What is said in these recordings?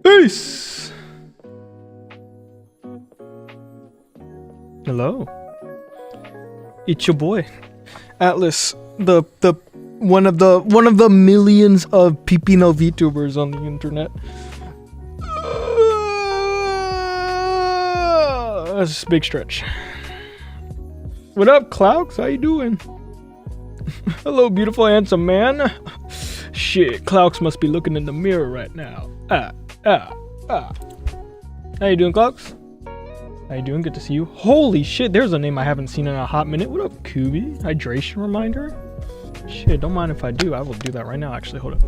Peace. Hello. It's your boy, Atlas, the one of the millions of Pipino VTubers on the internet. That's a big stretch. What up, Clouks? How you doing? Hello, beautiful, handsome man. Shit, Clouks must be looking in the mirror right now. How you doing, Clouks? How you doing? Good to see you. Holy shit, there's a name I haven't seen in a hot minute. What up, Kubi? Hydration reminder? Shit, don't mind if I do. I will do that right now, actually. Hold up.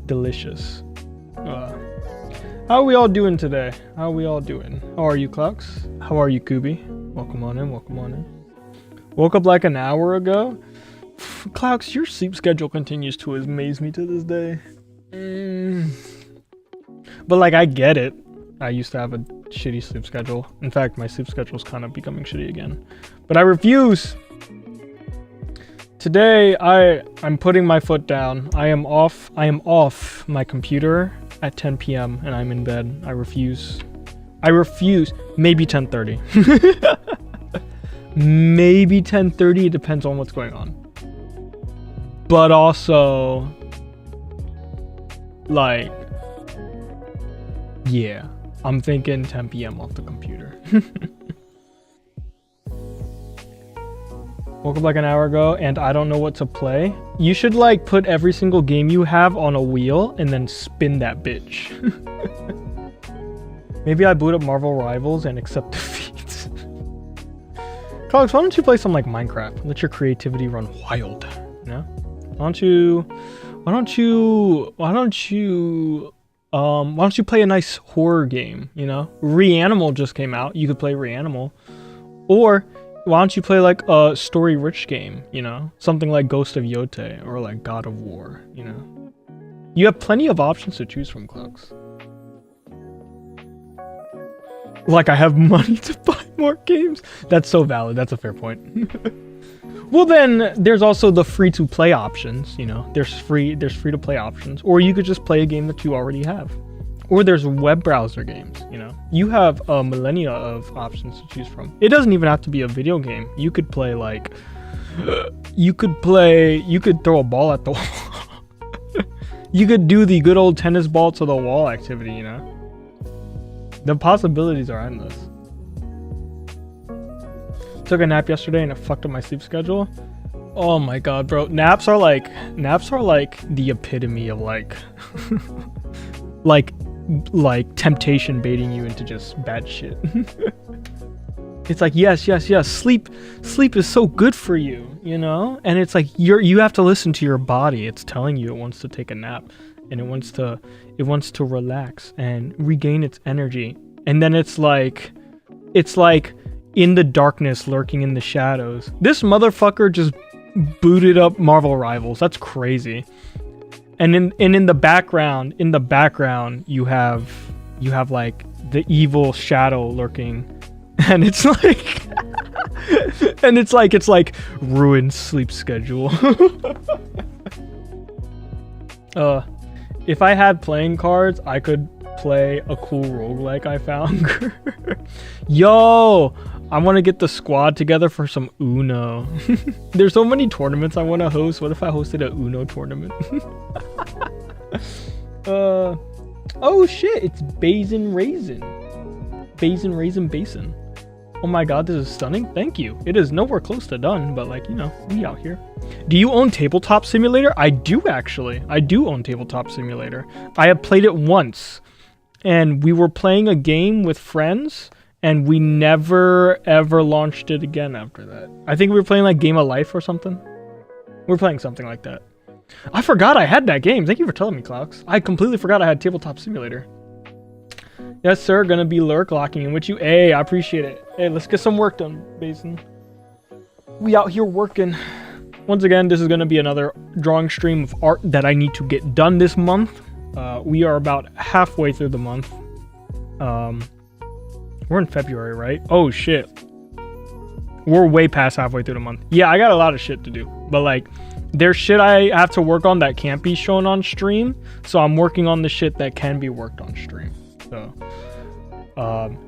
Delicious. How are we all doing today? How are we all doing? How are you, Clouks? How are you, Kubi? Welcome on in, welcome on in. Woke up like an hour ago. Clouks, your sleep schedule continues to amaze me to this day. But like, I get it. I used to have a shitty sleep schedule. In fact, my sleep schedule is kind of becoming shitty again. But I refuse. Today, I'm putting my foot down. I am off my computer at 10 p.m. and I'm in bed. I refuse. Maybe 10:30. Maybe 10:30. It depends on what's going on. But also, like, yeah, I'm thinking 10 p.m. off the computer. Woke up like an hour ago and I don't know what to play. You should like put every single game you have on a wheel and then spin that bitch. Maybe I boot up Marvel Rivals and accept defeat. Cogs, why don't you play some like Minecraft? Let your creativity run wild. You know? Why don't you play a nice horror game, you know? Reanimal just came out. You could play Reanimal. Or why don't you play like a story-rich game, you know? Something like Ghost of Yote or like God of War, you know? You have plenty of options to choose from, Cloaks. Like I have money to buy more games? That's so valid. That's a fair point. Well, then there's also the free-to-play options, you know? There's free-to-play options. Or you could just play a game that you already have. Or there's web browser games, you know? You have a millennia of options to choose from. It doesn't even have to be a video game. You could play like... You could throw a ball at the wall. You could do the good old tennis ball to the wall activity, you know? The possibilities are endless. Took a nap yesterday and it fucked up my sleep schedule. Oh my god, bro. Naps are like the epitome of like like temptation baiting you into just bad shit. It's like yes, sleep is so good for you, you know? And it's like you have to listen to your body. It's telling you it wants to take a nap and it wants to relax and regain its energy. And then it's like in the darkness lurking in the shadows. This motherfucker just booted up Marvel Rivals. That's crazy. And in the background you have like the evil shadow lurking. And it's like And it's like ruined sleep schedule. If I had playing cards, I could play a cool roguelike I found. Yo, I want to get the squad together for some Uno. There's so many tournaments I want to host. What if I hosted a Uno tournament? Oh shit, it's Basin Raisin. Basin Raisin Basin. Oh my god, this is stunning. Thank you. It is nowhere close to done, but like, you know, we out here. Do you own Tabletop Simulator? I do actually. I do own Tabletop Simulator. I have played it once. And we were playing a game with friends, and we never ever launched it again after that. I think we were playing like Game of Life or something. We were playing something like that. I forgot I had that game. Thank you for telling me, Clocks. I completely forgot I had Tabletop Simulator. Yes, sir. Gonna be lurk locking in with you. Hey, I appreciate it. Hey, let's get some work done, Basin. We out here working. Once again, this is gonna be another drawing stream of art that I need to get done this month. We are about halfway through the month. We're in February, right? Oh shit. We're way past halfway through the month. Yeah, I got a lot of shit to do. But like, there's shit I have to work on that can't be shown on stream. So I'm working on the shit that can be worked on stream. So,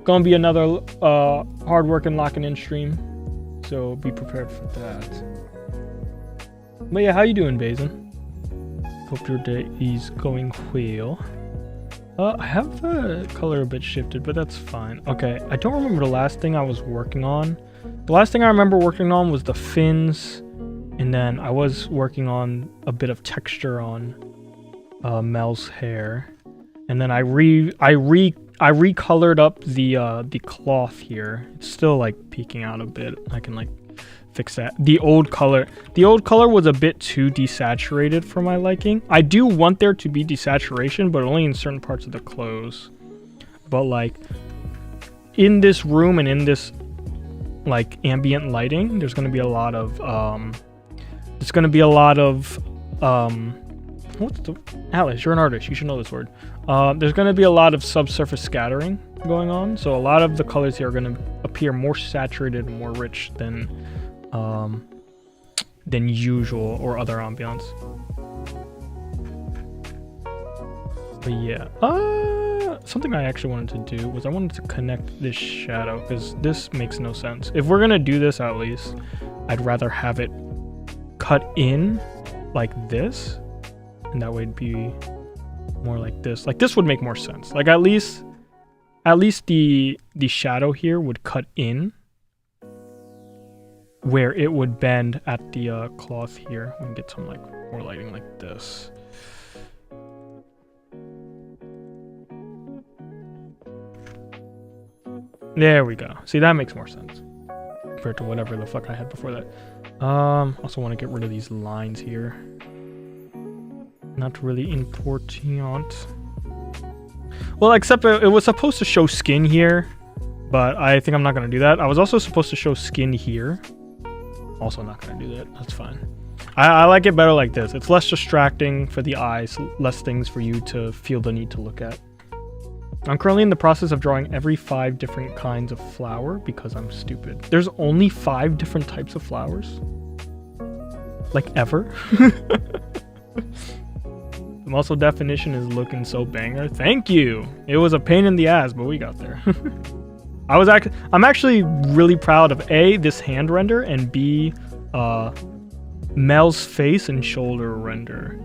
gonna be another hard-working locking in stream. So be prepared for that. But yeah, how you doing, Basin? Hope your day is going well. I have the color a bit shifted, but that's fine. Okay, I don't remember the last thing I was working on. The last thing I remember working on was the fins, and then I was working on a bit of texture on Mel's hair, and then I recolored up the cloth here. It's still like peeking out a bit. I can like fix that. The old color was a bit too desaturated for my liking. I do want there to be desaturation, but only in certain parts of the clothes. But like in this room and in this like ambient lighting, there's going to be a lot of Alice, you're an artist, you should know this word. There's going to be a lot of subsurface scattering going on, so a lot of the colors here are going to appear more saturated and more rich than usual or other ambiance. But yeah, something I actually wanted to do was I wanted to connect this shadow, because this makes no sense. If we're gonna do this, at least I'd rather have it cut in like this, and that way it'd be more like this. Like this would make more sense. Like at least the shadow here would cut in where it would bend at the cloth here. We can get some like more lighting like this. There we go. See, that makes more sense compared to whatever the fuck I had before that. Also want to get rid of these lines here. Not really important. Well, except it was supposed to show skin here, but I think I'm not going to do that. I was also supposed to show skin here. Also not going to do that. That's fine. I like it better like this. It's less distracting for the eyes, less things for you to feel the need to look at. I'm currently in the process of drawing every 5 different kinds of flower because I'm stupid. There's only 5 different types of flowers? Like ever? The muscle definition is looking so banger. Thank you! It was a pain in the ass, but we got there. I'm actually really proud of A, this hand render, and B, Mel's face and shoulder render.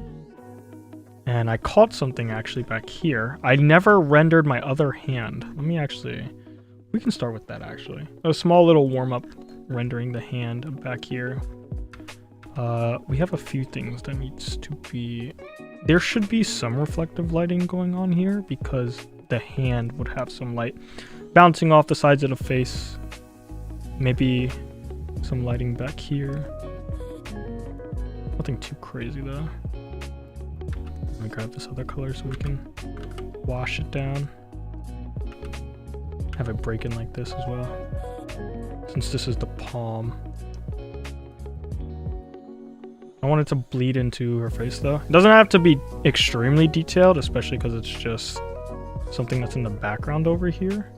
And I caught something actually back here. I never rendered my other hand. We can start with that actually. A small little warm-up rendering the hand back here. We have a few things that needs to be... There should be some reflective lighting going on here because the hand would have some light bouncing off the sides of the face. Maybe some lighting back here. Nothing too crazy though. I'm gonna grab this other color so we can wash it down. Have it break in like this as well, since this is the palm. I want it to bleed into her face though. It doesn't have to be extremely detailed, especially because it's just something that's in the background over here.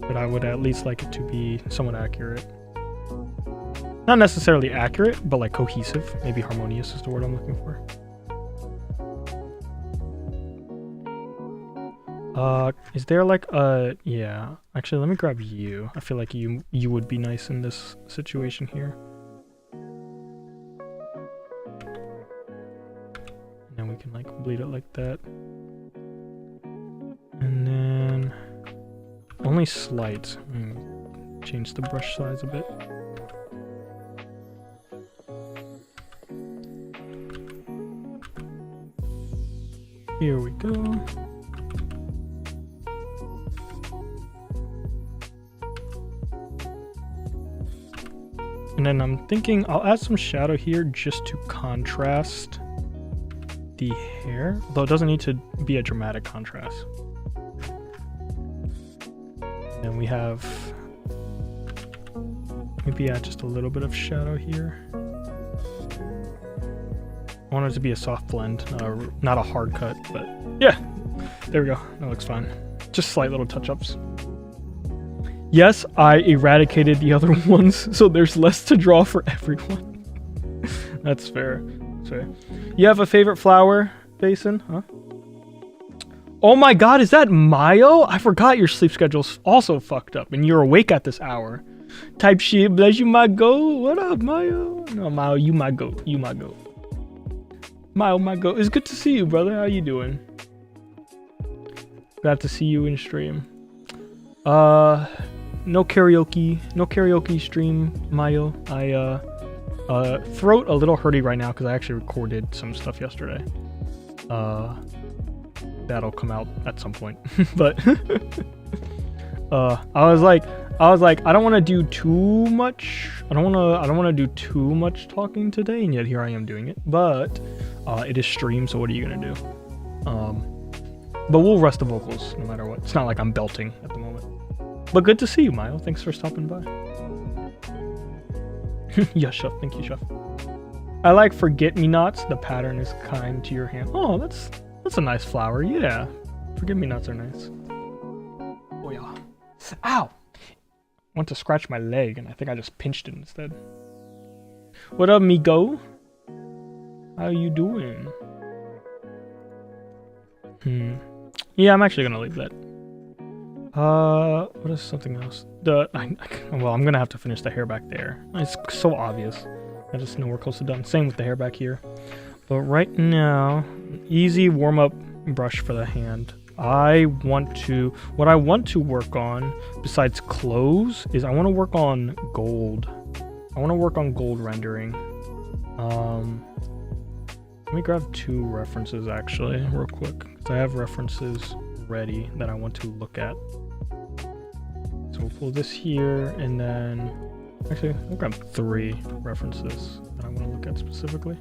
But but I would at least like it to be somewhat accurate. Not necessarily accurate, but like cohesive. Maybe harmonious is the word I'm looking for. Is there like a... Yeah. Actually, let me grab you. I feel like you would be nice in this situation here. And then we can like bleed it like that. And then... Only slight. Change the brush size a bit. Here we go. And then I'm thinking I'll add some shadow here just to contrast the hair, although it doesn't need to be a dramatic contrast. And we have maybe add just a little bit of shadow here. I want it to be a soft blend, not a hard cut, but yeah, there we go. That looks fine. Just slight little touch-ups. Yes, I eradicated the other ones, so there's less to draw for everyone. That's fair. That's fair. You have a favorite flower, Basin? Huh? Oh my god, is that Mayo? I forgot your sleep schedule's also fucked up, and you're awake at this hour. Type shit, bless you, my goat. What up, Mayo? No, Mayo, you my goat. You my goat. Mayo, my goat. It's good to see you, brother. How you doing? Glad to see you in stream. No karaoke stream, Mayo. Throat a little hurty right now because I actually recorded some stuff yesterday. That'll come out at some point. But I was like, I don't want to do too much. I don't want to do too much talking today, and yet here I am doing it. But it is stream, so what are you gonna do? But we'll rest the vocals no matter what. It's not like I'm belting at the moment. But good to see you, Mayo. Thanks for stopping by. Yes, Chef. Thank you, Chef. I like forget-me-nots. The pattern is kind to your hand. Oh, that's a nice flower. Yeah. Forget-me-nots are nice. Oh, yeah. Ow! I went to scratch my leg, and I think I just pinched it instead. What up, Migo? How you doing? Yeah, I'm actually gonna leave that. What is something else? Well, I'm gonna have to finish the hair back there. It's so obvious. I just know we're close to done. Same with the hair back here. But right now, easy warm-up brush for the hand. What I want to work on, besides clothes, is I want to work on gold. I want to work on gold rendering. Let me grab two references actually, real quick, because I have references ready that I want to look at. So we'll pull this here, and then actually I'll grab three references that I want to look at specifically.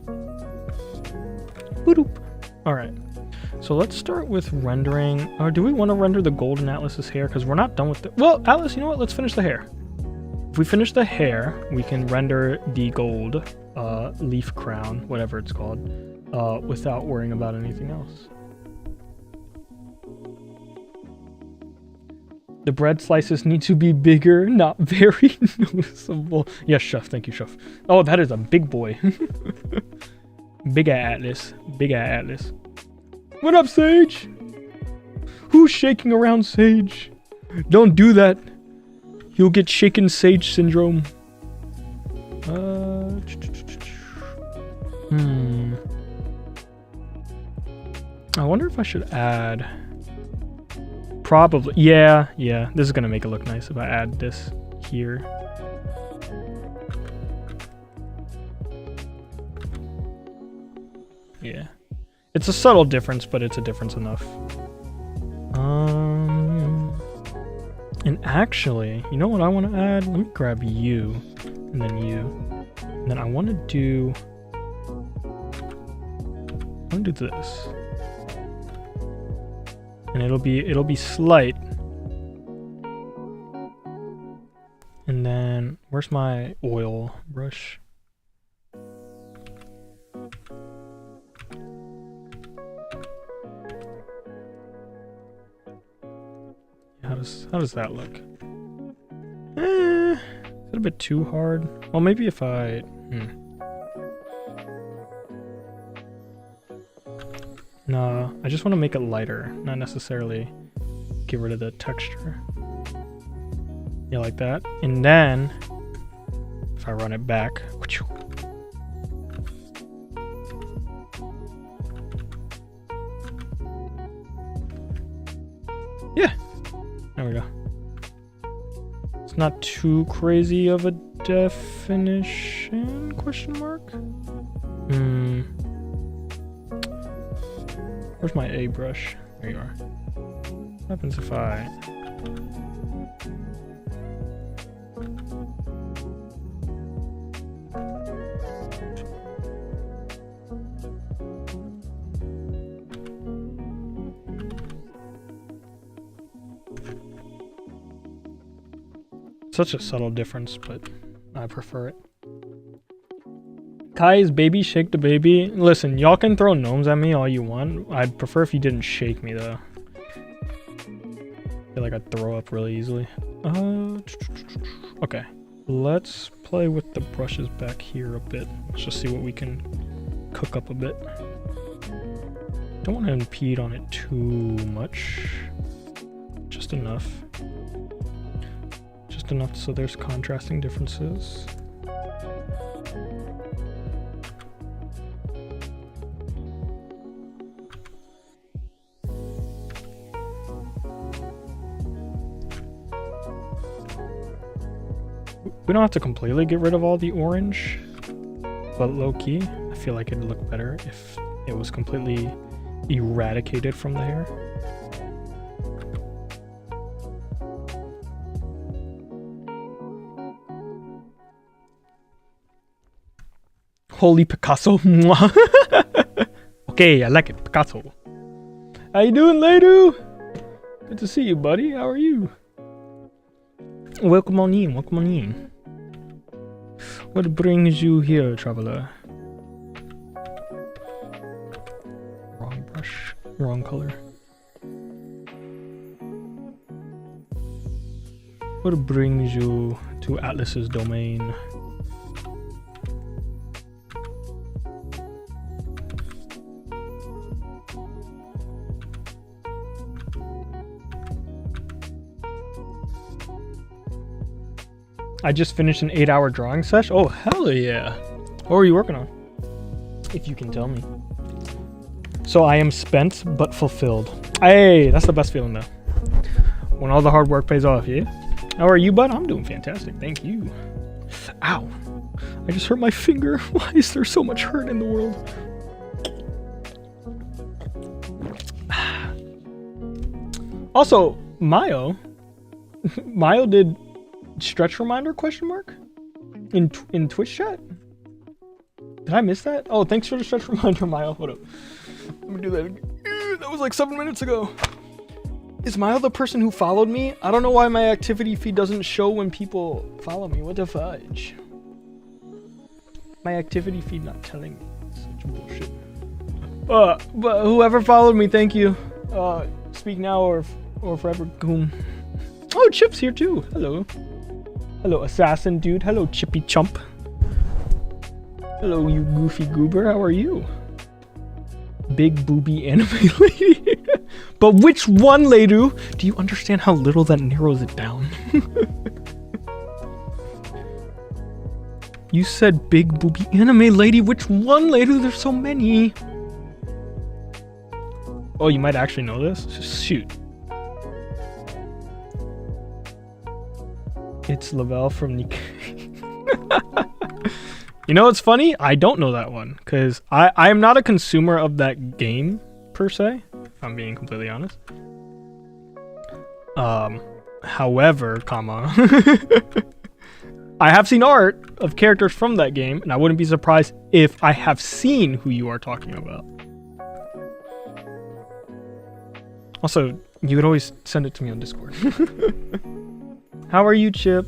Boop. All right, so let's start with rendering. Or do we want to render the gold in Atlas's hair? Because we're not done with it. Well, Atlas, you know what? Let's finish the hair. If we finish the hair, we can render the gold leaf crown, whatever it's called, without worrying about anything else. The bread slices need to be bigger, not very noticeable. Yes, Chef. Thank you, Chef. Oh, that is a big boy. Big Atlas. Big Atlas. What up, Sage? Who's shaking around Sage? Don't do that. You'll get shaken Sage syndrome. I wonder if I should add... Probably. Yeah. This is gonna make it look nice if I add this here. Yeah. It's a subtle difference, but it's a difference enough. And actually, you know what I want to add? Let me grab you, and then you. And then I want to do this. And it'll be slight. And then where's my oil brush? How does that look? bit too hard? Well, maybe if I... Nah, I just want to make it lighter, not necessarily get rid of the texture. Yeah, like that. And then, if I run it back... Yeah, there we go. It's not too crazy of a definition, question mark? Where's my A brush? There you are. What happens if I... Such a subtle difference, but I prefer it. Kai's baby shake the baby. Listen, y'all can throw gnomes at me all you want. I'd prefer if you didn't shake me though. I feel like I'd throw up really easily. Okay, let's play with the brushes back here a bit. Let's just see what we can cook up a bit. Don't want to impede on it too much. Just enough. Just enough so there's contrasting differences. We don't have to completely get rid of all the orange, but low-key, I feel like it'd look better if it was completely eradicated from the hair. Holy Picasso. Okay, I like it, Picasso. How you doing, Ladu? Good to see you, buddy. How are you? Welcome on in, welcome on in. What brings you here, traveler? Wrong brush, wrong color. What brings you to Atlas's domain? I just finished an 8-hour drawing session. Oh, hell yeah. What were you working on? If you can tell me. So I am spent but fulfilled. Hey, that's the best feeling though. When all the hard work pays off, yeah? How are you, bud? I'm doing fantastic. Thank you. Ow. I just hurt my finger. Why is there so much hurt in the world? Also, Mayo did stretch reminder question mark in Twitch chat. Did I miss that? Oh, thanks for the stretch reminder, Mayo. Hold up. Let me do that again. That was like 7 minutes ago. Is Mayo the person who followed me? I don't know why my activity feed doesn't show when people follow me. What the fudge? My activity feed not telling me. Such bullshit. But whoever followed me, thank you. Speak now or forever. Boom. Oh, Chip's here too. Hello. Hello, assassin dude. Hello, Chippy Chump. Hello, you goofy goober. How are you? Big booby anime lady. But which one, Ladu? Do you understand how little that narrows it down? You said big booby anime lady. Which one, Ladu? There's so many. Oh, you might actually know this? Shoot. It's Lavelle from Nikkei. You know what's funny? I don't know that one because I am not a consumer of that game per se, if I'm being completely honest. However, comma, I have seen art of characters from that game, and I wouldn't be surprised if I have seen who you are talking about. Also, you could always send it to me on Discord. How are you, Chip?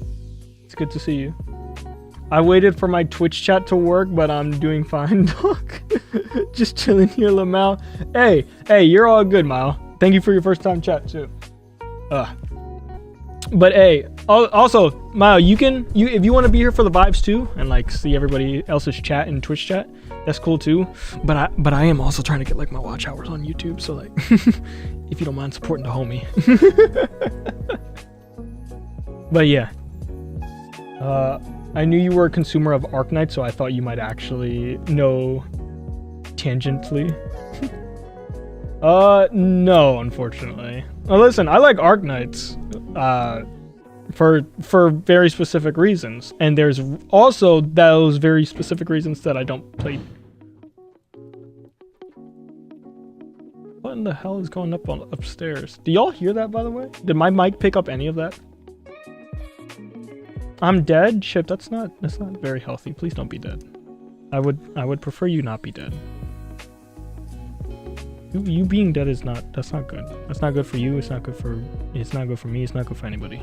It's good to see you. I waited for my Twitch chat to work, but I'm doing fine, dog. Just chilling here, Lamau. Hey, you're all good, Mao. Thank you for your first time chat, too. But hey, Also, Maya, if you want to be here for the vibes too, and like see everybody else's chat in Twitch chat, that's cool too. But I am also trying to get like my watch hours on YouTube, so like, if you don't mind supporting the homie. But yeah, I knew you were a consumer of Arknight, so I thought you might actually know tangentially. No, unfortunately. Listen, I like Arknights. For very specific reasons, and there's also those very specific reasons that I don't play. What in the hell is going up upstairs? Do y'all hear that, by the way? Did my mic pick up any of that? I'm dead? Chip, that's not very healthy. Please don't be dead. I would prefer you not be dead. You being dead is that's not good. That's not good for you. It's not good for me. It's not good for anybody.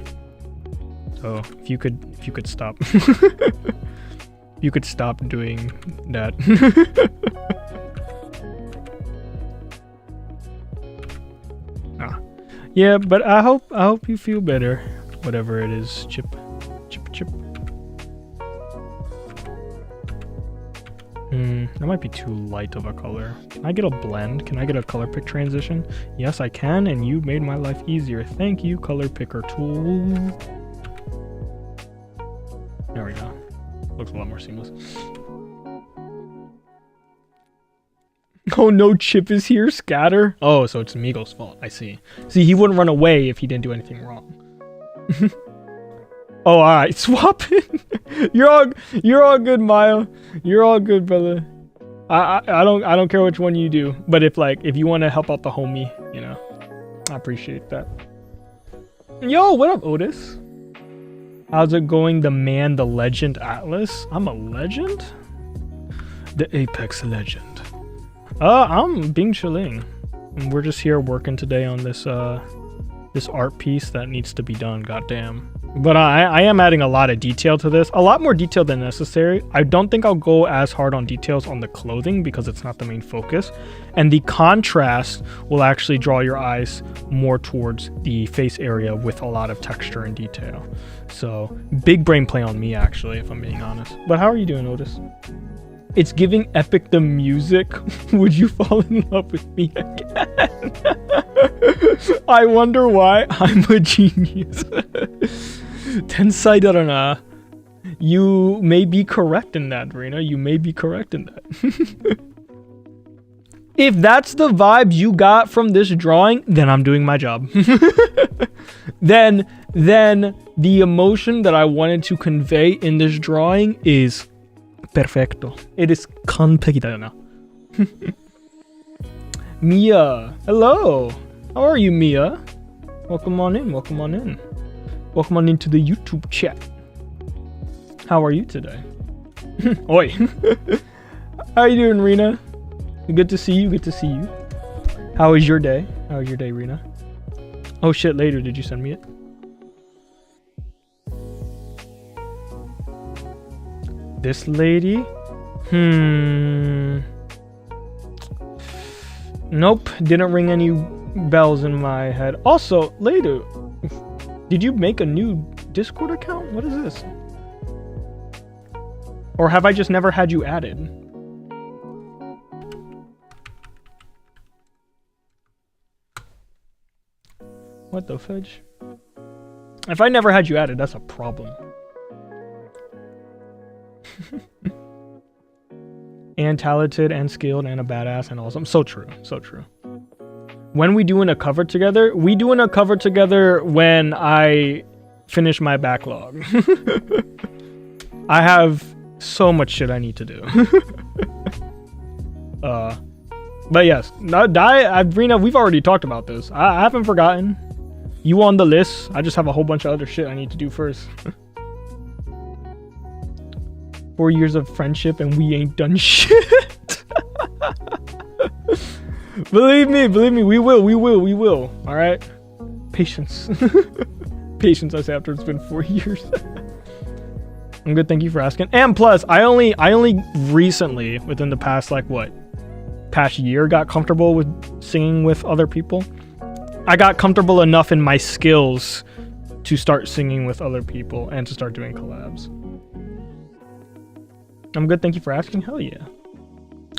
So if you could stop. You could stop doing that. Yeah, but I hope you feel better. Whatever it is, Chip. That might be too light of a color. Can I get a blend? Can I get a color pick transition? Yes, I can, and you made my life easier. Thank you, color picker tool. There we go. Looks a lot more seamless. Oh no, Chip is here, Scatter. Oh, so it's Migo's fault. I see. See, he wouldn't run away if he didn't do anything wrong. Oh, alright, swap it. You're all good, Maya. You're all good, brother. I don't care which one you do, but if you want to help out the homie, you know, I appreciate that. Yo, what up, Otis? How's it going, the man, the legend, Atlas? I'm a legend? The Apex legend. I'm Bing Chiling. And we're just here working today on this this art piece that needs to be done, goddamn. But I am adding a lot of detail to this, a lot more detail than necessary. I don't think I'll go as hard on details on the clothing because it's not the main focus. And the contrast will actually draw your eyes more towards the face area with a lot of texture and detail. So big brain play on me, actually, if I'm being honest. But how are you doing, Otis? It's giving Epic the music. Would you fall in love with me again? I wonder why. I'm a genius. Tensai darana. You may be correct in that, Rena. You may be correct in that. If that's the vibes you got from this drawing, then I'm doing my job. Then the emotion that I wanted to convey in this drawing is perfecto. It is kanpeki. Mia, hello. How are you, Mia? Welcome on in. Welcome on in. Welcome on into the YouTube chat. How are you today? Oi. How are you doing, Rena? Good to see you. Good to see you. How was your day? How was your day, Rena? Oh shit, later. Did you send me it? This lady? Nope. Didn't ring any bells in my head. Also, later, did you make a new Discord account? What is this? Or have I just never had you added? What the fudge? If I never had you added, that's a problem. And talented and skilled and a badass and awesome. So true. So true. When we doing a cover together? We doing a cover together when I finish my backlog. I have so much shit I need to do. But yes, Rena, we've already talked about this. I haven't forgotten. You on the list. I just have a whole bunch of other shit I need to do first. 4 years of friendship and we ain't done shit. Believe me, we will. All right, patience. Patience, I say, after it's been 4 years. I'm good, thank you for asking. And plus, I only recently, within the past past year, got comfortable with singing with other people. I got comfortable enough in my skills to start singing with other people and to start doing collabs. I'm good, thank you for asking. Hell yeah.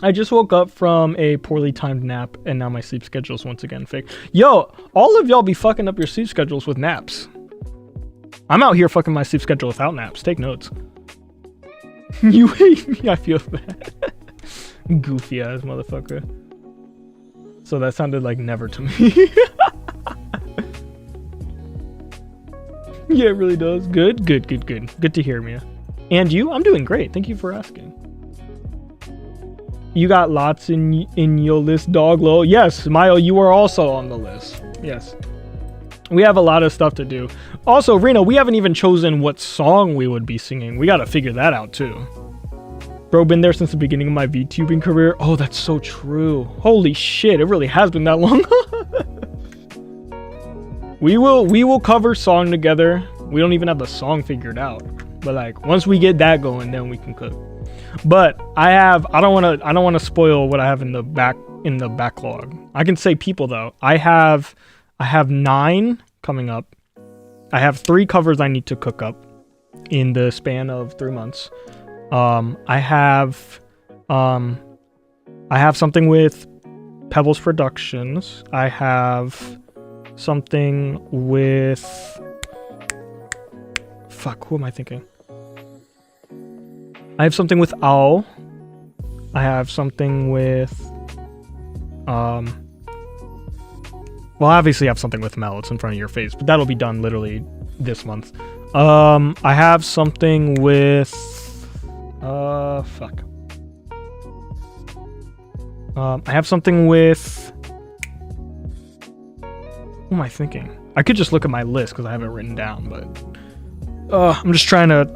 I just woke up from a poorly timed nap and now my sleep schedule is once again fake. Yo, all of y'all be fucking up your sleep schedules with naps. I'm out here fucking my sleep schedule without naps. Take notes. You hate me, I feel bad. Goofy ass motherfucker. So that sounded like never to me. Yeah, it really does. Good. Good to hear, Mia. And you? I'm doing great. Thank you for asking. You got lots in your list, dog. Lol. Yes, Mayo, you are also on the list. Yes. We have a lot of stuff to do. Also, Reno, we haven't even chosen what song we would be singing. We gotta figure that out too. Bro, been there since the beginning of my VTubing career. Oh, that's so true. Holy shit, it really has been that long. We will cover song together. We don't even have the song figured out. But like once we get that going, then we can cook. But I don't want to spoil what I have in the backlog. I can say people though. I have 9 coming up. I have 3 covers I need to cook up in the span of 3 months. I have something with Pebbles Productions. I have something with who am I thinking? I have something with Owl. I have something with well, obviously I have something with Mel. It's in front of your face, but that'll be done literally this month. I have something with I have something with who am I thinking? I could just look at my list because I have it written down, but I'm trying to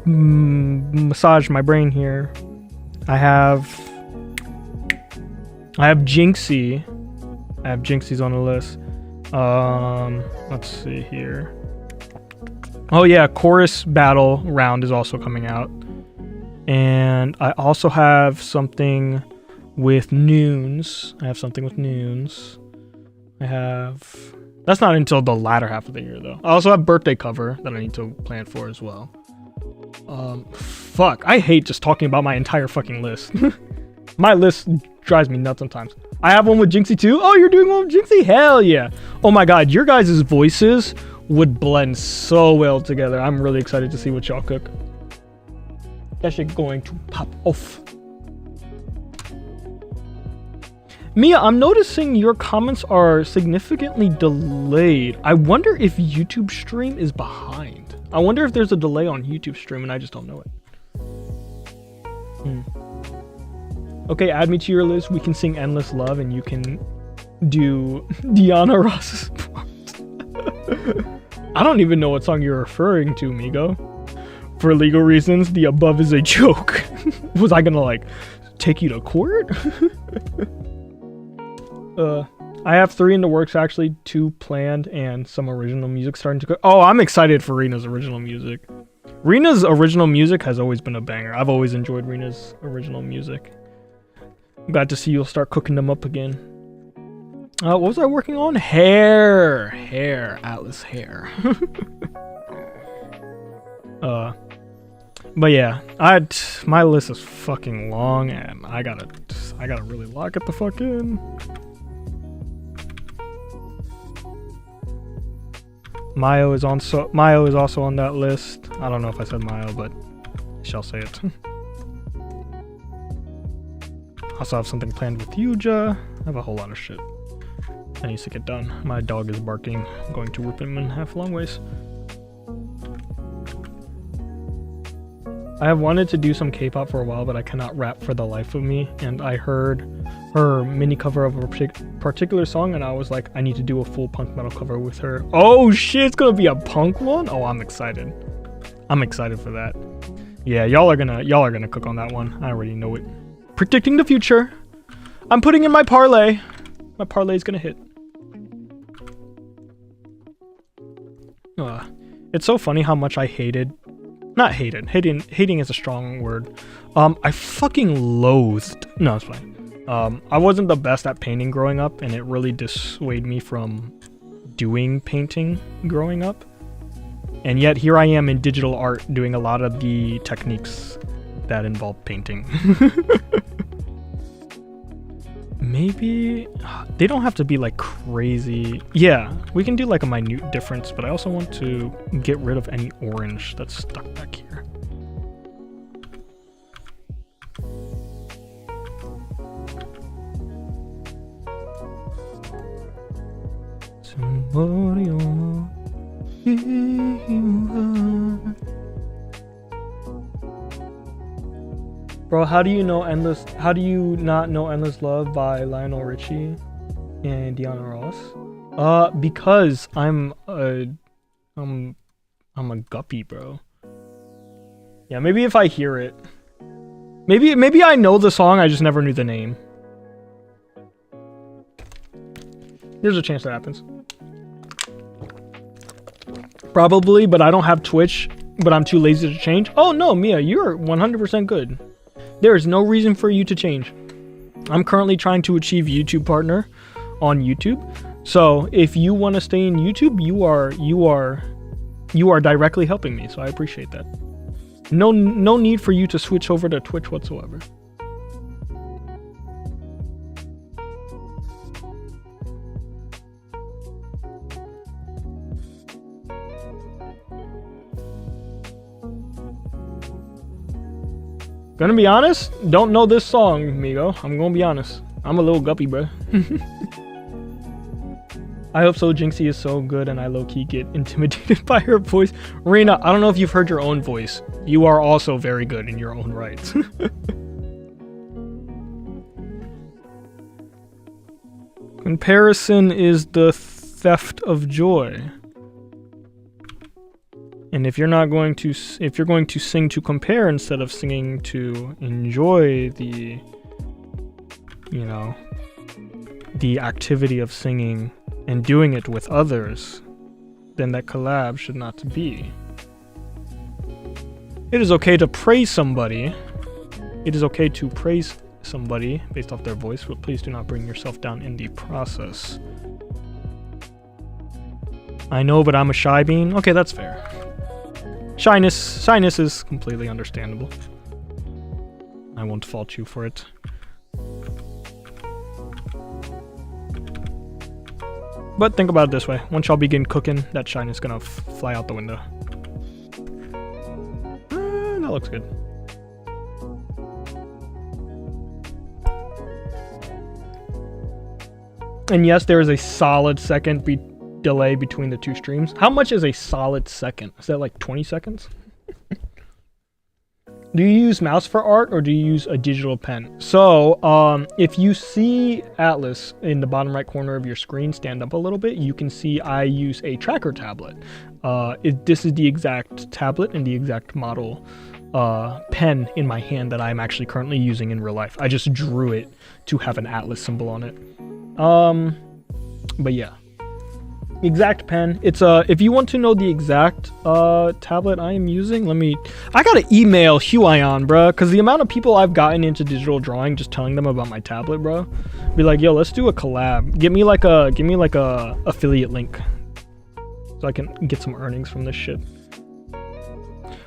massage my brain here. I have Jinxie. I have Jinxie's on the list. Let's see here. Oh yeah, Chorus Battle Round is also coming out. And I also have something with Noons. That's not until the latter half of the year though. I also have birthday cover that I need to plan for as well. I hate just talking about my entire fucking list. My list drives me nuts sometimes. I have one with Jinxie too. Oh, you're doing one with Jinxie? Hell yeah. Oh my god, your guys' voices would blend so well together. I'm really excited to see what y'all cook. That shit going to pop off. Mia, I'm noticing your comments are significantly delayed. I wonder if YouTube stream is behind. I wonder if there's a delay on YouTube stream and I just don't know it. Okay, add me to your list. We can sing Endless Love and you can do Diana Ross's part. I don't even know what song you're referring to, Migo. For legal reasons, the above is a joke. Was I gonna like take you to court? I have 3 in the works actually, 2 planned and some original music starting to go. Oh, I'm excited for Rena's original music. Rena's original music has always been a banger. I've always enjoyed Rena's original music. I'm glad to see you'll start cooking them up again. What was I working on? Hair, Atlas hair. But yeah, my list is fucking long and I gotta really lock it the fuck in. Mayo is also on that list. I don't know if I said Mayo, but I shall say it. Also have something planned with Yuja. I have a whole lot of shit that needs to get done. My dog is barking. I'm going to whoop him in half long ways. I have wanted to do some K-pop for a while, but I cannot rap for the life of me. And I heard her mini cover of a particular song, and I was like, I need to do a full punk metal cover with her. Oh shit, it's gonna be a punk one? Oh, I'm excited. I'm excited for that. Yeah, y'all are gonna cook on that one. I already know it. Predicting the future. I'm putting in my parlay. My parlay is gonna hit. It's so funny how much I hated. Not hated. Hating is a strong word. I fucking loathed. No, it's fine. I wasn't the best at painting growing up, and it really dissuaded me from doing painting growing up. And yet here I am in digital art doing a lot of the techniques that involve painting. Maybe they don't have to be like crazy. Yeah, we can do like a minute difference, but I also want to get rid of any orange that's stuck back here. Somebody almost gave you up. Bro, how do you not know Endless Love by Lionel Richie and Deanna Ross? Because I'm a guppy, bro. Yeah, maybe if I hear it. Maybe I know the song, I just never knew the name. There's a chance that happens. Probably, but I don't have Twitch, but I'm too lazy to change. Oh no, Mia, you're 100% good. There is no reason for you to change. I'm currently trying to achieve YouTube partner on YouTube. So if you want to stay in YouTube, you are directly helping me. So I appreciate that. No need for you to switch over to Twitch whatsoever. Gonna be honest, don't know this song, Migo. I'm gonna be honest. I'm a little guppy, bro. I hope so. Jinxie is so good and I low-key get intimidated by her voice. Rena, I don't know if you've heard your own voice. You are also very good in your own right. Comparison is the theft of joy. And if you're going to sing to compare instead of singing to enjoy the, you know, the activity of singing and doing it with others, then that collab should not be. It is okay to praise somebody. It is okay to praise somebody based off their voice, but please do not bring yourself down in the process. I know, but I'm a shy bean. Okay, that's fair. Shyness is completely understandable. I won't fault you for it. But think about it this way. Once y'all begin cooking, that shyness is gonna fly out the window. That looks good. And yes, there is a solid second delay between the two streams. How much is a solid second? Is that like 20 seconds? Do you use mouse for art or do you use a digital pen? So if you see Atlas in the bottom right corner of your screen stand up a little bit, you can see I use a tracker tablet. This is the exact tablet and the exact model pen in my hand that I'm actually currently using in real life. I just drew it to have an Atlas symbol on it. But yeah. Exact pen. It's if you want to know the exact tablet I am using, I gotta email Huion, bro, because the amount of people I've gotten into digital drawing just telling them about my tablet, bro. Be like, yo, let's do a collab. Give me like a affiliate link so I can get some earnings from this shit.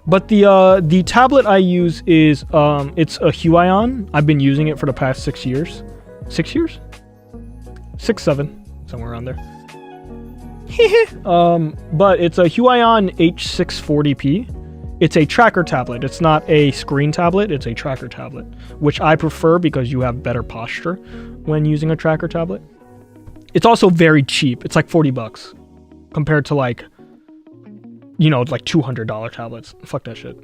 But the tablet I use is it's a Huion. I've been using it for the past 6 years. 6 years? 6, 7, somewhere around there. But it's a Huion H640p. It's a tracker tablet. It's not a screen tablet. It's a tracker tablet, which I prefer because you have better posture when using a tracker tablet. It's also very cheap. It's like $40 compared to like, you know, like $200 tablets. Fuck that shit.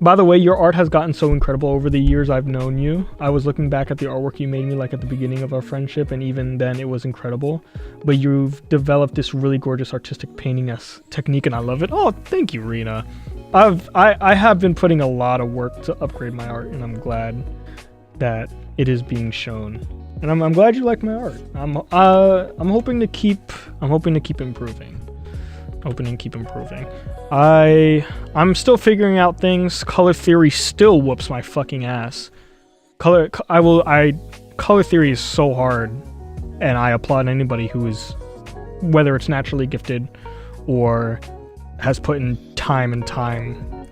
By the way, your art has gotten so incredible over the years I've known you. I was looking back at the artwork you made me like at the beginning of our friendship, and even then it was incredible. But you've developed this really gorgeous artistic painting technique, and I love it. Oh, thank you, Rena. I have been putting a lot of work to upgrade my art, and I'm glad that it is being shown. And I'm glad you like my art. I'm hoping to keep improving. I'm still figuring out things. Color theory still whoops my fucking ass. Color theory is so hard. And I applaud anybody who is, whether it's naturally gifted or has put in time and time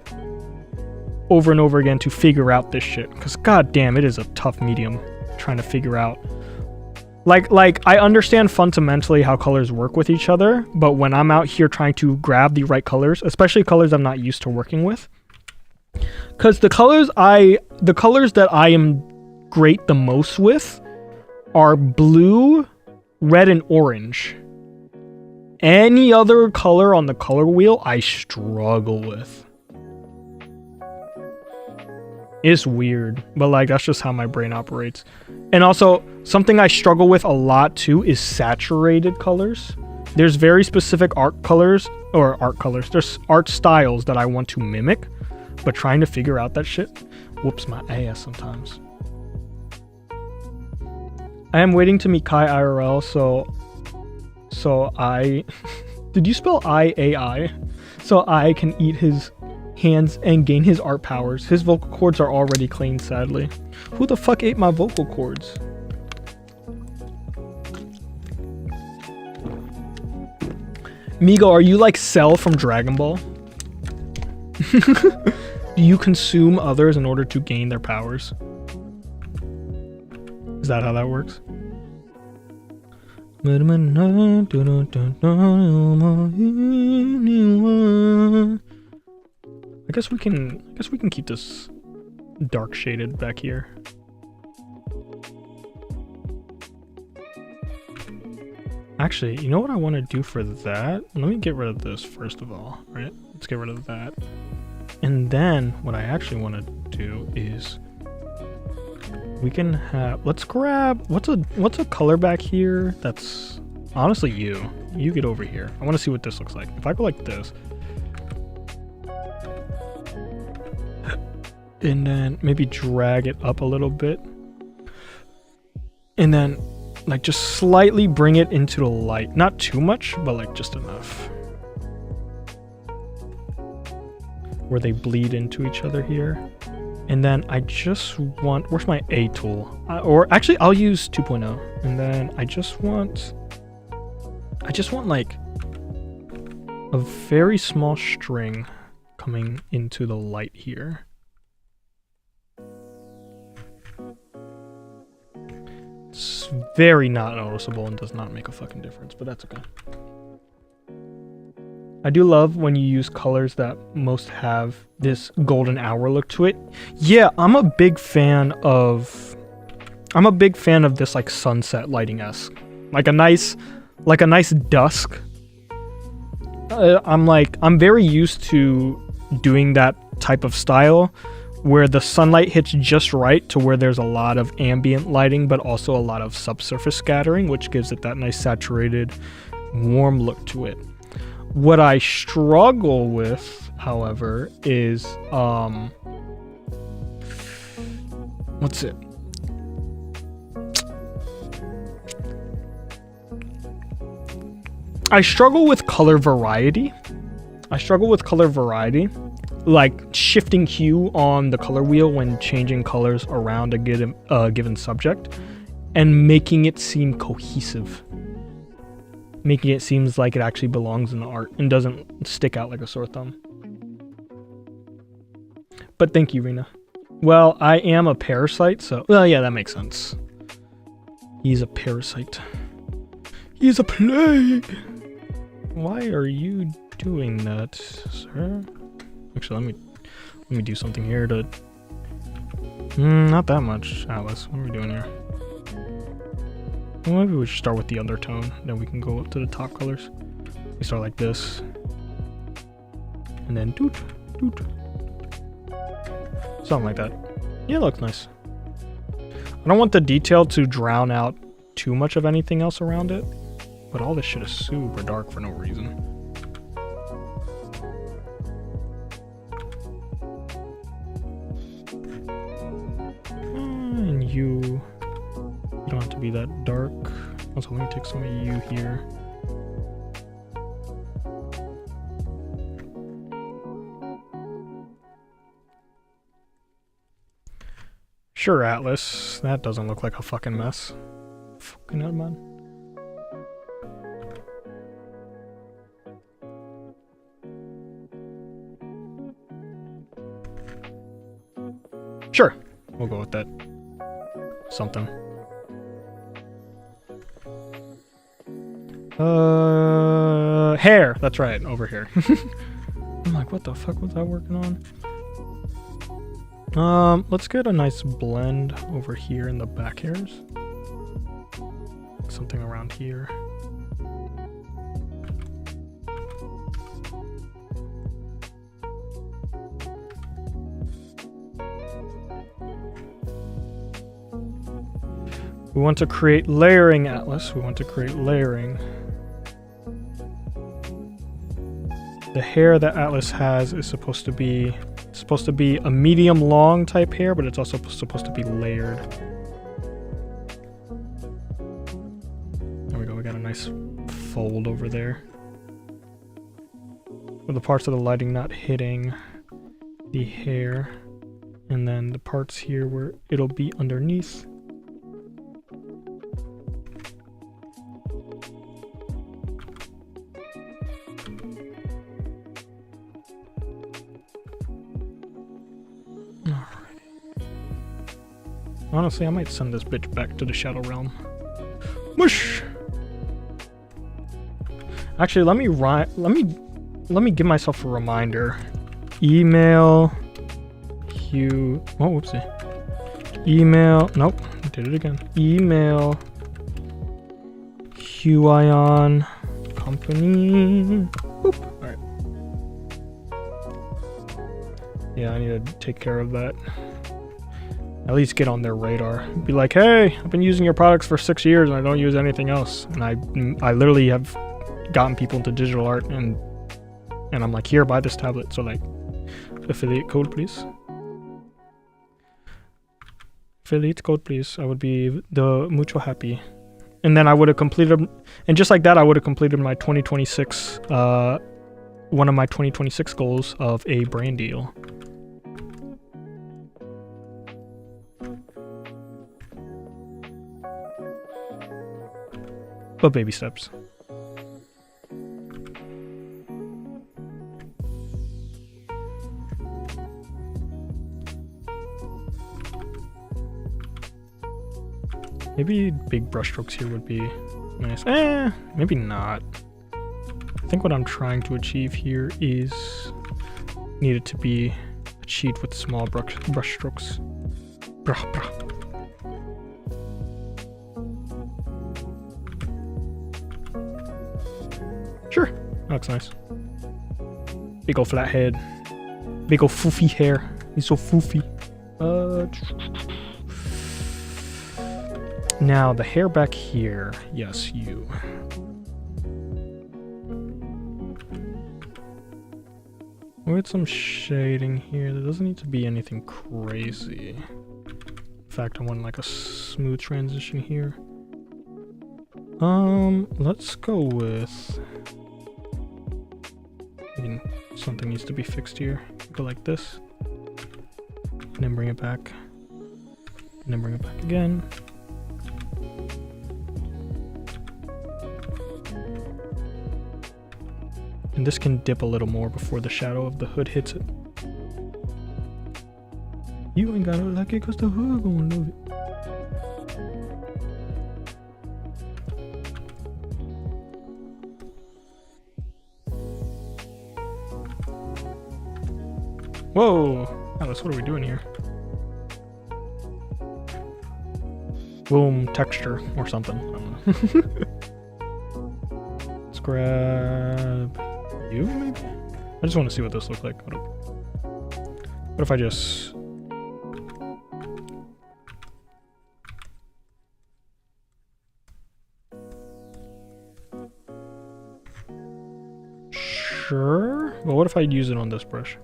over and over again to figure out this shit. Because goddamn, it is a tough medium trying to figure out. Like I understand fundamentally how colors work with each other, but when I'm out here trying to grab the right colors, especially colors I'm not used to working with, because the colors that I am great the most with are blue, red, and orange. Any other color on the color wheel, I struggle with. It's weird, but like that's just how my brain operates. And also, something I struggle with a lot too is saturated colors. There's very specific there's art styles that I want to mimic, but trying to figure out that shit whoops my ass sometimes. I am waiting to meet Kai IRL, so I did you spell IAI? So I can eat his hands and gain his art powers. His vocal cords are already clean, sadly. Who the fuck ate my vocal cords? Migo, are you like Cell from Dragon Ball? Do you consume others in order to gain their powers? Is that how that works? I guess we can keep this dark shaded back here. Actually, you know what I want to do for that? Let me get rid of this first of all, right? Let's get rid of that. And then what I actually want to do is we can have, let's grab, what's a color back here? That's honestly you get over here. I want to see what this looks like. If I go like this, and then maybe drag it up a little bit, and then like just slightly bring it into the light, not too much, but like just enough where they bleed into each other here. And then I just want, where's my A tool? Or actually I'll use 2.0. And then I just want like a very small string coming into the light here. It's very not noticeable and does not make a fucking difference, but that's okay. I do love when you use colors that most have this golden hour look to it. Yeah, I'm a big fan of this like sunset lighting-esque. Like a nice dusk. I'm very used to doing that type of style where the sunlight hits just right to where there's a lot of ambient lighting, but also a lot of subsurface scattering, which gives it that nice saturated, warm look to it. What I struggle with, however, is what's it? I struggle with color variety. Like shifting hue on the color wheel when changing colors around a given subject and making it seem cohesive. Making it seems like it actually belongs in the art and doesn't stick out like a sore thumb. But thank you, Rena. Well, I am a parasite, so... Well, yeah, that makes sense. He's a parasite. He's a plague! Why are you doing that, sir? Actually, let me do something here to... not that much, Alice. What are we doing here? Well, maybe we should start with the undertone, then we can go up to the top colors. We start like this. And then doot, doot. Something like that. Yeah, it looks nice. I don't want the detail to drown out too much of anything else around it, but all this shit is super dark for no reason. And you don't have to be that dark. Also, let me take some of you here. Sure, Atlas. That doesn't look like a fucking mess. Fucking hell, man. Sure, we'll go with that. Something. Hair. That's right, over here. I'm like, what the fuck was I working on? Let's get a nice blend over here in the back hairs. Something around here. We want to create layering, Atlas. We want to create layering. The hair that Atlas has is supposed to be a medium long type hair, but it's also supposed to be layered. There we go, we got a nice fold over there. With the parts of the lighting not hitting the hair. And then the parts here where it'll be underneath. Honestly, I might send this bitch back to the Shadow Realm. Whoosh! Actually, let me give myself a reminder. Email Q. Oh, whoopsie. Email. Nope. I did it again. Email QIon company. Boop. All right. Yeah, I need to take care of that. At least get on their radar. Be like, hey, I've been using your products for 6 years and I don't use anything else. And I literally have gotten people into digital art and I'm like, here, buy this tablet. So like, affiliate code, please. Affiliate code, please. I would be mucho happy. And then I would have completed, and just like that, I would have completed my 2026, one of my 2026 goals of a brand deal. But baby steps. Maybe big brushstrokes here would be nice. Maybe not. I think what I'm trying to achieve here is needed to be achieved with small brushstrokes. Sure, that looks nice. Big ol' flat head. Big ol' foofy hair. He's so foofy. Now the hair back here. Yes, you. With some shading here. There doesn't need to be anything crazy. In fact, I want like a smooth transition here. Let's go with... something needs to be fixed here. Go like this. And then bring it back. And then bring it back again. And this can dip a little more before the shadow of the hood hits it. You ain't gotta like it cause the hood gonna love it. Whoa! Alice, what are we doing here? Boom, texture or something. I don't know. Let's grab you, maybe? I just want to see what this looks like. What if I just... Sure. Well, what if I use it on this brush?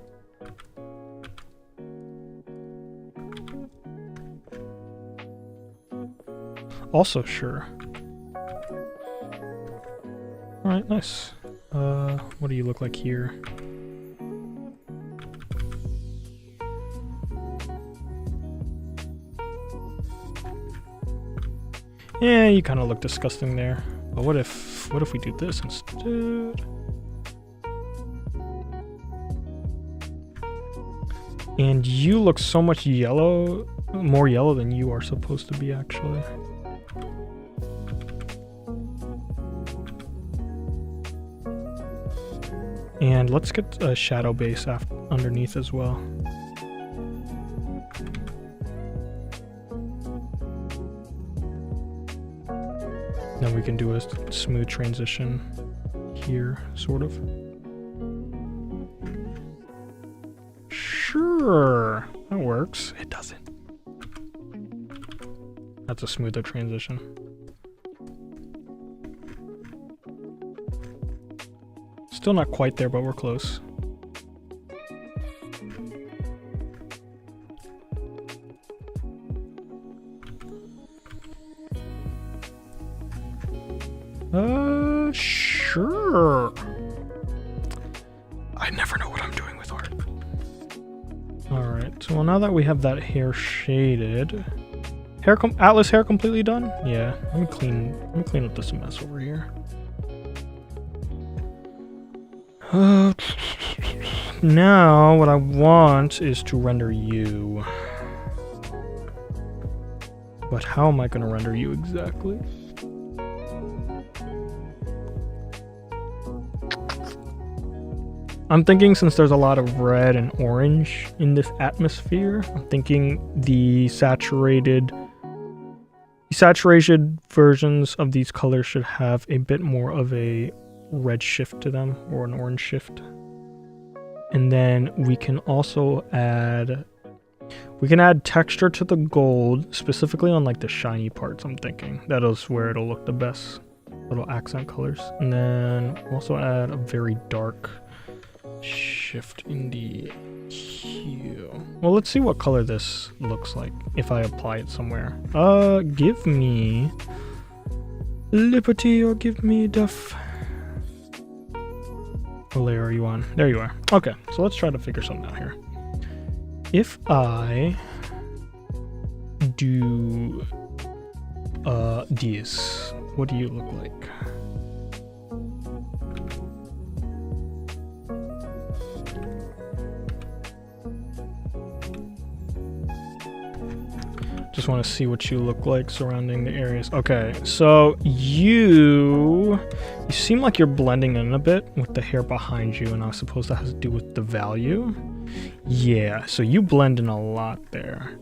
Also sure. Alright, nice. What do you look like here? Yeah, you kind of look disgusting there. But what if we do this instead? And you look so much yellow, more yellow than you are supposed to be, actually. And let's get a shadow base underneath as well. Then we can do a smooth transition here, sort of. Sure, that works. It doesn't. That's a smoother transition. Still not quite there, but we're close. Sure. I never know what I'm doing with art. Alright, so now that we have that hair shaded, Atlas hair completely done? Yeah, let me clean up this mess over here. Now what I want is to render you. But how am I going to render you exactly? I'm thinking, since there's a lot of red and orange in this atmosphere, I'm thinking the saturation versions of these colors should have a bit more of a red shift to them, or an orange shift. And then we can also add texture to the gold, specifically on like the shiny parts. I'm thinking that is where it'll look the best, little accent colors. And then also add a very dark shift in the hue. Well, let's see what color this looks like if I apply it somewhere. Give me Liberty, or give me Duff. What layer are you on? There you are. Okay, so let's try to figure something out here. If I do these, what do you look like? Just want to see what you look like surrounding the areas. Okay, so you seem like you're blending in a bit with the hair behind you, and I suppose that has to do with the value. Yeah, so you blend in a lot there.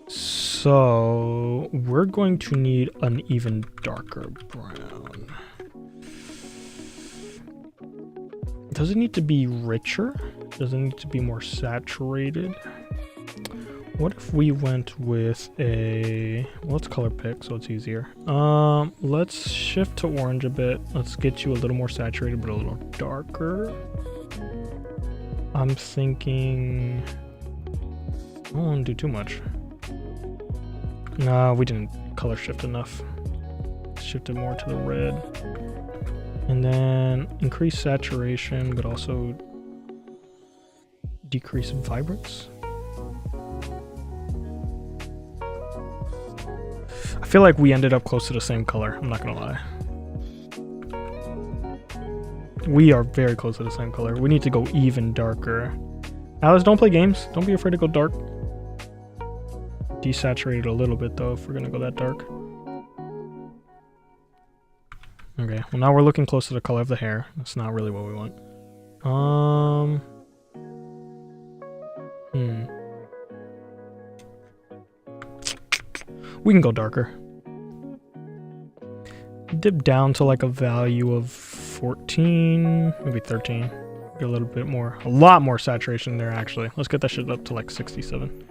So we're going to need an even darker brown. Does it need to be richer? Does it need to be more saturated? What if we went with a, well, let's color pick so it's easier. Let's shift to orange a bit. Let's get you a little more saturated but a little darker. I'm thinking, I don't want to do too much. No, we didn't color shift enough. Shift it more to the red. And then increase saturation but also decrease vibrance. I feel like we ended up close to the same color, I'm not gonna lie. We are very close to the same color. We need to go even darker. Alice, don't play games. Don't be afraid to go dark. Desaturate it a little bit though if we're gonna go that dark. Okay, well now we're looking close to the color of the hair. That's not really what we want. We can go darker. Dip down to like a value of 14, maybe 13. Get a little bit more, a lot more saturation there actually. Let's get that shit up to like 67.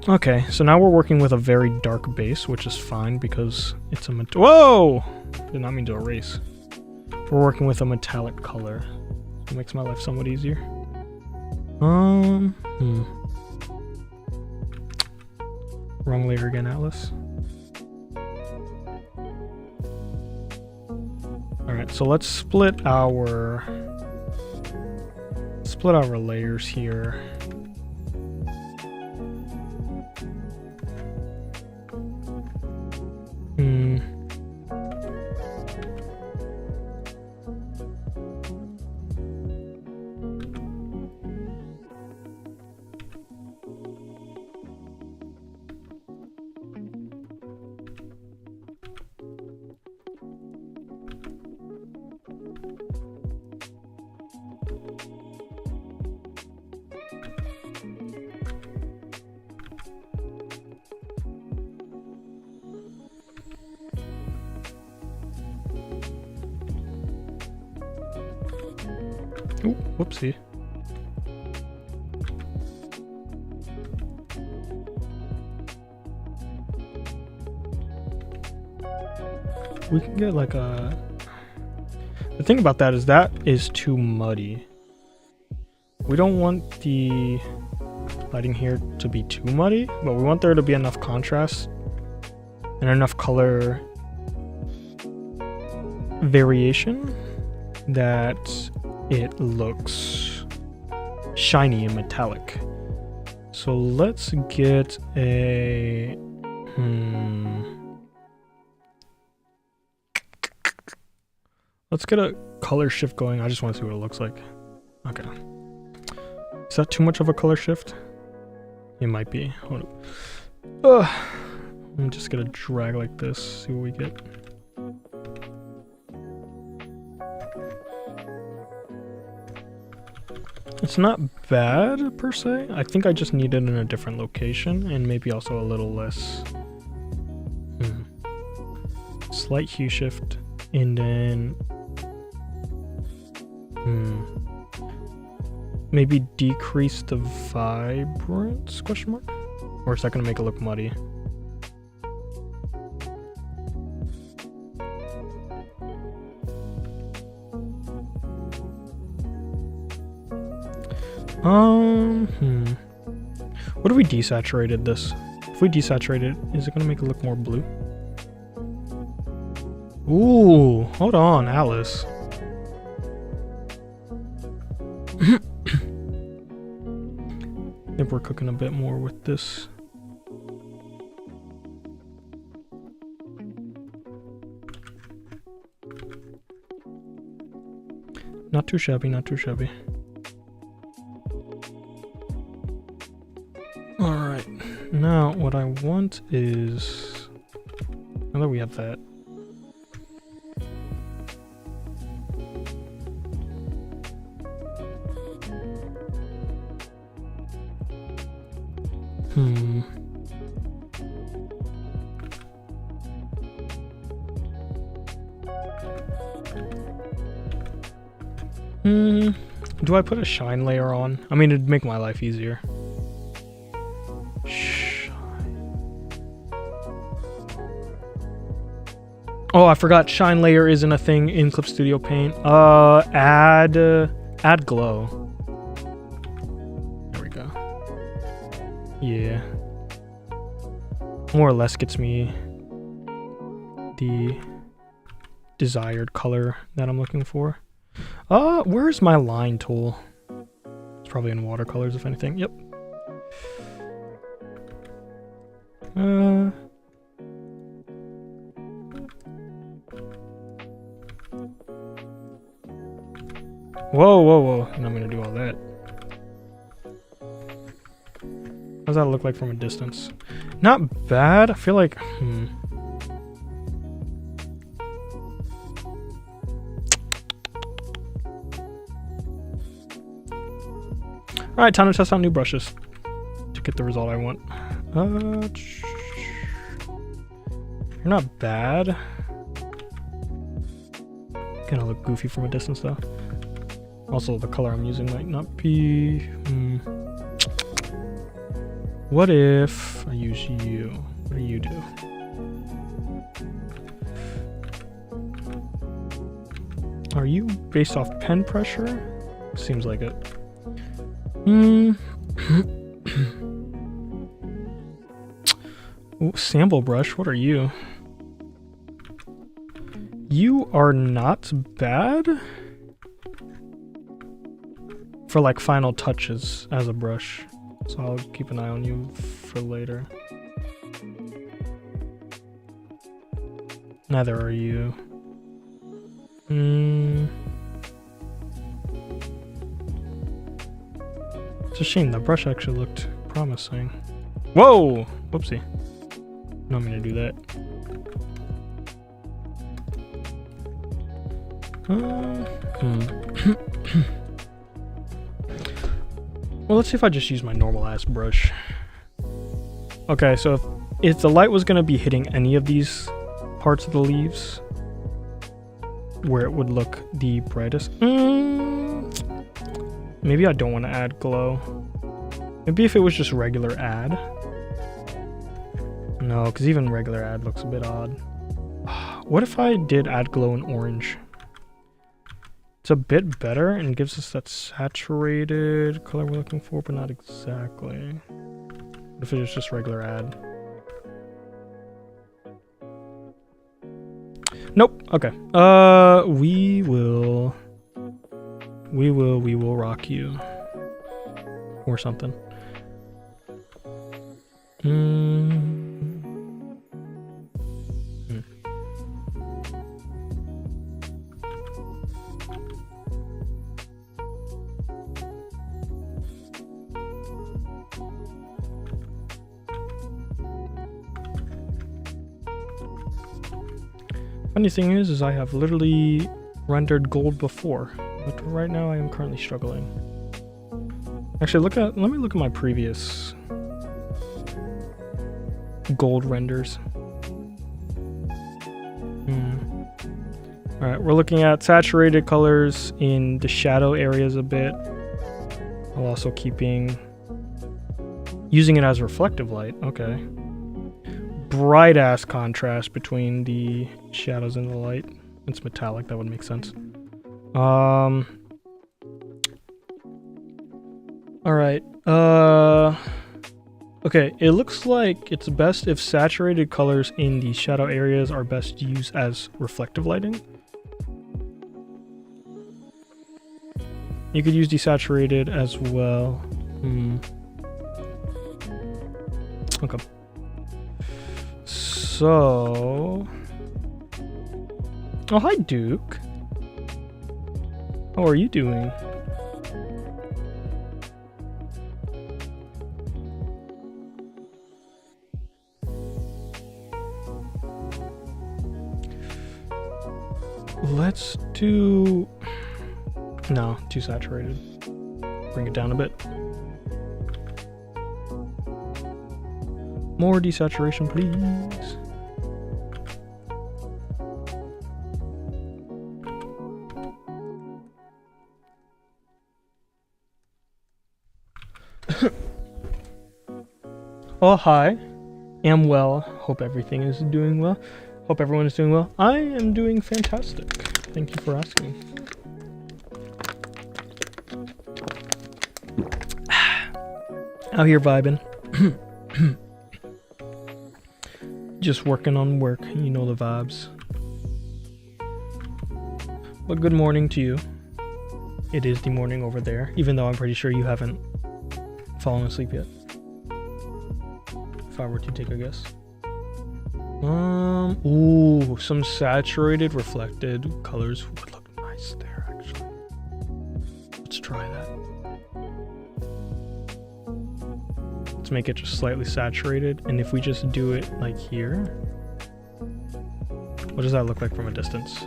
Okay, so now we're working with a very dark base, which is fine because it's a whoa! Did not mean to erase. We're working with a metallic color. It makes my life somewhat easier. Wrong layer again, Atlas. Alright, so let's split our layers here. Oh, whoopsie. We can get like a... The thing about that is too muddy. We don't want the lighting here to be too muddy, but we want there to be enough contrast and enough color variation that it looks shiny and metallic. So let's get a... Let's get a color shift going. I just want to see what it looks like. Okay. Is that too much of a color shift? It might be. Hold up. I'm just gonna drag like this, see what we get. It's not bad per se. I think I just need it in a different location and maybe also a little less. Slight hue shift and then maybe decrease the vibrance, question mark? Or is that gonna make it look muddy? What if we desaturated this? If we desaturate it, is it gonna make it look more blue? Ooh, hold on, Alice. I think we're cooking a bit more with this. Not too shabby, not too shabby. Alright, now what I want is... Now that we have that, do I put a shine layer on? I mean, it'd make my life easier. Oh, I forgot shine layer isn't a thing in Clip Studio Paint. Add glow. There we go. Yeah. More or less gets me the desired color that I'm looking for. Where's my line tool? It's probably in watercolors, if anything. Yep. Whoa. And I'm gonna do all that. How's that look like from a distance? Not bad. I feel like, Alright, time to test out new brushes to get the result I want. You're not bad. Gonna look goofy from a distance though. Also, the color I'm using might not be... What if I use you? What do you do? Are you based off pen pressure? Seems like it. Ooh, sample brush, what are you? You are not bad for like final touches as a brush. So I'll keep an eye on you for later. Neither are you. It's a shame, that brush actually looked promising. Whoa! Whoopsie. No, I'm gonna do that. Well, let's see if I just use my normal ass brush. Okay, so if the light was gonna be hitting any of these parts of the leaves where it would look the brightest, Maybe I don't want to add glow. Maybe if it was just regular add. No, because even regular add looks a bit odd. What if I did add glow in orange? It's a bit better and gives us that saturated color we're looking for, but not exactly. What if it was just regular add? Nope. Okay. We will rock you. Or something. Funny thing is I have literally rendered gold before, but right now I am currently struggling. Actually, let me look at my previous gold renders. Alright, we're looking at saturated colors in the shadow areas a bit, while also using it as reflective light. Okay. Bright ass contrast between the shadows and the light. It's metallic, that would make sense. Alright, okay, it looks like it's best if saturated colors in the shadow areas are best used as reflective lighting. You could use desaturated as well. Okay. So... Oh, hi, Duke. How are you doing? Let's do... No, too saturated. Bring it down a bit. More desaturation, please. Oh, hi. Am well. Hope everything is doing well. Hope everyone is doing well. I am doing fantastic. Thank you for asking. Out here vibing. Just working on work. You know the vibes. But good morning to you. It is the morning over there, even though I'm pretty sure you haven't fallen asleep yet. If I were to take a guess. Ooh, some saturated reflected colors would look nice there, actually. Let's try that. Let's make it just slightly saturated, and if we just do it like here, what does that look like from a distance?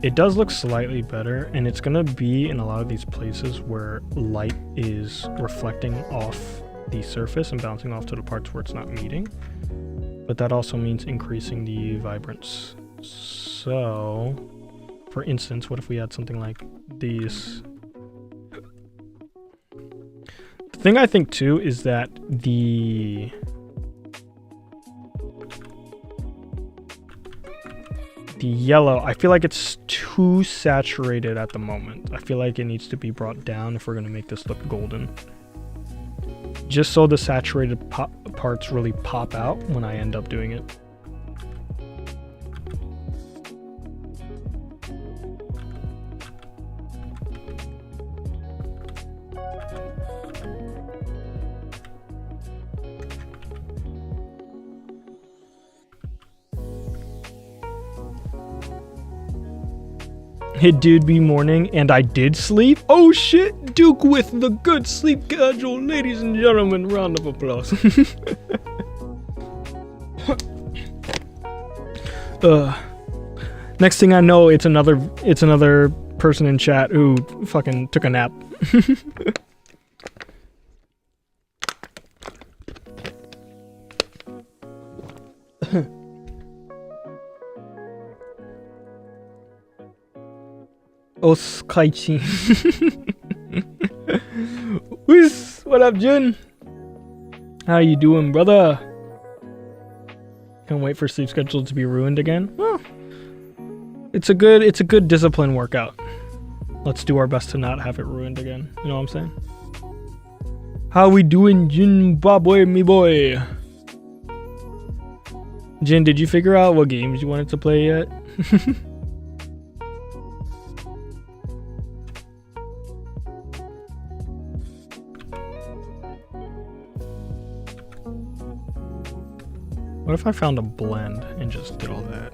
It does look slightly better, and it's gonna be in a lot of these places where light is reflecting off the surface and bouncing off to the parts where it's not meeting. But that also means increasing the vibrance. So, for instance, what if we had something like these? The thing I think too is that the yellow, I feel like it's too saturated at the moment. I feel like it needs to be brought down if we're going to make this look golden. Just so the saturated parts really pop out when I end up doing it. It did be morning, and I did sleep. Oh shit, Duke with the good sleep schedule. Ladies and gentlemen, round of applause. Next thing I know, it's another person in chat who fucking took a nap. Oskaichi. Whiz, what up, Jun? How you doing, brother? Can't wait for sleep schedule to be ruined again. Well, it's a good discipline workout. Let's do our best to not have it ruined again. You know what I'm saying? How we doing, Zimbabwe, me boy? Jin, did you figure out what games you wanted to play yet? What if I found a blend and just did all that?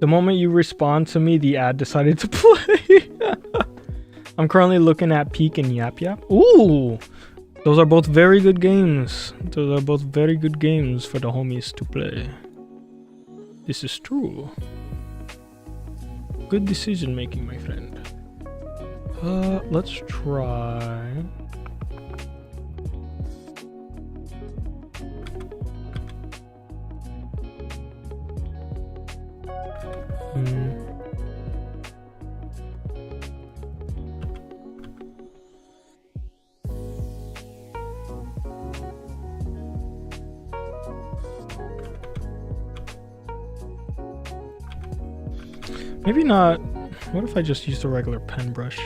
The moment you respond to me, the ad decided to play. I'm currently looking at Peek and Yap Yap. Ooh! Those are both very good games. Those are both very good games for the homies to play. This is true. Good decision making, my friend. Let's try... Maybe not. What if I just used a regular pen brush?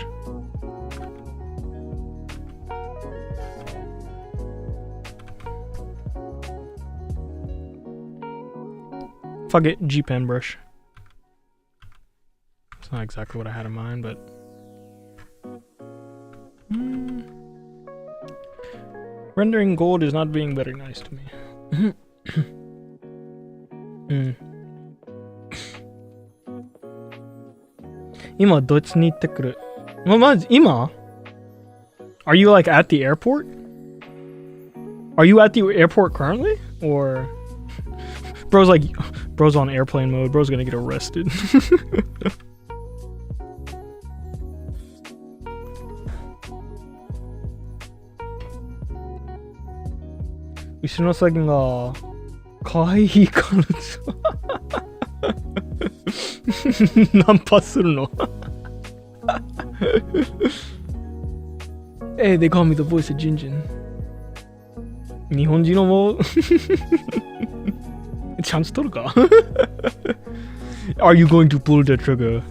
Fuck it, G pen brush. It's not exactly what I had in mind, but rendering gold is not being very nice to me. Ima, どっちに行ってくる? Ima? Are you like at the airport? Are you at the airport currently? Or bro's on airplane mode. Bro's gonna get arrested. Ushi no sakin ga kawaii karu. ナンパするのHey, they call me the voice of Jinjin. 日本人のもチャンス取るかAre you going to pull the trigger?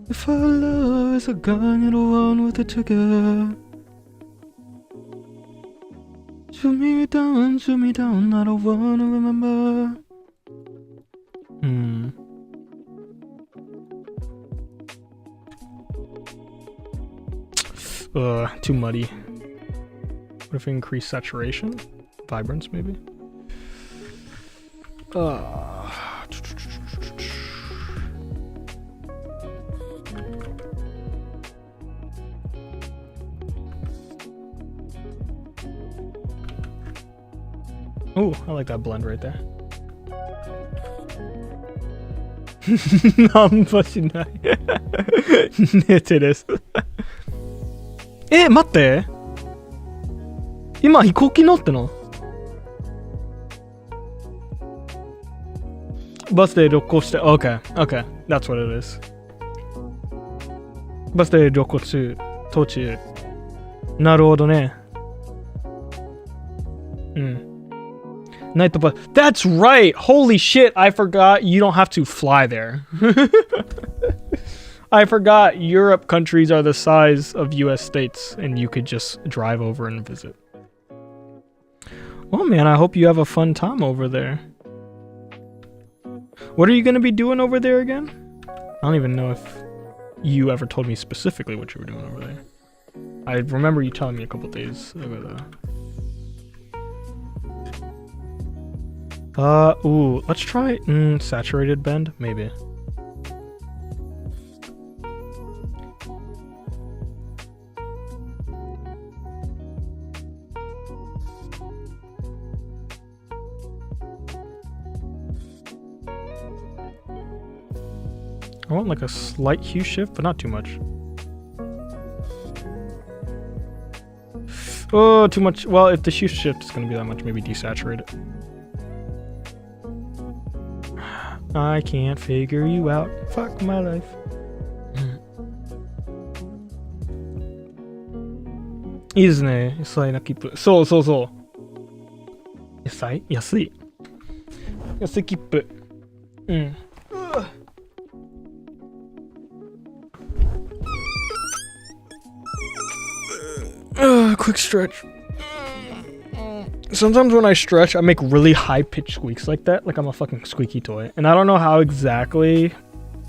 If our love is a gun, you're the one with the trigger. Shoot me down, I don't wanna remember. Too muddy. What if we increase saturation? Vibrance, maybe? Oh, I like that blend right there. ナンパしない寝てです待って今飛行機乗ってのバスで旅行して Okay, that's what it is. バスで旅行中途中なるほどねNight bus. That's right! Holy shit, I forgot you don't have to fly there. I forgot Europe countries are the size of US states and you could just drive over and visit. Well, man, I hope you have a fun time over there. What are you going to be doing over there again? I don't even know if you ever told me specifically what you were doing over there. I remember you telling me a couple days ago, though. Ooh, let's try saturated bend, maybe. I want like a slight hue shift, but not too much. Oh, too much. Well, if the hue shift is going to be that much, maybe desaturate it. I can't figure you out. Fuck my life. Iいですね。野菜な切符。そうそうそう。野菜安い。安い切符。うん。Quick stretch. Sometimes when I stretch, I make really high-pitched squeaks like that, like I'm a fucking squeaky toy. And I don't know how exactly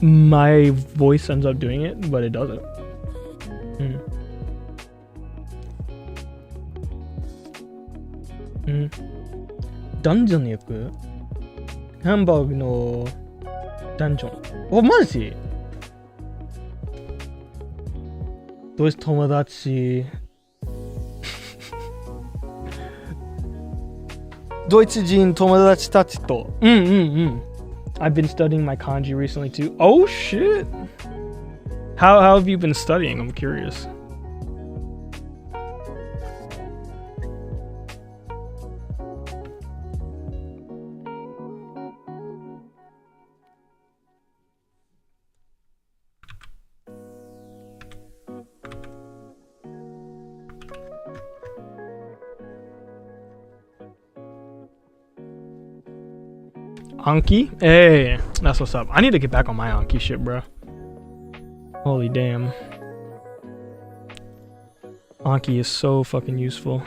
my voice ends up doing it, but it does it. Dungeon に行く？ハンバーグのダンジョン。お、マジ？どうして友達ドイツ人友達たちと。I've been studying my kanji recently too. Oh shit! How have you been studying? I'm curious. Anki? Hey, that's what's up. I need to get back on my Anki shit, bro. Holy damn. Anki is so fucking useful.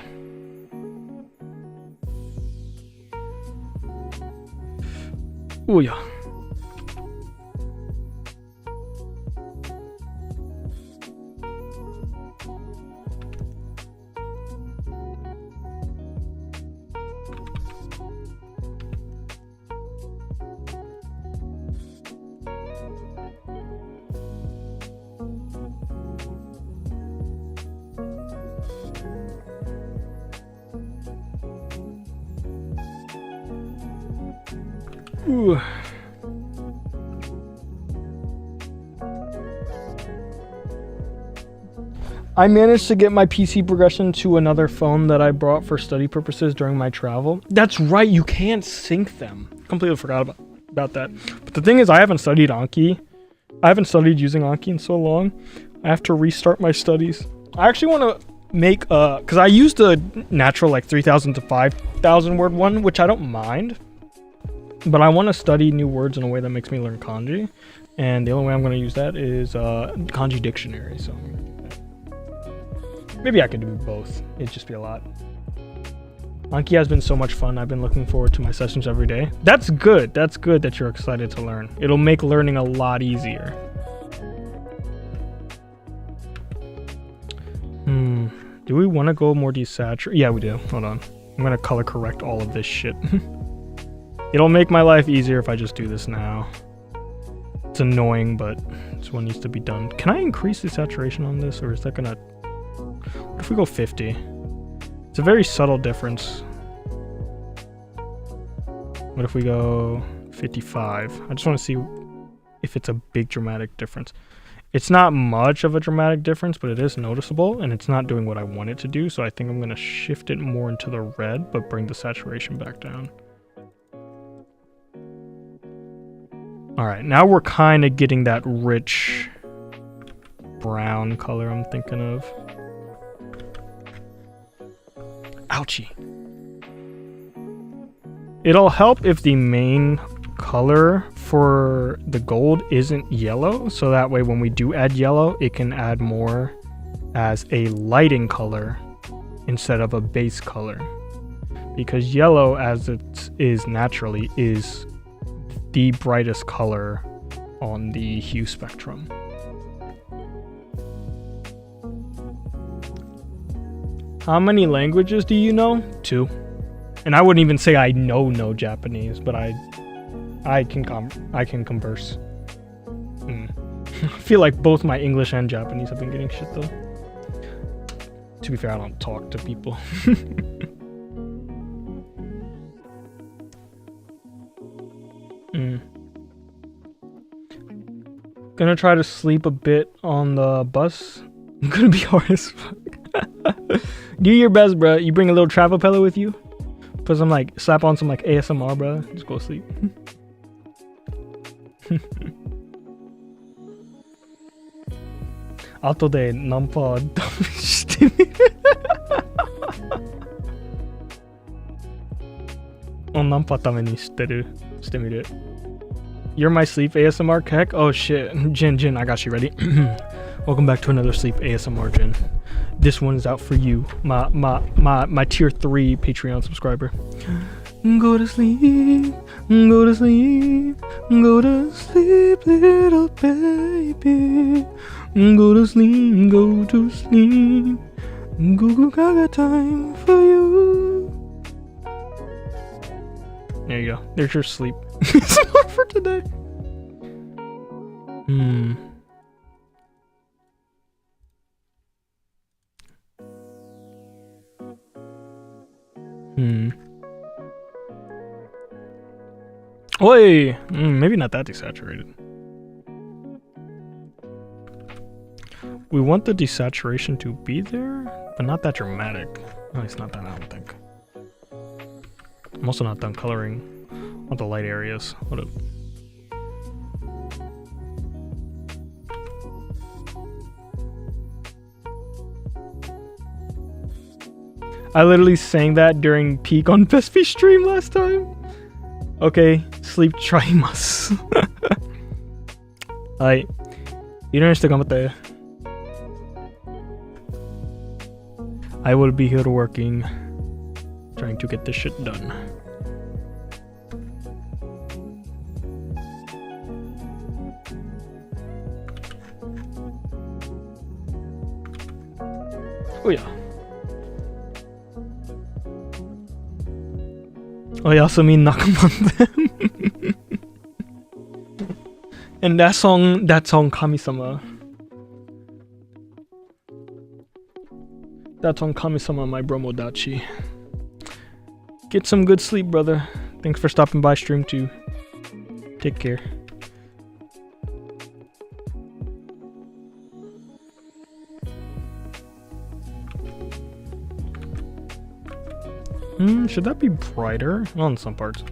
Ooh, yeah. Ooh. I managed to get my PC progression to another phone that I brought for study purposes during my travel. That's right, you can't sync them. Completely forgot about that. But the thing is, I haven't studied Anki. I haven't studied using Anki in so long. I have to restart my studies. I actually want to make because I used a natural like 3,000 to 5,000 word one, which I don't mind. But I want to study new words in a way that makes me learn kanji. And the only way I'm going to use that is kanji dictionary. So maybe I could do both. It'd just be a lot. Anki has been so much fun. I've been looking forward to my sessions every day. That's good. That's good that you're excited to learn. It'll make learning a lot easier. Do we want to go more desaturated? Yeah, we do. Hold on. I'm going to color correct all of this shit. It'll make my life easier if I just do this now. It's annoying, but it's what needs to be done. Can I increase the saturation on this, or is that gonna... What if we go 50? It's a very subtle difference. What if we go 55? I just want to see if it's a big dramatic difference. It's not much of a dramatic difference, but it is noticeable, and it's not doing what I want it to do, so I think I'm going to shift it more into the red, but bring the saturation back down. Alright, now we're kind of getting that rich brown color I'm thinking of. Ouchie. It'll help if the main color for the gold isn't yellow, so that way when we do add yellow, it can add more as a lighting color instead of a base color. Because yellow, as it is naturally, is the brightest color on the hue spectrum. How many languages do you know? 2. And I wouldn't even say I know no Japanese, but I can converse. I feel like both my English and Japanese have been getting shit though. To be fair, I don't talk to people. Gonna try to sleep a bit on the bus. I'm gonna be hard as fuck. Do your best, bro. You bring a little travel pillow with you. Put some like, slap on some like ASMR, bro. Just go sleep. After the number You're my sleep ASMR kek? Oh shit. Jin, I got you ready. Welcome back to another sleep ASMR, Jin. This one is out for you, my tier 3 Patreon subscriber. Go to sleep, go to sleep, go to sleep, little baby. Go to sleep, go to sleep. Goo gaga time for you. There you go. There's your sleep. Some more for today. Oi! Maybe not that desaturated. We want the desaturation to be there, but not that dramatic. At least not that, I don't think. I'm also not done coloring all the light areas. Hold up. I literally sang that during peak on Vespi stream last time. Okay, sleep trymasu. Alright. I will be here working, trying to get this shit done. Oh yeah. Oyasumi Nakamon. And that song Kami-sama. That's on Kami-sama, my Bromodachi. Get some good sleep, brother. Thanks for stopping by stream too. Take care. Should that be brighter? Well, in some parts.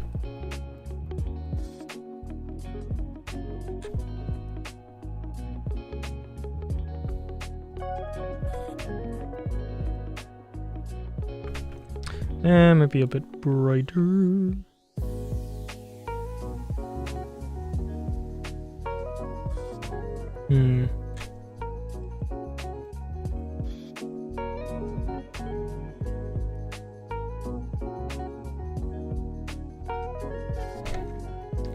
Maybe a bit brighter.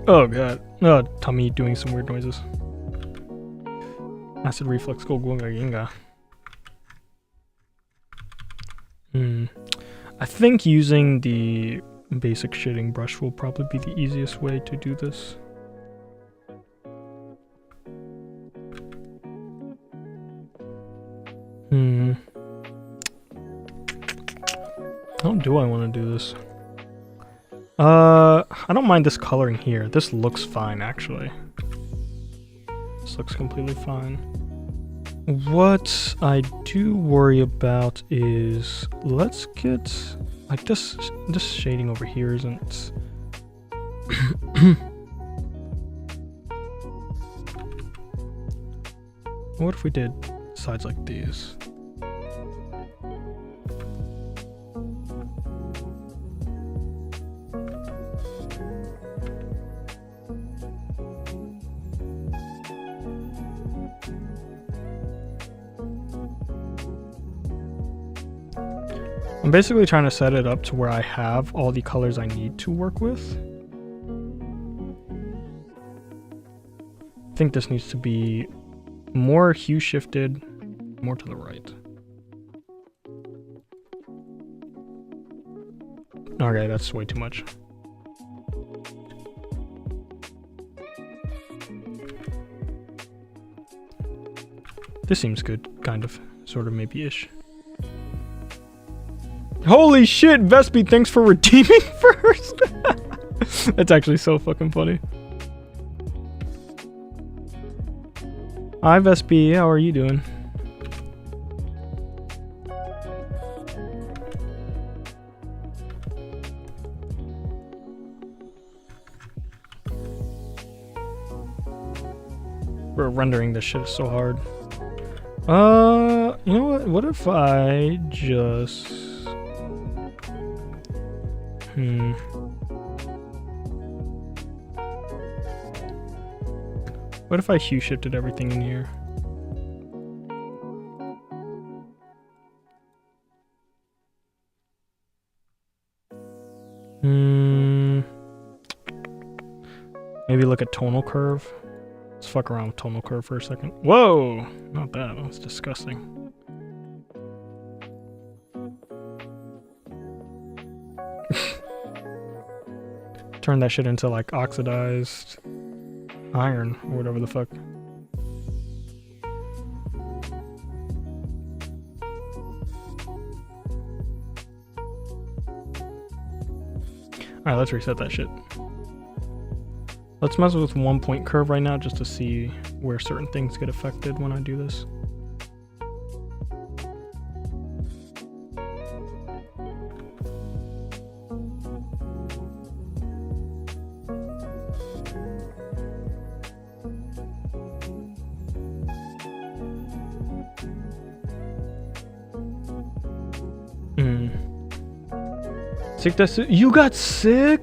Oh god. Oh, tummy doing some weird noises. Acid reflux go ginga. I think using the basic shading brush will probably be the easiest way to do this. How do I want to do this? I don't mind this coloring here. This looks fine, actually. This looks completely fine. What I do worry about is, let's get like this shading over here isn't what if we did sides like these? I'm basically trying to set it up to where I have all the colors I need to work with. I think this needs to be more hue shifted, more to the right. Okay, that's way too much. This seems good, kind of, sort of, maybe-ish. Holy shit, Vespi, thanks for redeeming first. That's actually so fucking funny. Hi Vespi, how are you doing? Bro, rendering this shit is so hard. You know what? What if I just... What if I hue shifted everything in here? Maybe look at tonal curve. Let's fuck around with tonal curve for a second. Whoa! Not that. That's disgusting. Turn that shit into like oxidized iron or whatever the fuck. Alright, let's reset that shit. Let's mess with 1 point curve right now just to see where certain things get affected when I do this. Sick, that's it. You got sick?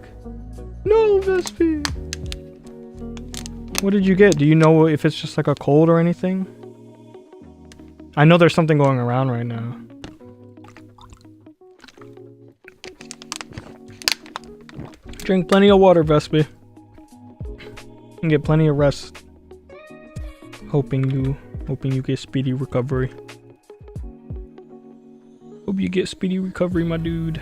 No, Vespi. What did you get? Do you know if it's just like a cold or anything? I know there's something going around right now. Drink plenty of water, Vespi. And get plenty of rest. Hoping you get speedy recovery. Hope you get speedy recovery, my dude.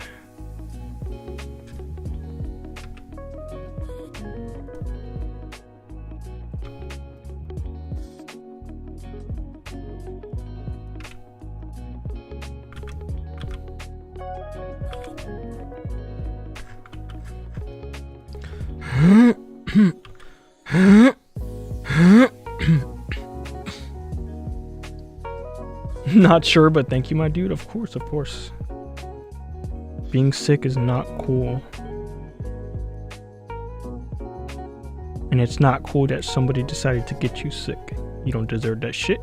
Not sure, but thank you, my dude. Of course, of course. Being sick is not cool. And it's not cool that somebody decided to get you sick. You don't deserve that shit.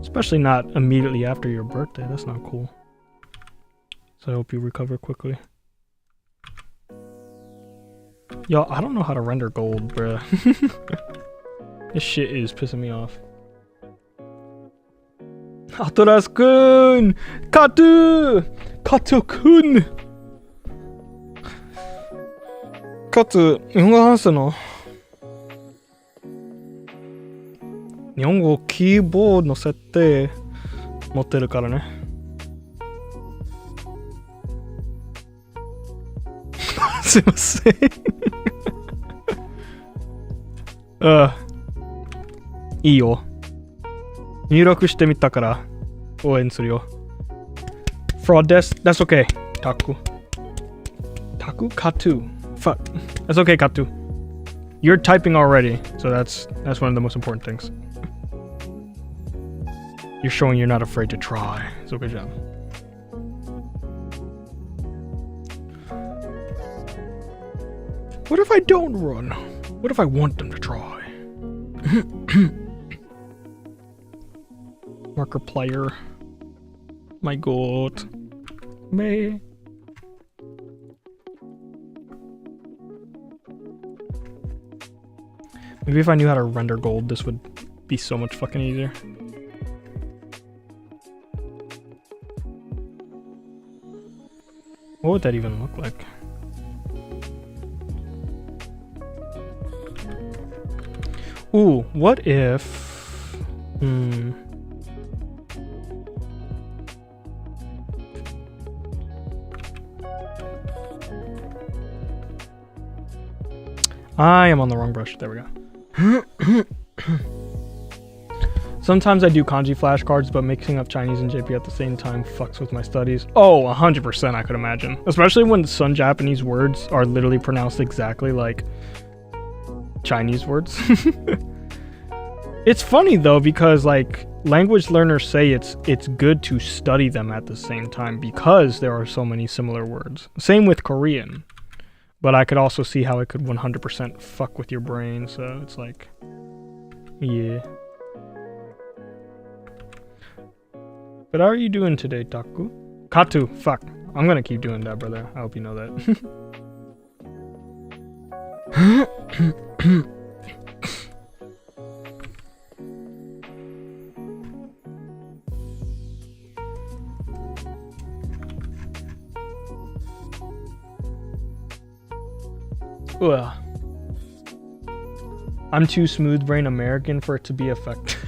Especially not immediately after your birthday. That's not cool. So I hope you recover quickly. Yo, I don't know how to render gold, bruh. This shit is pissing me off. Atoras-kun! Katu! Katu-kun! Katu, 日本語話すの？日本語キーボードの設定持ってるからね。すいません。いいよ。入力してみたから応援するよ。Fraudです。That's okay. Taku. Taku? Katu. Fuck. That's okay, Katu. You're typing already, so that's one of the most important things. You're showing you're not afraid to try. So good job. What if I don't run? What if I want them to try? Markiplier. My god. Me. Maybe if I knew how to render gold, this would be so much fucking easier. What would that even look like? Ooh, what if... I am on the wrong brush. There we go. Sometimes I do kanji flashcards, but mixing up Chinese and JP at the same time fucks with my studies. Oh, 100% I could imagine. Especially when some Japanese words are literally pronounced exactly like Chinese words. It's funny though, because like language learners say it's good to study them at the same time because there are so many similar words. Same with Korean. But I could also see how it could 100% fuck with your brain, so it's like, yeah. But how are you doing today, Taku? Katu, fuck. I'm gonna keep doing that, brother. I hope you know that. Ugh. I'm too smooth brain American for it to be effective.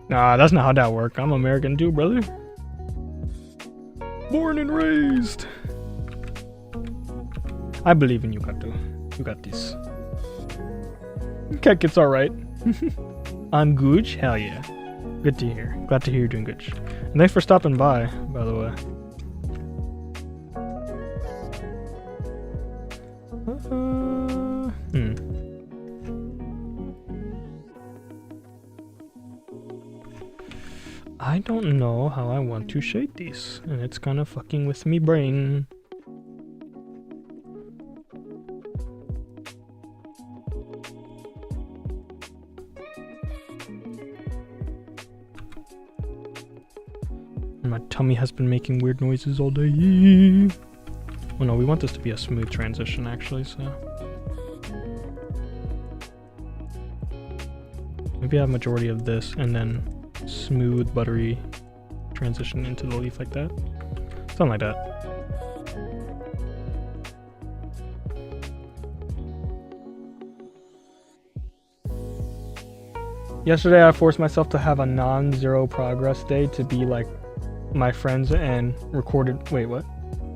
Nah, that's not how that works. I'm American too, brother. Born and raised. I believe in you, Kato. You got this. Kek, it's alright. On Gooch? Hell yeah. Good to hear. Glad to hear you're doing good. And thanks for stopping by the way. I don't know how I want to shade these, and it's kind of fucking with me brain. My tummy has been making weird noises all day. Oh no, we want this to be a smooth transition actually, so maybe I have majority of this and then smooth buttery transition into the leaf like that. Something like that. Yesterday I forced myself to have a non-zero progress day to be like my friends and recorded, wait, what?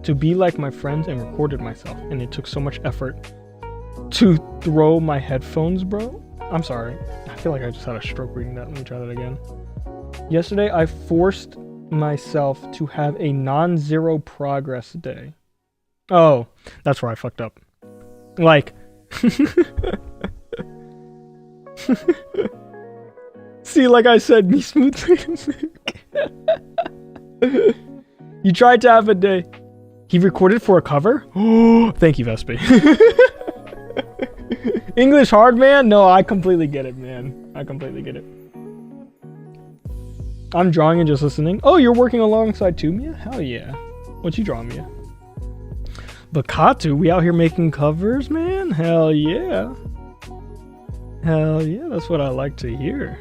To be like my friends and recorded myself, and it took so much effort to throw my headphones, bro. I'm sorry. I feel like I just had a stroke reading that. Let me try that again. Yesterday, I forced myself to have a non-zero progress day. Oh, that's where I fucked up. Like, see, like I said, me smooth. You tried to have a day. He recorded for a cover? Oh, thank you, Vespe. English hard, man? No, I completely get it, man. I completely get it. I'm drawing and just listening. Oh, you're working alongside too, Mia? Hell yeah. What you drawing, Mia? Bakatu, we out here making covers, man? Hell yeah. Hell yeah, that's what I like to hear.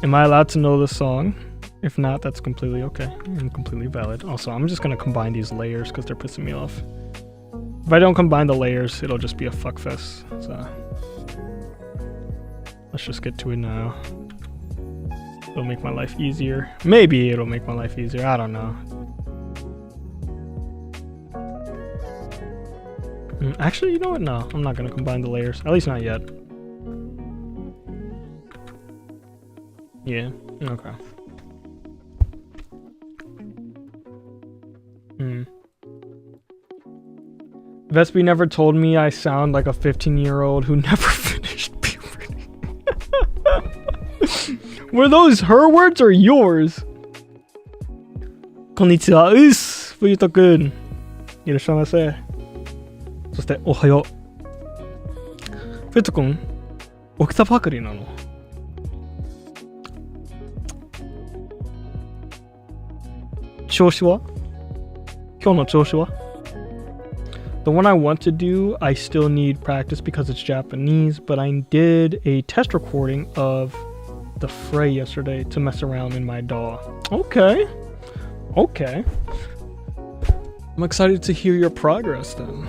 Am I allowed to know the song? If not, that's completely okay and completely valid. Also, I'm just gonna combine these layers because they're pissing me off. If I don't combine the layers, it'll just be a fuckfest. So let's just get to it now. It'll make my life easier. Maybe it'll make my life easier. I don't know. Actually, you know what? No, I'm not gonna combine the layers. At least not yet. Yeah. Okay. Vespi never told me I sound like a 15-year-old who never finished puberty. Were those her words or yours? Konnichiwa, us, Fuyuto kun. Irashimasu. そしておはよう。Fuyuto kun, 起きたばかりなの？調子は？今日の調子は？ The one I want to do, I still need practice because it's Japanese, but I did a test recording of the fray yesterday to mess around in my DAW. Okay. Okay. I'm excited to hear your progress then.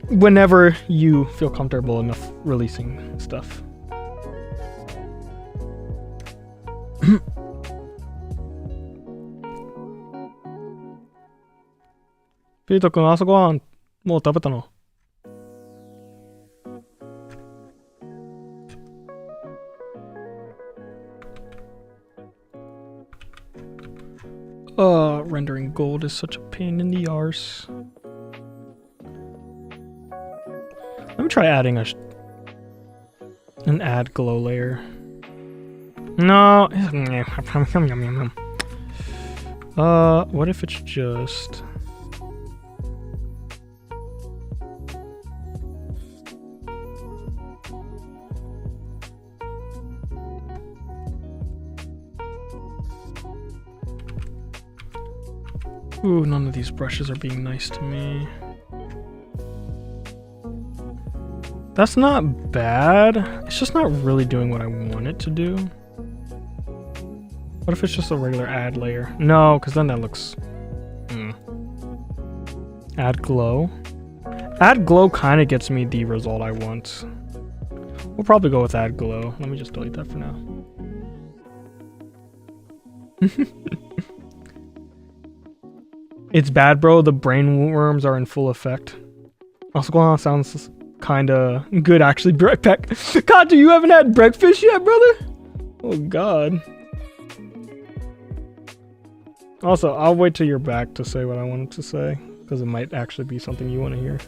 Whenever you feel comfortable enough releasing stuff. Pito kun, 朝ごはんもう食べたの? Rendering gold is such a pain in the arse. Let me try adding an add glow layer. No. What if it's just... Ooh, none of these brushes are being nice to me. That's not bad. It's just not really doing what I want it to do. What if it's just a regular add layer? No, because then that looks... Add glow. Add glow kind of gets me the result I want. We'll probably go with add glow. Let me just delete that for now. It's bad, bro. The brain worms are in full effect. Also, going on sounds kind of good, actually. Backpack. God, you haven't had breakfast yet, brother? Oh, God. Also, I'll wait till you're back to say what I wanted to say, because it might actually be something you want to hear.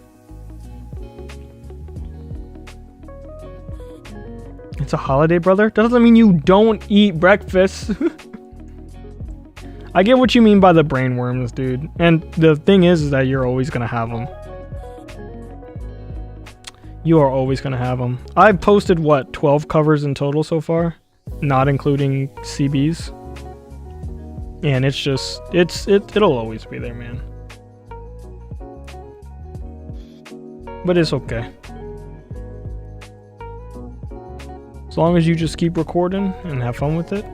It's a holiday, brother? That doesn't mean you don't eat breakfast. I get what you mean by the brain worms, dude. And the thing is that you're always going to have them. You are always going to have them. I've posted, what, 12 covers in total so far? Not including CBs. And it's just, it'll always be there, man. But it's okay. As long as you just keep recording and have fun with it,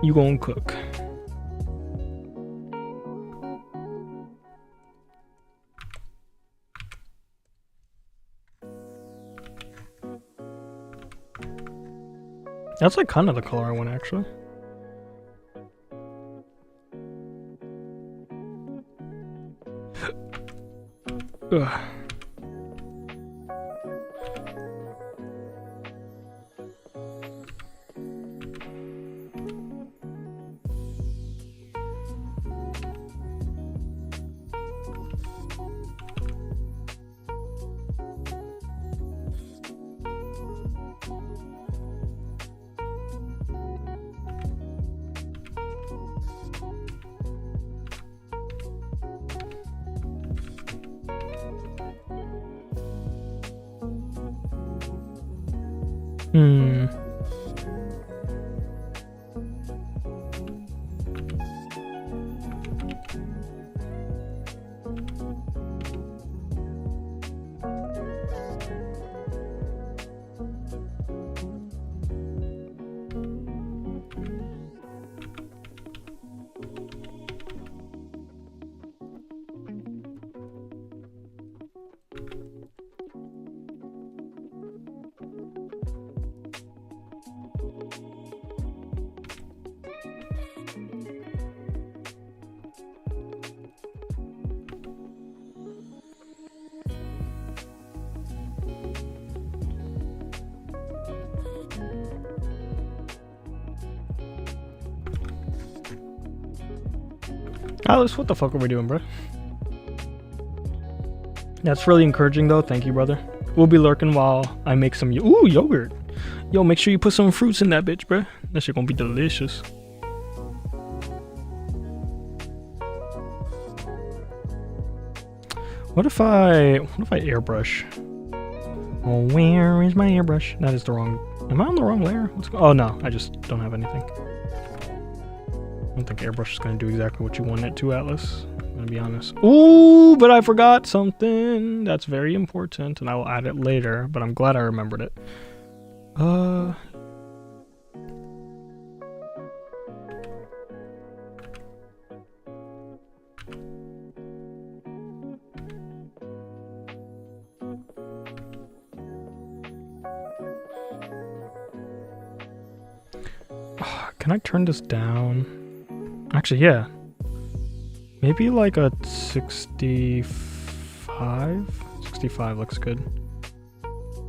you gonna cook. That's like kind of the color I want, actually. Ugh. Alice, what the fuck are we doing, bro? That's really encouraging, though. Thank you, brother. We'll be lurking while I make some yogurt. Yo, make sure you put some fruits in that bitch, bro. That shit gonna be delicious. What if I airbrush? Oh, where is my airbrush? That is the wrong. Am I on the wrong layer? Oh no, I just don't have anything. I don't think airbrush is going to do exactly what you want it to, Atlas. I'm going to be honest. Ooh, but I forgot something that's very important, and I will add it later, but I'm glad I remembered it. Can I turn this down? Actually, yeah. Maybe like a 65? 65 looks good.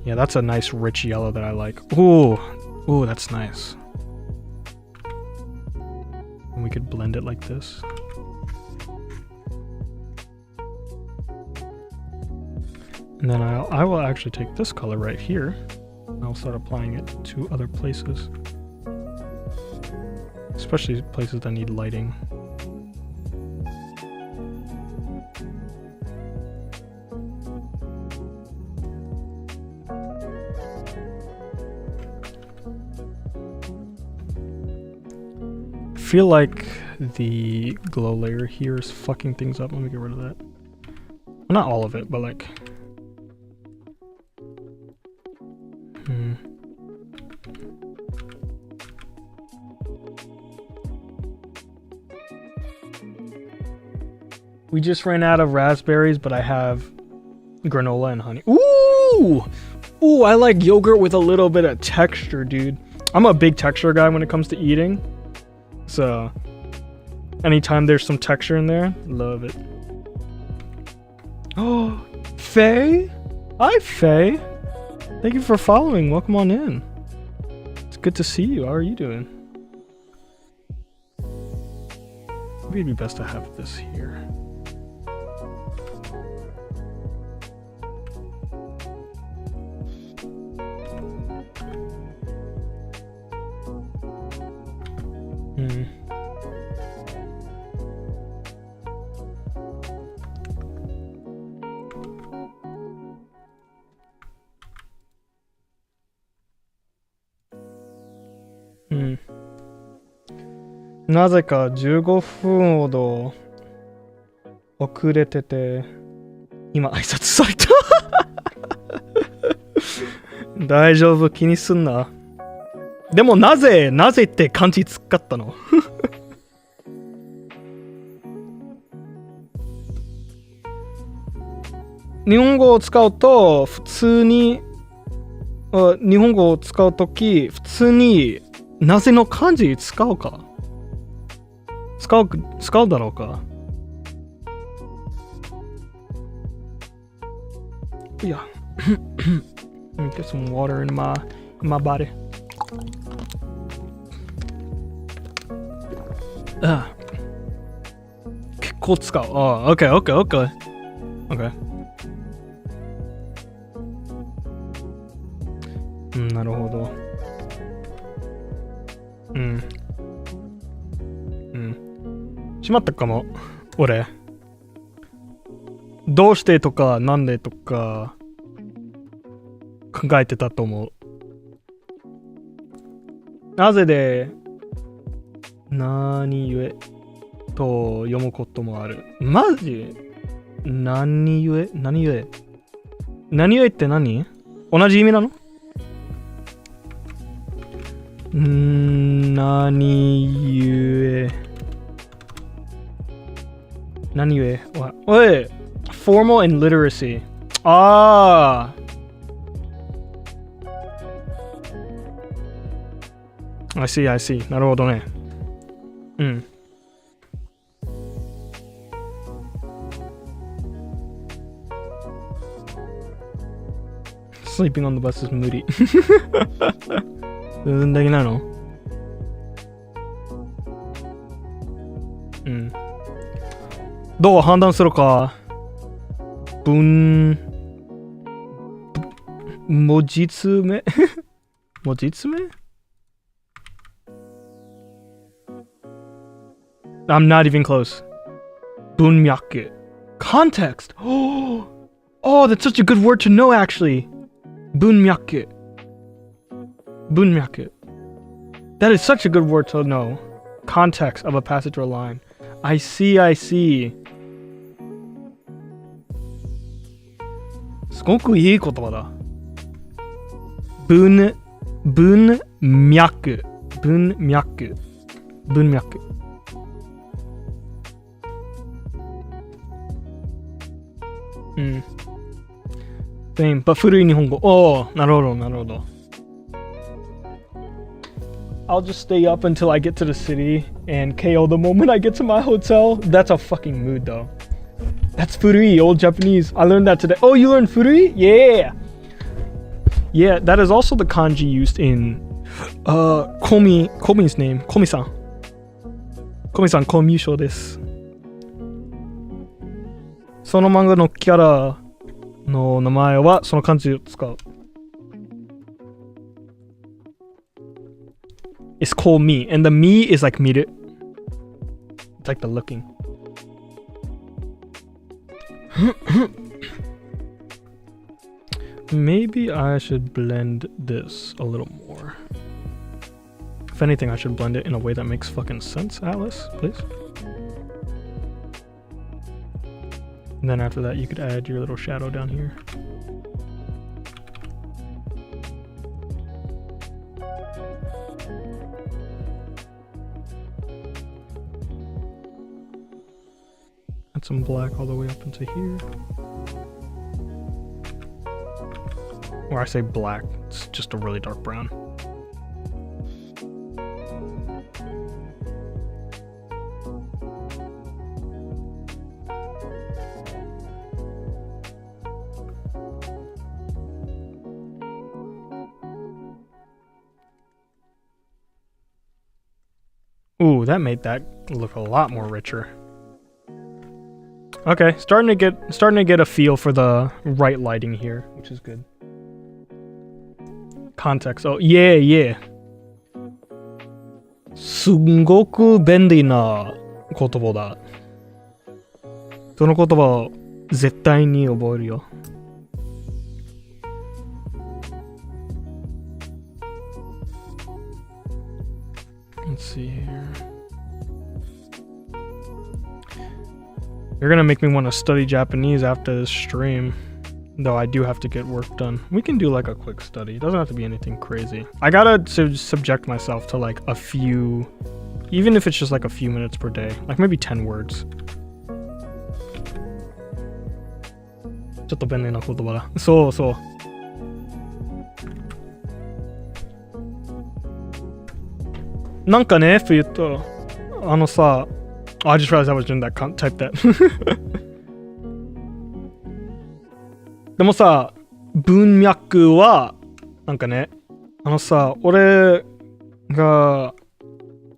Yeah, that's a nice rich yellow that I like. Ooh, ooh, that's nice. And we could blend it like this. And then I will actually take this color right here. And I'll start applying it to other places. Especially places that need lighting. I feel like the glow layer here is fucking things up. Let me get rid of that. Well, not all of it, but like... We just ran out of raspberries, but I have granola and honey. Ooh! Ooh, I like yogurt with a little bit of texture, dude. I'm a big texture guy when it comes to eating. So, anytime there's some texture in there, love it. Oh, Faye? Hi, Faye. Thank you for following. Welcome on in. It's good to see you. How are you doing? Maybe it'd be best to have this here. Hmm. なぜか15分ほど遅れてて今挨拶された大丈夫、気にすんな。でもなぜって感じつっかったの日本語を使うと普通に日本語を使うとき普通になぜの漢字使うか使うだろうか。いやLet me get some water in my body. Ah. 結構使う。Okay. Okay. なるほど。しまったかも。俺。どうしてとかなんでとか考えてたと思う。なぜで何故と読むこともある。マジ？何故って何？同じ意味なの？何故 What? Formal and literacy. I see. なるほどね。Sleeping on the bus is 無理。部分だけなの？どう判断するか？文字詰め文字詰め I'm not even close. 文脈 Context. Oh, that's such a good word to know actually. 文脈 That is such a good word to know. Context of a passage or line. I see. すごくいい言葉だ。文脈。Same, but 古い日本語。なるほど。I'll just stay up until I get to the city and KO the moment I get to my hotel. That's a fucking mood though. That's furui, old Japanese. I learned that today. Oh, you learned furui? Yeah, that is also the kanji used in Komi's name. Komi-san, コミュ障です。その漫画のキャラの名前はその漢字を使う。It's called me, and the me is like 見る。It's like the looking. Maybe I should blend this a little more. If anything, I should blend it in a way that makes fucking sense, Alice, please. And then after that, you could add your little shadow down here. Add some black all the way up into here. Or I say black, it's just a really dark brown. Ooh, that made that look a lot more richer. Okay, starting to get a feel for the right lighting here, which is good. Context. Oh, yeah. すんごく便利な言葉だ。その言葉を絶対に覚えるよ。Let's see here. You're gonna make me want to study Japanese after this stream. Though I do have to get work done. We can do like a quick study. It doesn't have to be anything crazy. I gotta subject myself to like a few, even if it's just like a few minutes per day. Like maybe 10 words. ちょっと便利な言葉だ。そうそう。なんかね、冬と、さ、I just realized I was doing that, type that. でもさ、文脈は、なんかね、俺が、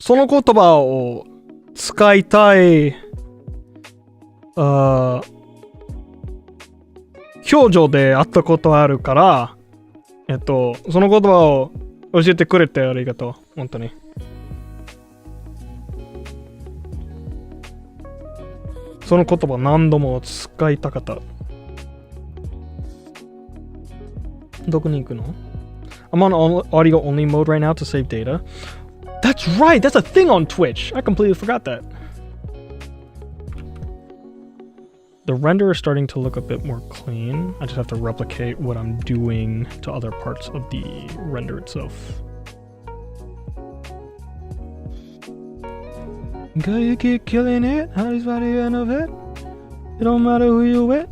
その言葉を使いたい、表情であったことあるから、その言葉を教えてくれてありがとう。本当に。その言葉何度も使いたかった。どこに行くの？ I'm on audio only mode right now to save data. That's right! That's a thing on Twitch! I completely forgot that. The render is starting to look a bit more clean. I just have to replicate what I'm doing to other parts of the render itself. Girl, you keep killing it. How's by the end of it? It don't matter who you with.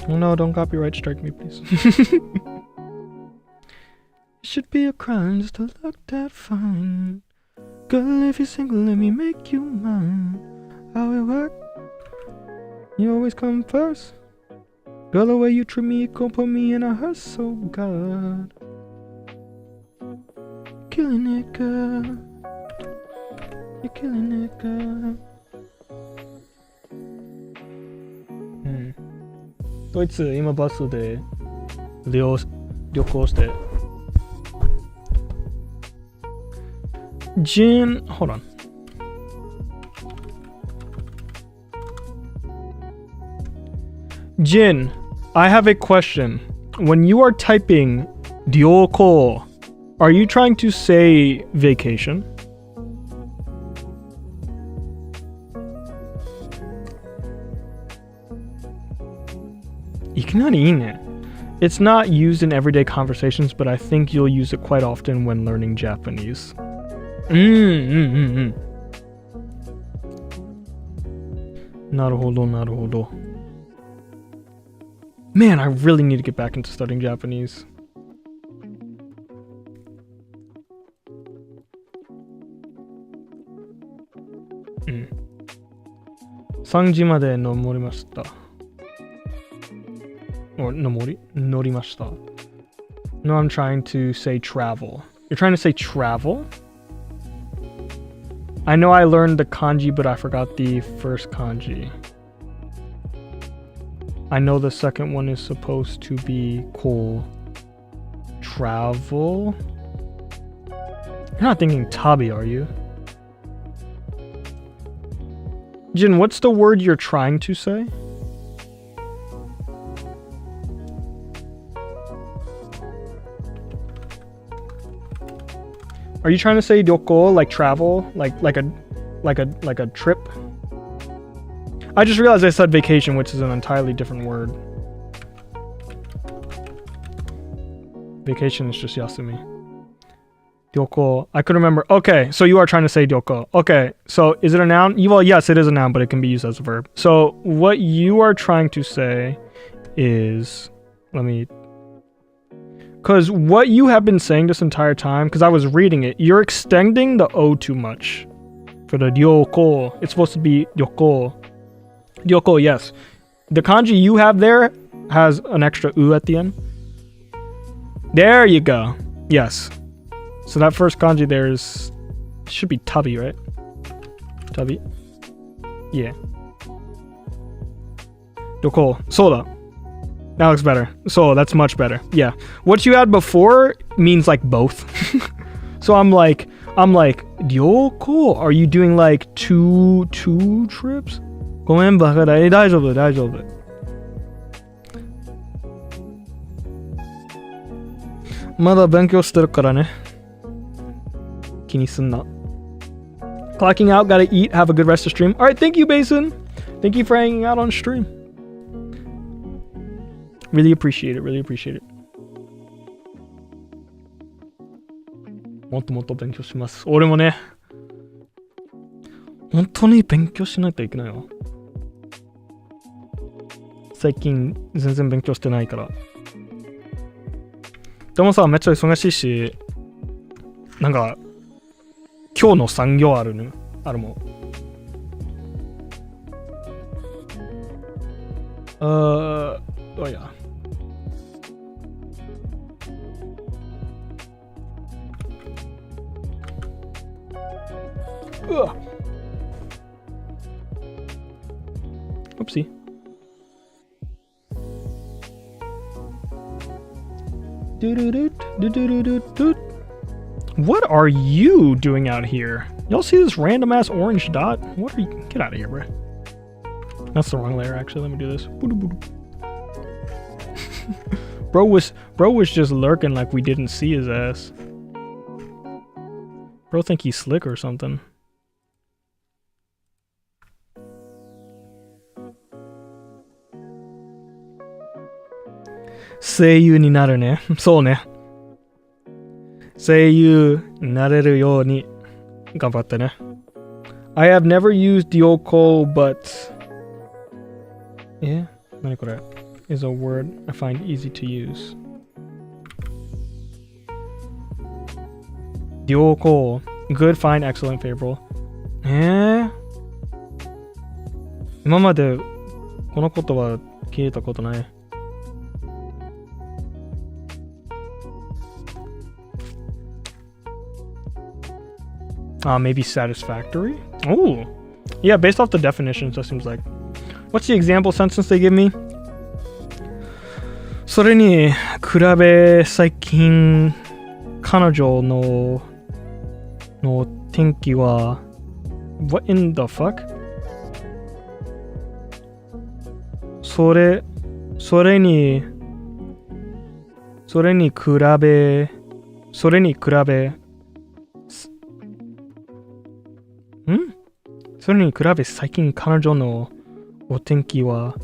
No, don't copyright strike me, please. It should be a crime just to look that fine. Girl, if you're single, let me make you mine. How it work? You always come first. Girl, the way you treat me, it gon' put me in a hurt so good. Killing it, girl. You're killing it, girl. ドイツ、今バスで旅行して。Hold on. Jin, I have a question. When you are typing 旅行, are you trying to say vacation? It's not used in everyday conversations, but I think you'll use it quite often when learning Japanese. Naruhodo. Man, I really need to get back into studying Japanese. Sanji made norimashita. Or norimashita. No, I'm trying to say travel. You're trying to say travel? I know I learned the kanji, but I forgot the first kanji. I know the second one is supposed to be cool. Travel? You're not thinking tabi, are you? Jin, what's the word you're trying to say? Are you trying to say ryoko, like travel, like a trip? I just realized I said vacation, which is an entirely different word. Vacation is just yasumi. Ryoko, I could remember. Okay, so you are trying to say ryoko. Okay, so is it a noun? Well, yes, it is a noun, but it can be used as a verb. So what you are trying to say is, because what you have been saying this entire time, because I was reading it, you're extending the O too much. For the ryoko, it's supposed to be ryoko. Ryoko, yes. The kanji you have there has an extra U at the end. There you go. Yes. So that first kanji there should be tabi, right? Tabi. Yeah. Ryoko. Soda. That looks better. So that's much better. Yeah. What you had before means like both. So I'm like, ryoko, are you doing like two trips? ごめんバカだ。大丈夫。まだ勉強してるからね。気にすんな。Clocking out, gotta eat, have a good rest of stream. Alright, thank you, Basin. Thank you for hanging out on stream. Really appreciate it. もっともっと勉強します。俺もね、本当に勉強しないといけないよ。最近全然勉強してないから。でもさ、めっちゃ忙しいし、なんか今日の産業あるもん。Oh yeah. Ugh. Oopsie. What are you doing out here? Y'all see this random ass orange dot? What are you? Get out of here, bro. That's the wrong layer, actually. Let me do this. Bro was just lurking like we didn't see his ass. Bro think he's slick or something. Seiyu ni naru ne. So ne. Seiyu nareru you ni ganbatte ne. I have never used ryoko, but yeah, 何これ is a word I find easy to use. Ryoko, good, fine, excellent, favorable. 今までこの言葉聞いたことない。Maybe satisfactory? Oh, yeah, based off the definitions, that seems like. What's the example sentence they give me? それに比べ最近彼女の天気は What in the fuck? それに比べそれに比べ最近彼女のお天気は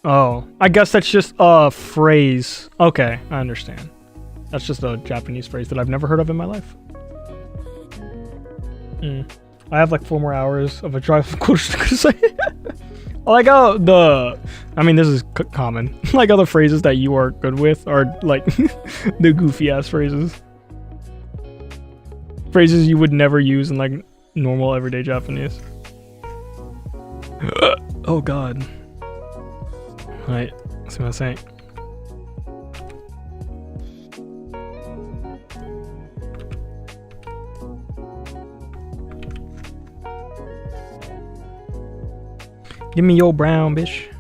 Oh, I guess that's just a phrase. Okay, I understand. That's just a Japanese phrase that I've never heard of in my life. I have like 4 more hours of a drive. Like I mean, this is common. Like other phrases that you are good with are like the goofy ass phrases. Phrases you would never use in like normal everyday Japanese. Oh god. はい、すみません。Give me your brown, bitch.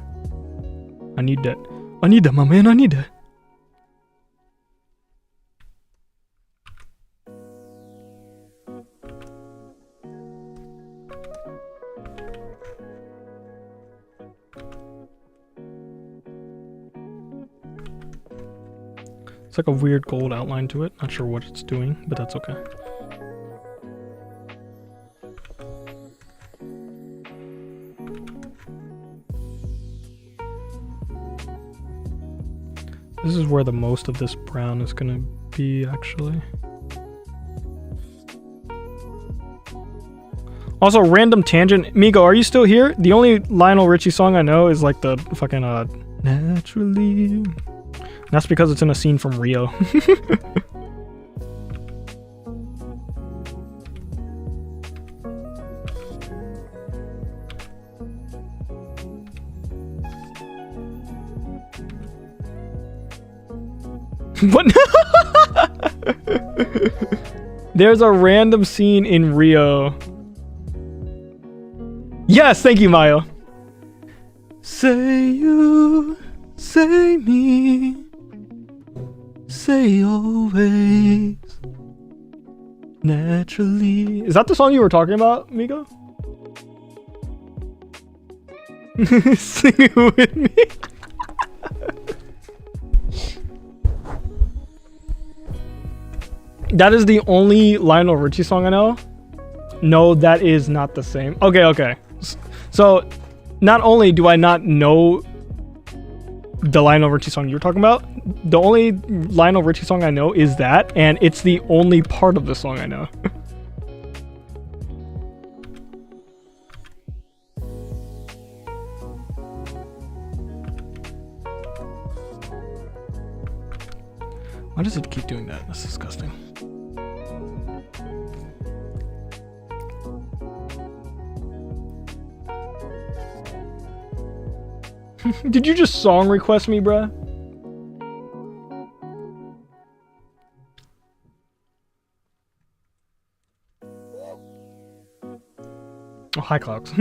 I need that. I need that, my man. I need that. It's like a weird gold outline to it. Not sure what it's doing, but that's okay. This is where the most of this brown is gonna be, actually. Also, random tangent. Migo, are you still here? The only Lionel Richie song I know is like the fucking Naturally. That's because it's in a scene from Rio. What? There's a random scene in Rio. Yes, thank you, Mayo. Say you, say me. Say always, naturally. Is that the song you were talking about, Migo? Sing it with me. That is the only Lionel Richie song I know. No, that is not the same. Okay. So, not only do I not know the Lionel Richie song you're talking about, the only Lionel Richie song I know is that, and it's the only part of the song I know. Why does it keep doing that? That's disgusting. Did you just song request me, bruh? Oh, hi, Clox.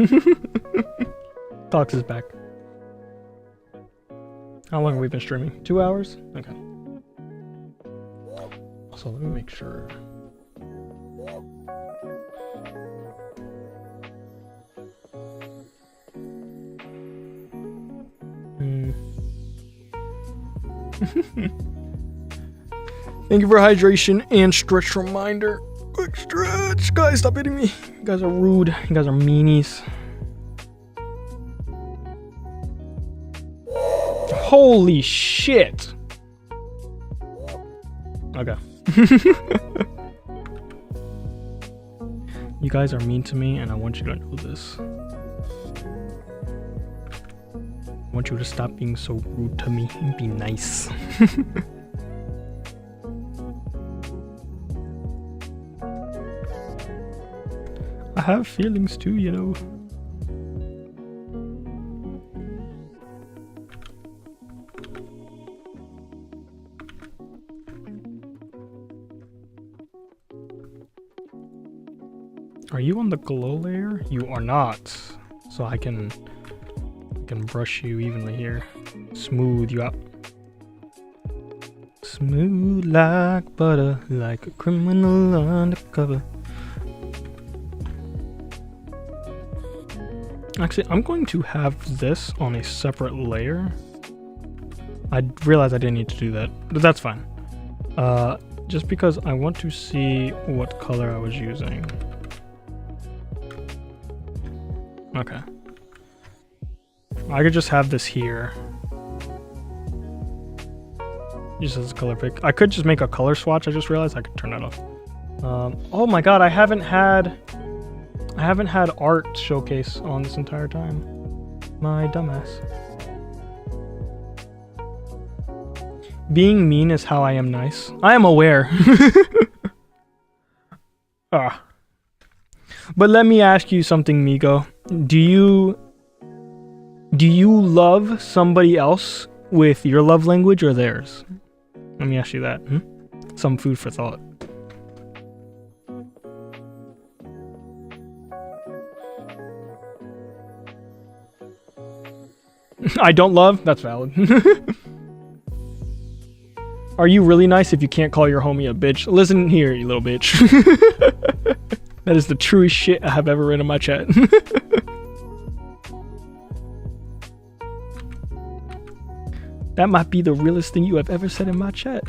Clox is back. How long have we been streaming? 2 hours? Okay. So let me make sure. Thank you for hydration and stretch reminder. Quick stretch. Guys, stop hitting me. You guys are rude. You guys are meanies. Holy shit. Okay. You guys are mean to me, and I want you to know this. I want you to stop being so rude to me and be nice. I have feelings too, you know. Are you on the glow layer? You are not. So I can brush you evenly here. Smooth you out. Smooth like butter, like a criminal undercover. Actually, I'm going to have this on a separate layer. I realized I didn't need to do that, but that's fine. Just because I want to see what color I was using. Okay. I could just have this here. Just as a color pick. I could just make a color swatch. I just realized I could turn that off. Oh my god, I haven't had art showcase on this entire time. My dumbass. Being mean is how I am nice. I am aware. But let me ask you something, Migo. Do you love somebody else with your love language or theirs? Let me ask you that. Some food for thought. I don't love? That's valid. Are you really nice if you can't call your homie a bitch? Listen here, you little bitch. That is the truest shit I have ever read in my chat. That might be the realest thing you have ever said in my chat.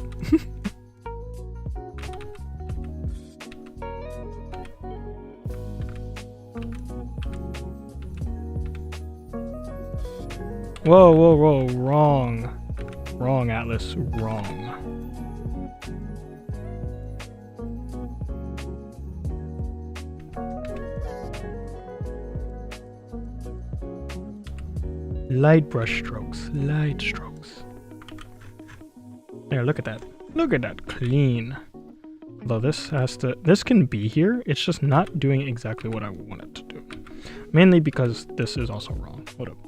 Whoa, whoa, whoa, wrong. Wrong, Atlas, wrong. Light brush strokes, light strokes. There, look at that. Look at that, clean. Although this can be here, it's just not doing exactly what I want it to do. Mainly because this is also wrong. What up?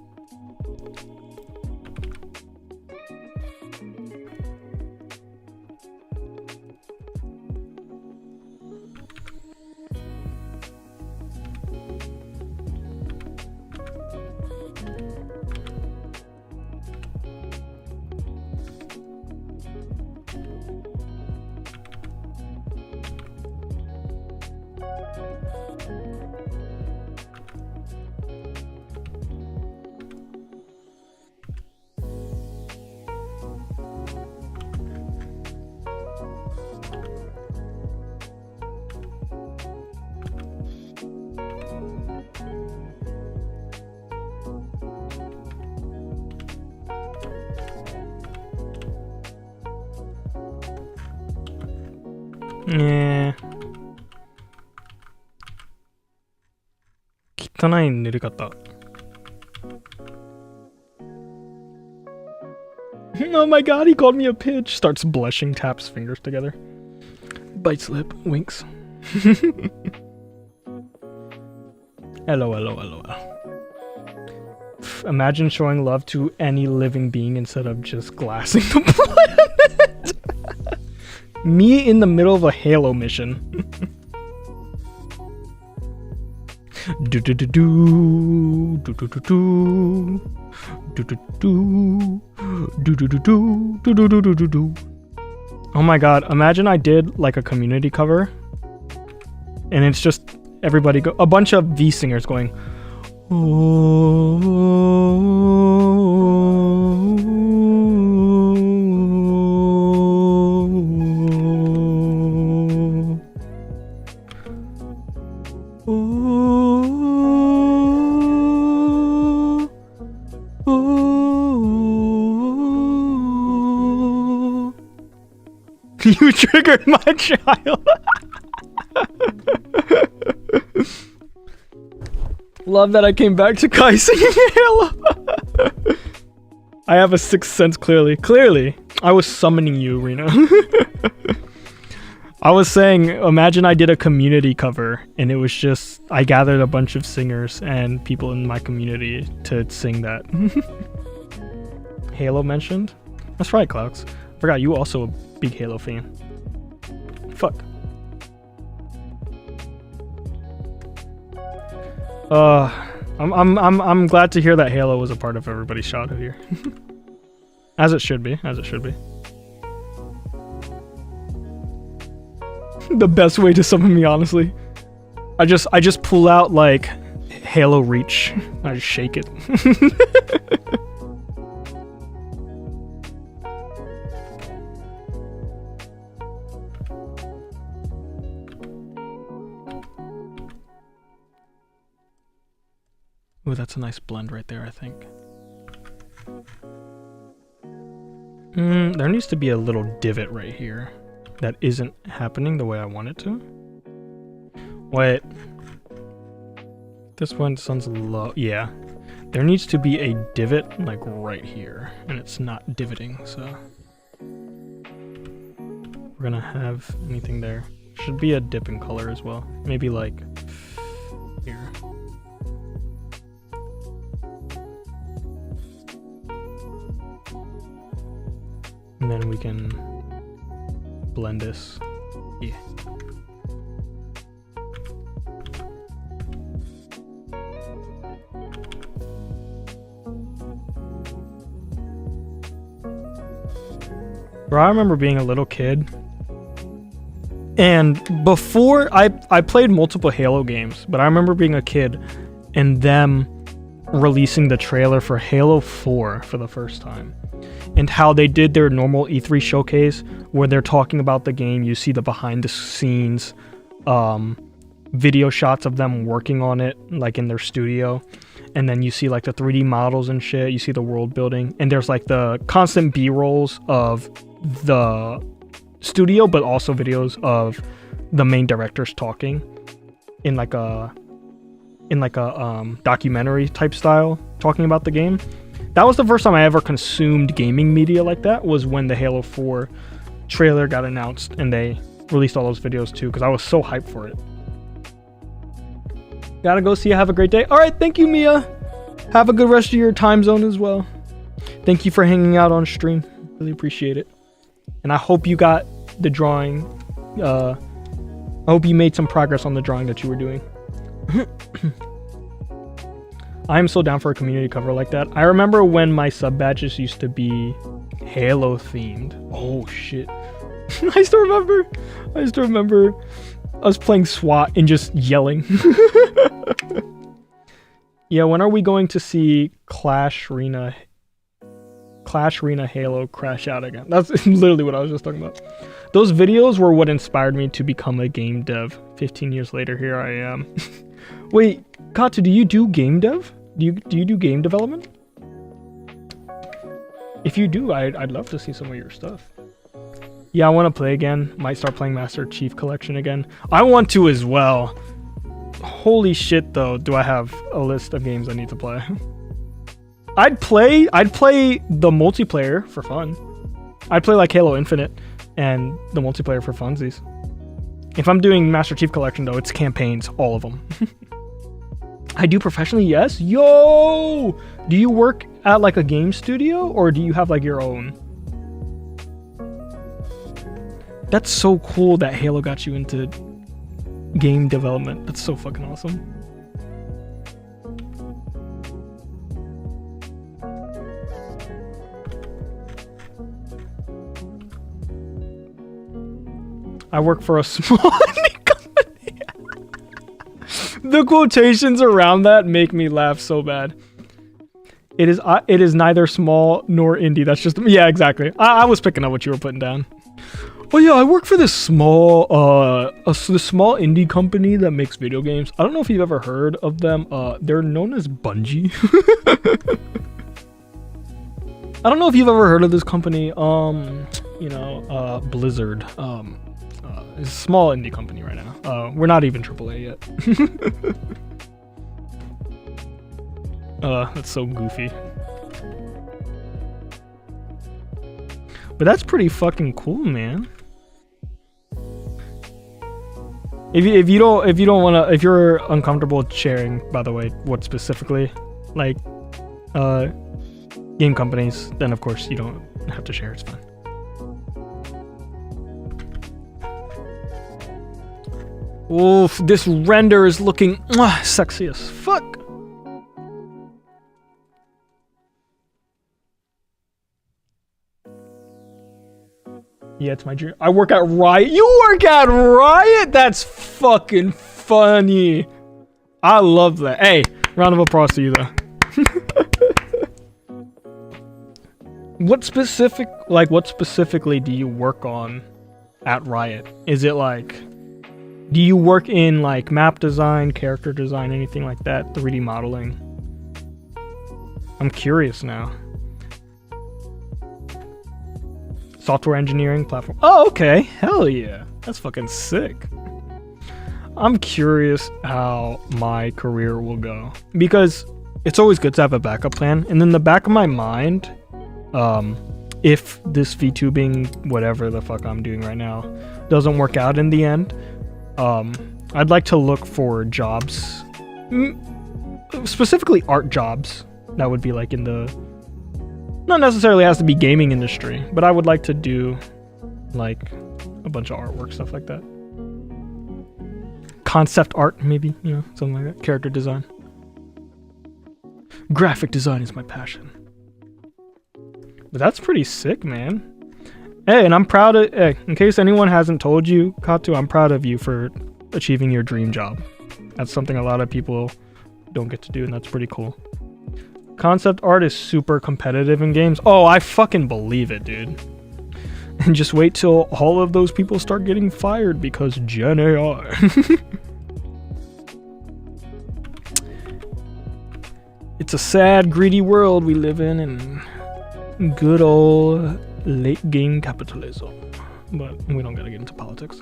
Yeah. 汚い塗り方。Oh my god, he called me a bitch. Starts blushing, taps fingers together. Bites lip, winks. LOL. Imagine showing love to any living being instead of just glassing the planet. Me in the middle of a Halo mission. Oh my god, imagine I did like a community cover and it's just everybody a bunch of V singers going You triggered my child. Love that I came back to Kai singing Halo. I have a sixth sense clearly. Clearly, I was summoning you, Rena. I was saying, imagine I did a community cover and it was just, I gathered a bunch of singers and people in my community to sing that. Halo mentioned? That's right, Clouds. I forgot you also a big Halo fan. Fuck. I'm glad to hear that Halo was a part of everybody's childhood here. As it should be, as it should be. The best way to summon me, honestly. I just pull out like Halo Reach. I just shake it. Ooh, that's a nice blend right there, I think. There needs to be a little divot right here that isn't happening the way I want it to. Wait. This one sounds low. Yeah. There needs to be a divot like right here, and it's not divoting, so we're gonna have anything there. Should be a dip in color as well. Maybe like here. And then we can blend this. Yeah. Bro, I remember being a little kid, and before I played multiple Halo games, but I remember being a kid and them releasing the trailer for Halo 4 for the first time, and how they did their normal E3 showcase where they're talking about the game. You see the behind the scenes video shots of them working on it, like in their studio, and then you see like the 3D models and shit. You see the world building, and there's like the constant B-rolls of the studio, but also videos of the main directors talking in like a documentary type style, talking about the game. That was the first time I ever consumed gaming media like that, was when the Halo 4 trailer got announced and they released all those videos too, because I was so hyped for it. Gotta go, see you. Have a great day. All right, thank you, Mia. Have a good rest of your time zone as well. Thank you for hanging out on stream. Really appreciate it. And I hope you got the drawing. I hope you made some progress on the drawing that you were doing. I am so down for a community cover like that. I remember when my sub badges used to be Halo themed. Oh shit. I still remember us playing SWAT and just yelling. Yeah, when are we going to see Clash Arena Halo crash out again? That's literally what I was just talking about. Those videos were what inspired me to become a game dev. 15 years later, here I am. Wait, Katu, do you do game dev? Do you do game development? If you do, I'd love to see some of your stuff. Yeah, I want to play again. Might start playing Master Chief Collection again. I want to as well. Holy shit, though, do I have a list of games I need to play. I'd play the multiplayer for fun. I'd play like Halo Infinite and the multiplayer for funsies. If I'm doing Master Chief Collection, though, it's campaigns, all of them. I do professionally, yes. Yo! Do you work at like a game studio, or do you have like your own? That's so cool that Halo got you into game development. That's so fucking awesome. I work for a small indie company. The quotations around that make me laugh so bad. It is neither small nor indie. That's just, yeah, exactly. I was picking up what you were putting down. Oh yeah, I work for this small small indie company that makes video games. I don't know if you've ever heard of them. They're known as Bungie. I don't know if you've ever heard of this company. Blizzard. It's a small indie company right now. We're not even AAA yet. That's so goofy. But that's pretty fucking cool, man. If you're uncomfortable sharing, by the way, what specifically, like, game companies, then of course you don't have to share. It's fine. Oof, this render is looking sexy as fuck. Yeah, it's my dream. I work at Riot. You work at Riot? That's fucking funny. I love that. Hey, round of applause to you though. What specifically do you work on at Riot? Is it like, do you work in like map design, character design, anything like that? 3D modeling? I'm curious now. Software engineering platform. Oh, okay. Hell yeah. That's fucking sick. I'm curious how my career will go, because it's always good to have a backup plan. And in the back of my mind, if this VTubing, whatever the fuck I'm doing right now, doesn't work out in the end, I'd like to look for jobs, specifically art jobs, that would be like in the, not necessarily has to be gaming industry, but I would like to do like a bunch of artwork, stuff like that. Concept art, maybe, you know, something like that. Character design. Graphic design is my passion. But that's pretty sick, man. Hey, and I'm proud of, hey, in case anyone hasn't told you, Katu, I'm proud of you for achieving your dream job. That's something a lot of people don't get to do, and that's pretty cool. Concept art is super competitive in games. Oh, I fucking believe it, dude. And just wait till all of those people start getting fired because Gen AI. It's a sad, greedy world we live in good old late game capitalism. But we don't gotta get into politics.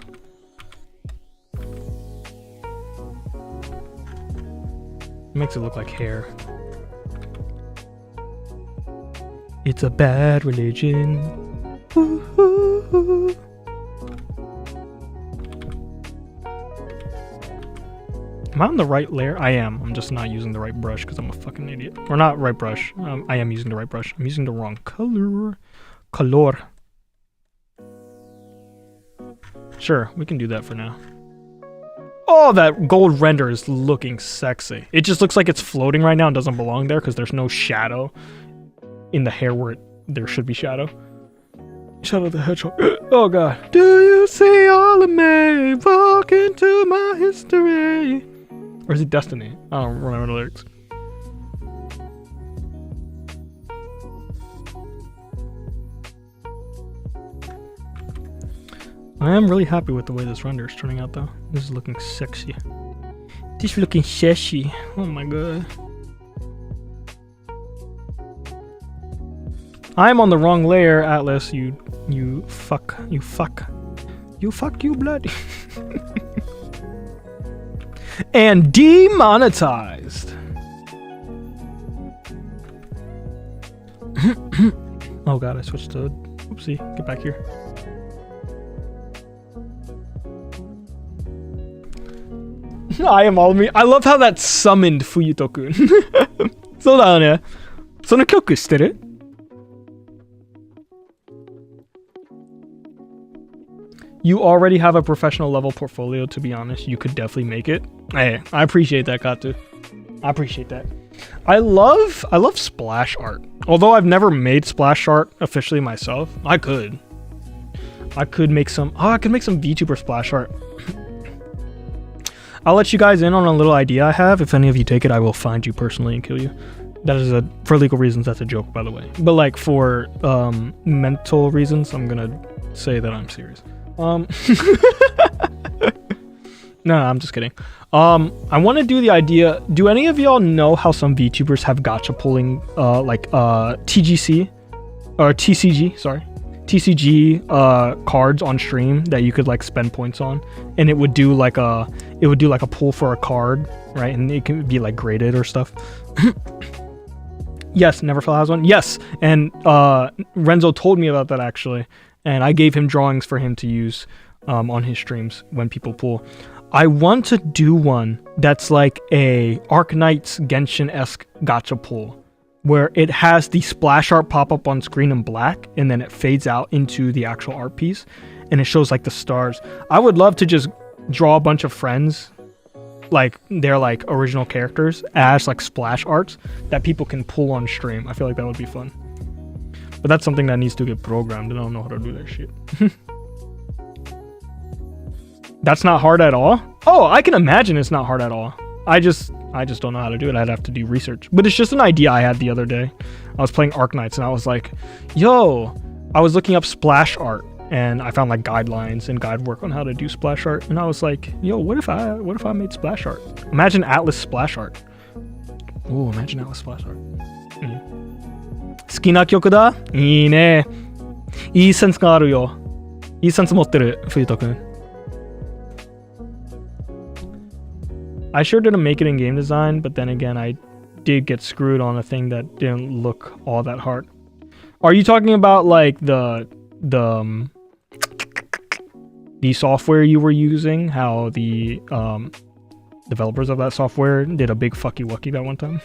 Makes it look like hair. It's a bad religion. Ooh. Am I on the right layer? I am. I'm just not using the right brush because I'm a fucking idiot. Or not right brush. I am using the right brush. I'm using the wrong color. Sure, we can do that for now. Oh, that gold render is looking sexy. It just looks like it's floating right now and doesn't belong there because there's no shadow in the hair where there should be shadow. Shadow the Hedgehog. Oh god. Do you see all of me? Walk into my history. Or is it Destiny? I don't remember the lyrics. I am really happy with the way this render is turning out though. This is looking sexy. This is looking sexy. Oh my god. I'm on the wrong layer, Atlas. You fuck, you bloody. And demonetized. Oh god, I switched to, oopsie, get back here. I am all me. I love how that summoned Fuyuto-kun. そうだよね。その曲知ってる? You already have a professional level portfolio, to be honest. You could definitely make it. Hey, I appreciate that, Katu. I appreciate that. I love splash art. Although I've never made splash art officially myself, I could make some. Oh, I could make some VTuber splash art. I'll let you guys in on a little idea I have. If any of you take it, I will find you personally and kill you. That is for legal reasons. That's a joke, by the way. But like for mental reasons, I'm gonna say that I'm serious. No, I'm just kidding. I want to do the idea. Do any of y'all know how some VTubers have gacha pulling, like TGC or TCG? Sorry, TCG cards on stream that you could like spend points on, and it would do like a pull for a card, right? And it can be like graded or stuff. Yes, Neverfell has one. Yes, and Renzo told me about that actually. And I gave him drawings for him to use on his streams when people pull. I want to do one that's like a Arknights Genshin-esque gacha pull, where it has the splash art pop up on screen in black, and then it fades out into the actual art piece, and it shows like the stars. I would love to just draw a bunch of friends, like they're like original characters, as like splash arts that people can pull on stream. I feel like that would be fun. But that's something that needs to get programmed, and I don't know how to do that shit. That's not hard at all? Oh, I can imagine it's not hard at all. I just don't know how to do it. I'd have to do research. But it's just an idea I had the other day. I was playing Arknights, and I was like, yo, I was looking up splash art, and I found like guidelines and guide work on how to do splash art. And I was like, yo, what if I made splash art? Imagine Atlas splash art. Oh, imagine Atlas splash art. 好きな曲だ? いいね。いいセンスがあるよ。いいセンス持ってる、冬人くん。I sure didn't make it in game design, but then again, I did get screwed on a thing that didn't look all that hard. Are you talking about like the software you were using? How the developers of that software did a big fucky wucky that one time?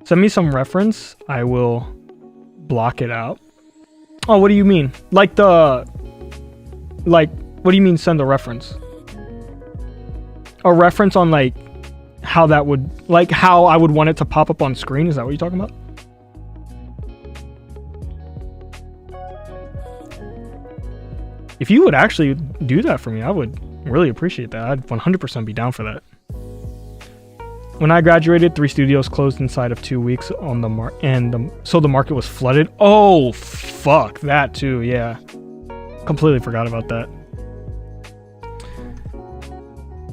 Send me some reference. I will block it out. Oh, what do you mean? Like, what do you mean send a reference? A reference on like how that would, like how I would want it to pop up on screen? Is that what you're talking about? If you would actually do that for me, I would really appreciate that. I'd 100% be down for that. When I graduated, 3 studios closed inside of 2 weeks on the so the market was flooded. Oh, fuck, that too, yeah. Completely forgot about that.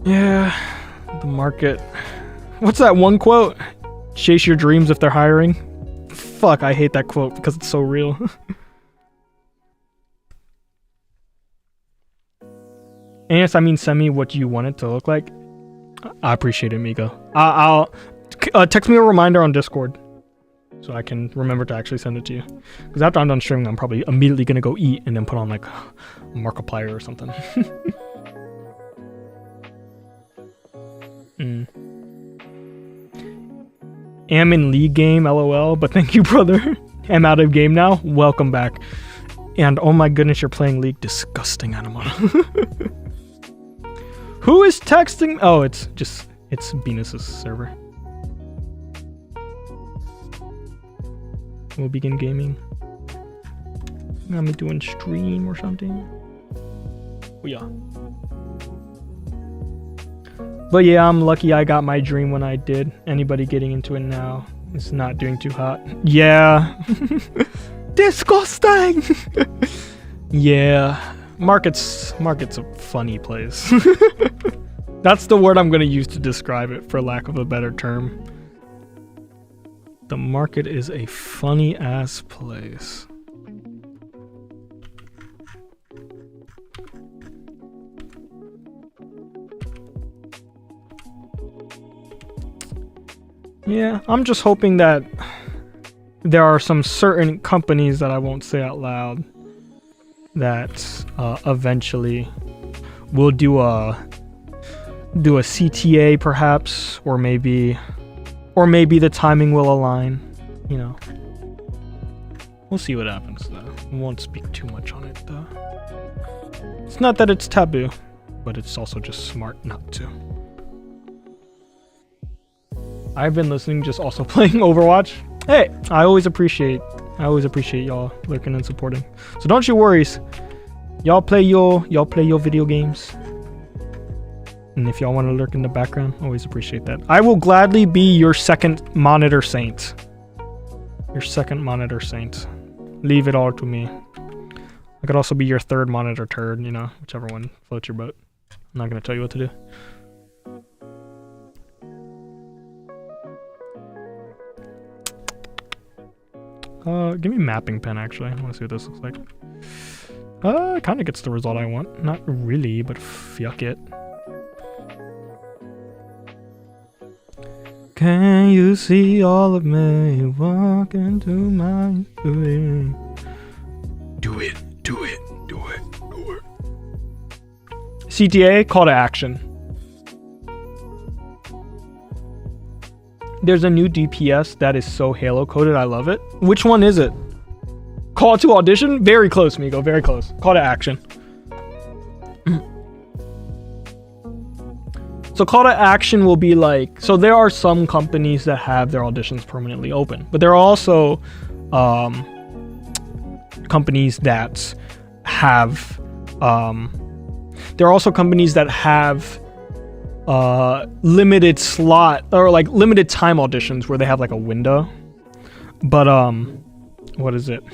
Yeah, the market. What's that one quote? Chase your dreams if they're hiring. Fuck, I hate that quote because it's so real. And yes, I mean, send me what you want it to look like. I appreciate it, Migo. I'll text me a reminder on Discord so I can remember to actually send it to you. Because after I'm done streaming, I'm probably immediately gonna go eat and then put on like a Markiplier or something. Am in league game, lol. But thank you, brother. Am out of game now. Welcome back. And oh my goodness, you're playing League. Disgusting, Anima. Who is texting? Oh, it's Venus's server. We'll begin gaming. Got me doing stream or something. Oh yeah. But yeah, I'm lucky I got my dream when I did. Anybody getting into it now is not doing too hot. Yeah. Disgusting. Yeah. Market's a funny place. That's the word I'm gonna use to describe it, for lack of a better term. The market is a funny ass place. Yeah, I'm just hoping that there are some certain companies that I won't say out loud that eventually will do a CTA perhaps, or maybe the timing will align, you know. We'll see what happens though. We won't speak too much on it though. It's not that it's taboo, but it's also just smart not to. I've been listening, just also playing Overwatch. Hey, I always appreciate y'all lurking and supporting. So don't you worry. Y'all play your video games. And if y'all want to lurk in the background, always appreciate that. I will gladly be your second monitor saint. Your second monitor saint. Leave it all to me. I could also be your third monitor turd, you know, whichever one floats your boat. I'm not gonna tell you what to do. Give me mapping pen actually. I want to see what this looks like. It kind of gets the result I want. Not really, but fuck it. Can you see all of me walk into my way? Do it, do it, do it, do it. CTA, call to action. There's a new DPS that is so Halo coded. I love it. Which one is it? Call to audition? Very close, Migo. Very close. Call to action. So call to action will be like, so there are some companies that have their auditions permanently open, but there are also companies that have limited slot or like limited time auditions where they have like a window. But what is it?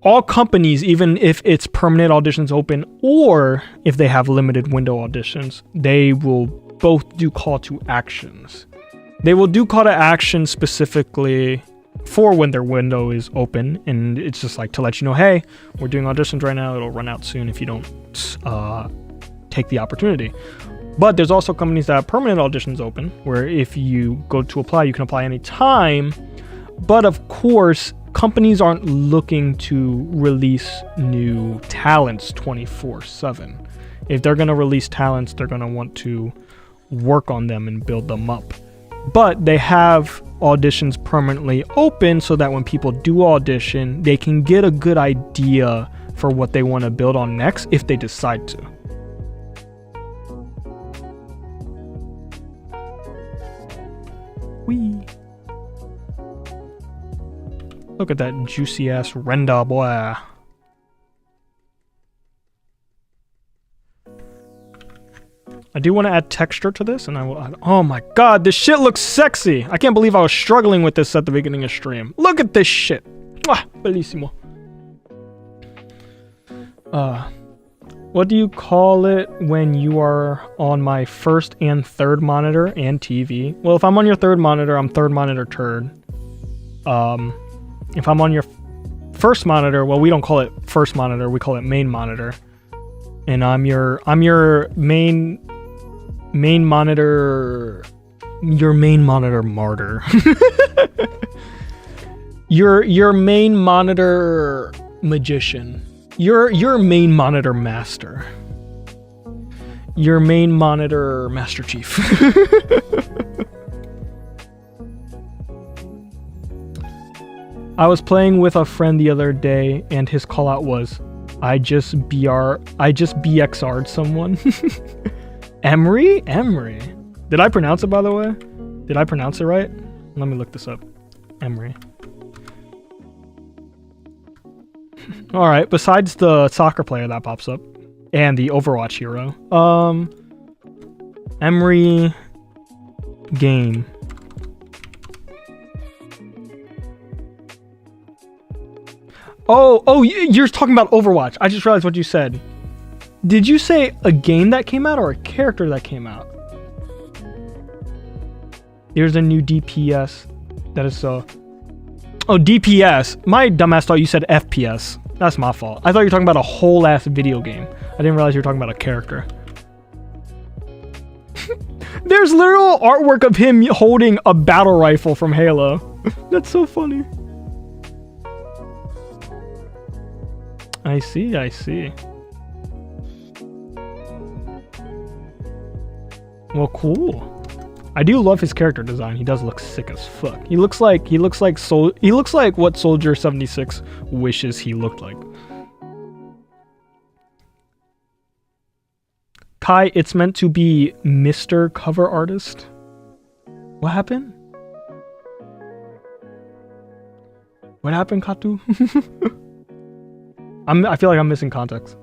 All companies, even if it's permanent auditions open or if they have limited window auditions, they will both do call to actions. They will do call to action specifically for when their window is open, and it's just like to let you know, hey, we're doing auditions right now, it'll run out soon if you don't take the opportunity. But there's also companies that have permanent auditions open, where if you go to apply, you can apply anytime. But of course, companies aren't looking to release new talents 24/7. If they're going to release talents, they're going to want to work on them and build them up. But they have auditions permanently open so that when people do audition, they can get a good idea for what they want to build on next if they decide to. Whee. Look at that juicy ass render, boy. I do want to add texture to this, and I will add... Oh my god, this shit looks sexy! I can't believe I was struggling with this at the beginning of stream. Look at this shit! Mwah, bellissimo. What do you call it when you are on my first and third monitor and TV? Well, if I'm on your third monitor, I'm third monitor turd. If I'm on your first monitor, well, we don't call it first monitor, we call it main monitor. And I'm your main monitor, your main monitor martyr. your main monitor magician. Your main monitor master. Your main monitor master chief. I was playing with a friend the other day and his call out was, I just BXR'd someone. Emery? Emery. Did I pronounce it, by the way? Did I pronounce it right? Let me look this up. Emery. Alright, besides the soccer player that pops up, and the Overwatch hero, Emery game. Oh, you're talking about Overwatch. I just realized what you said. Did you say a game that came out or a character that came out? There's a new DPS that is so... Oh, DPS. My dumbass thought you said FPS. That's my fault. I thought you were talking about a whole ass video game. I didn't realize you were talking about a character. There's literal artwork of him holding a battle rifle from Halo. That's so funny. I see. Well, cool. I do love his character design. He does look sick as fuck. He looks like what Soldier 76 wishes he looked like. Kai, it's meant to be Mr. Cover Artist. What happened? What happened, Katu? I feel like I'm missing context.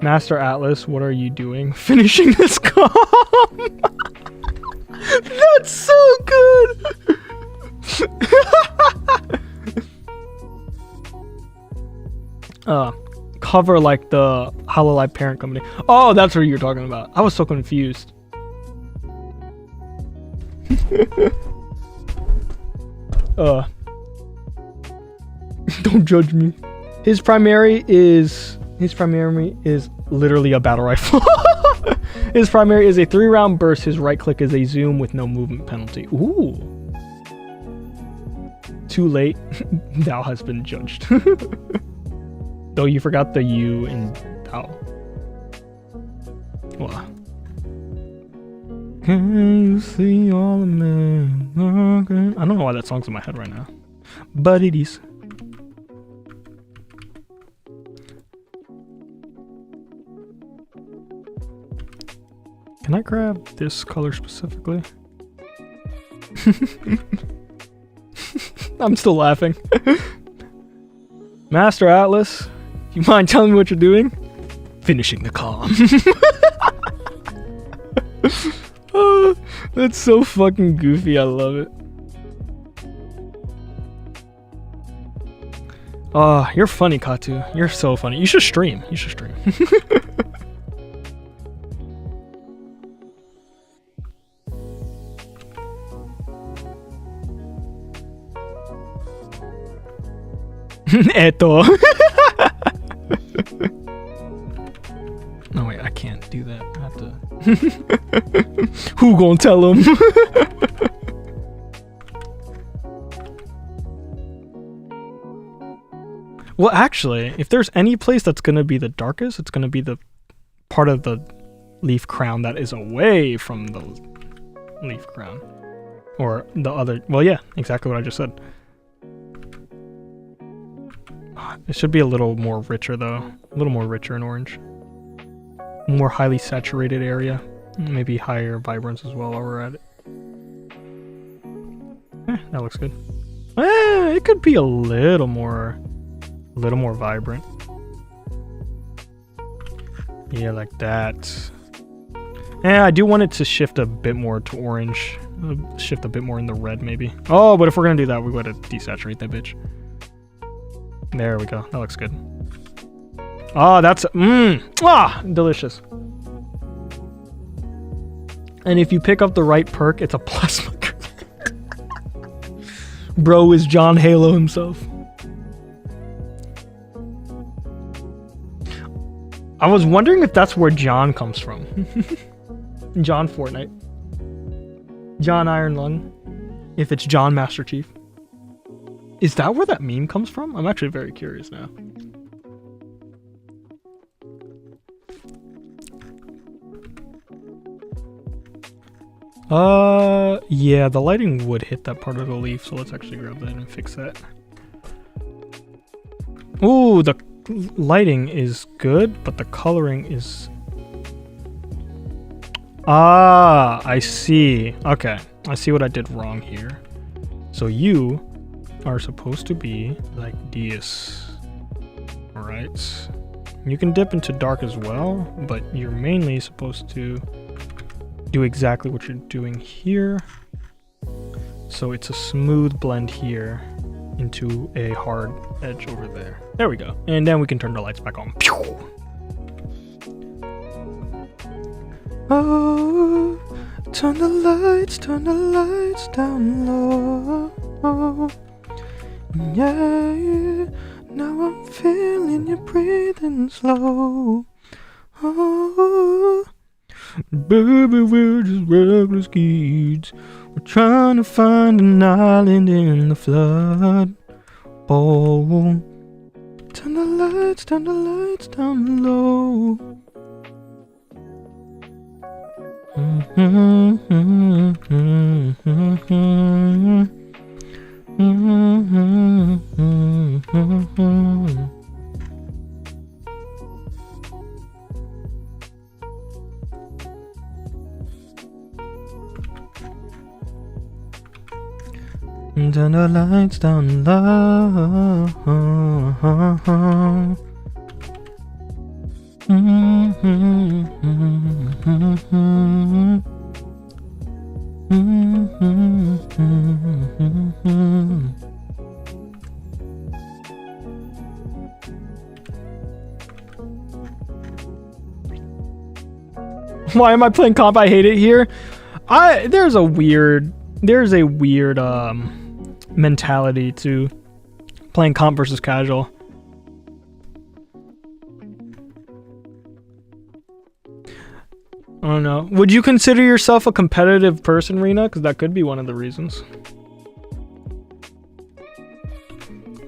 Master Atlas, what are you doing? Finishing this com. That's so good. Cover like the Hololive parent company. Oh, that's what you're talking about. I was so confused. Don't judge me. His primary is literally a battle rifle. His primary is a 3-round burst. His right click is a zoom with no movement penalty. Ooh. Too late. Thou has been judged. Though you forgot the U in thou. Wow. Can you see all the men? I don't know why that song's in my head right now, but it is. Can I grab this color specifically? I'm still laughing. Master Atlas, you mind telling me what you're doing? Finishing the calm. Oh, that's so fucking goofy. I love it. Oh, you're funny, Katu. You're so funny. You should stream. You should stream. Eto. No, wait, I can't do that. I have to... Who gonna tell him? Well, actually, if there's any place that's gonna be the darkest, it's gonna be the part of the leaf crown that is away from the leaf crown. Or the other... Well, yeah, exactly what I just said. It should be a little more richer, though. A little more richer in orange. More highly saturated area. Maybe higher vibrance as well while we're at it. That looks good. It could be a little more vibrant. Yeah, like that. I do want it to shift a bit more to orange. Shift a bit more in the red, maybe. Oh, but if we're gonna do that, we gotta desaturate that bitch. There we go. That looks good. Oh, that's delicious. And if you pick up the right perk, it's a plasma. Bro is John Halo himself. I was wondering if that's where John comes from. John Fortnite. John Iron Lung. If it's John Master Chief. Is that where that meme comes from? I'm actually very curious now. Yeah, the lighting would hit that part of the leaf, so let's actually grab that and fix that. Ooh, the lighting is good, but the coloring is... Ah, I see. Okay, I see what I did wrong here. So you are supposed to be like this. Alright. You can dip into dark as well, but you're mainly supposed to do exactly what you're doing here. So it's a smooth blend here into a hard edge over there. There we go. And then we can turn the lights back on. Pew! Oh, turn the lights down low. Yeah, now I'm feeling you breathing slow. Oh, baby, we're just reckless kids. We're trying to find an island in the flood. Oh, turn the lights down low. Turn the lights down low. Why am I playing comp? I hate it here. There's a weird mentality to playing comp versus casual. I don't know. Would you consider yourself a competitive person, Rena? Because that could be one of the reasons.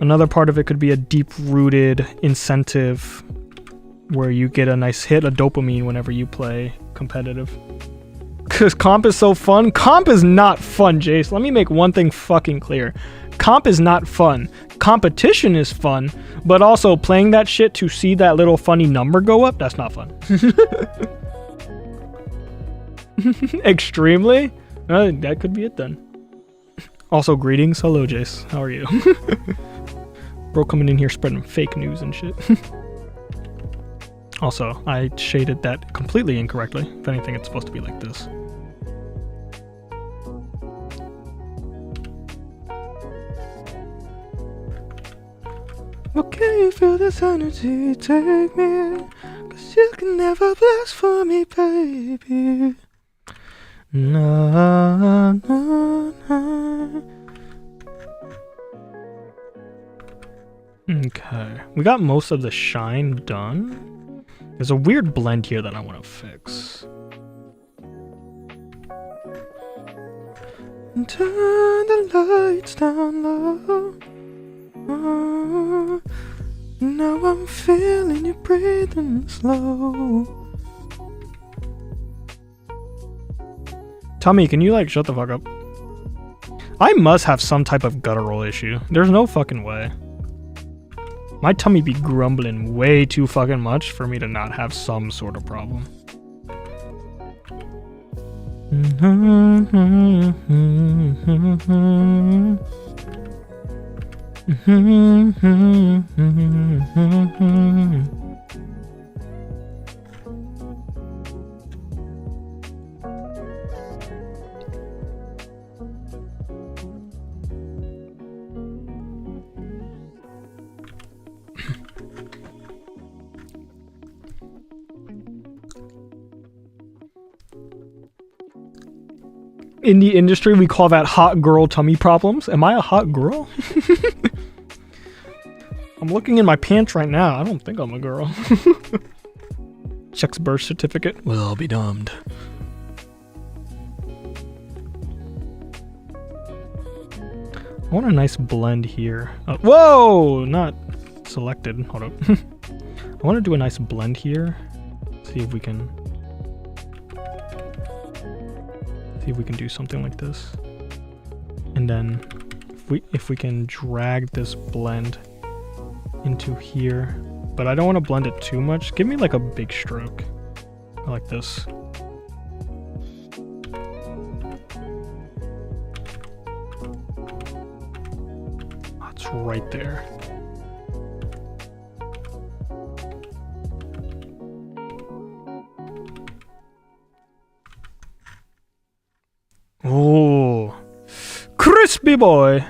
Another part of it could be a deep-rooted incentive where you get a nice hit of dopamine whenever you play competitive. Because comp is so fun. Comp is not fun, Jace. Let me make one thing fucking clear. Comp is not fun. Competition is fun, but also playing that shit to see that little funny number go up, that's not fun. Extremely? That could be it then. Also, greetings. Hello, Jace. How are you? Bro coming in here spreading fake news and shit. Also, I shaded that completely incorrectly. If anything, it's supposed to be like this. Okay, you feel this energy, take me, 'cause you can never blaspheme me, baby. Na, na, na. Okay, we got most of the shine done. There's a weird blend here that I want to fix. Turn the lights down low. Now I'm feeling you breathing slow. Tommy, can you like shut the fuck up? I must have some type of guttural issue. There's no fucking way. My tummy be grumbling way too fucking much for me to not have some sort of problem. In the industry, we call that hot girl tummy problems. Am I a hot girl? I'm looking in my pants right now. I don't think I'm a girl. Checks birth certificate. Well, I'll be damned. I want a nice blend here. Whoa! Not selected. Hold up. I want to do a nice blend here. See if we can... do something like this. And then if we can drag this blend into here, but I don't want to blend it too much. Give me like a big stroke like this. That's right there. Oh, crispy boy.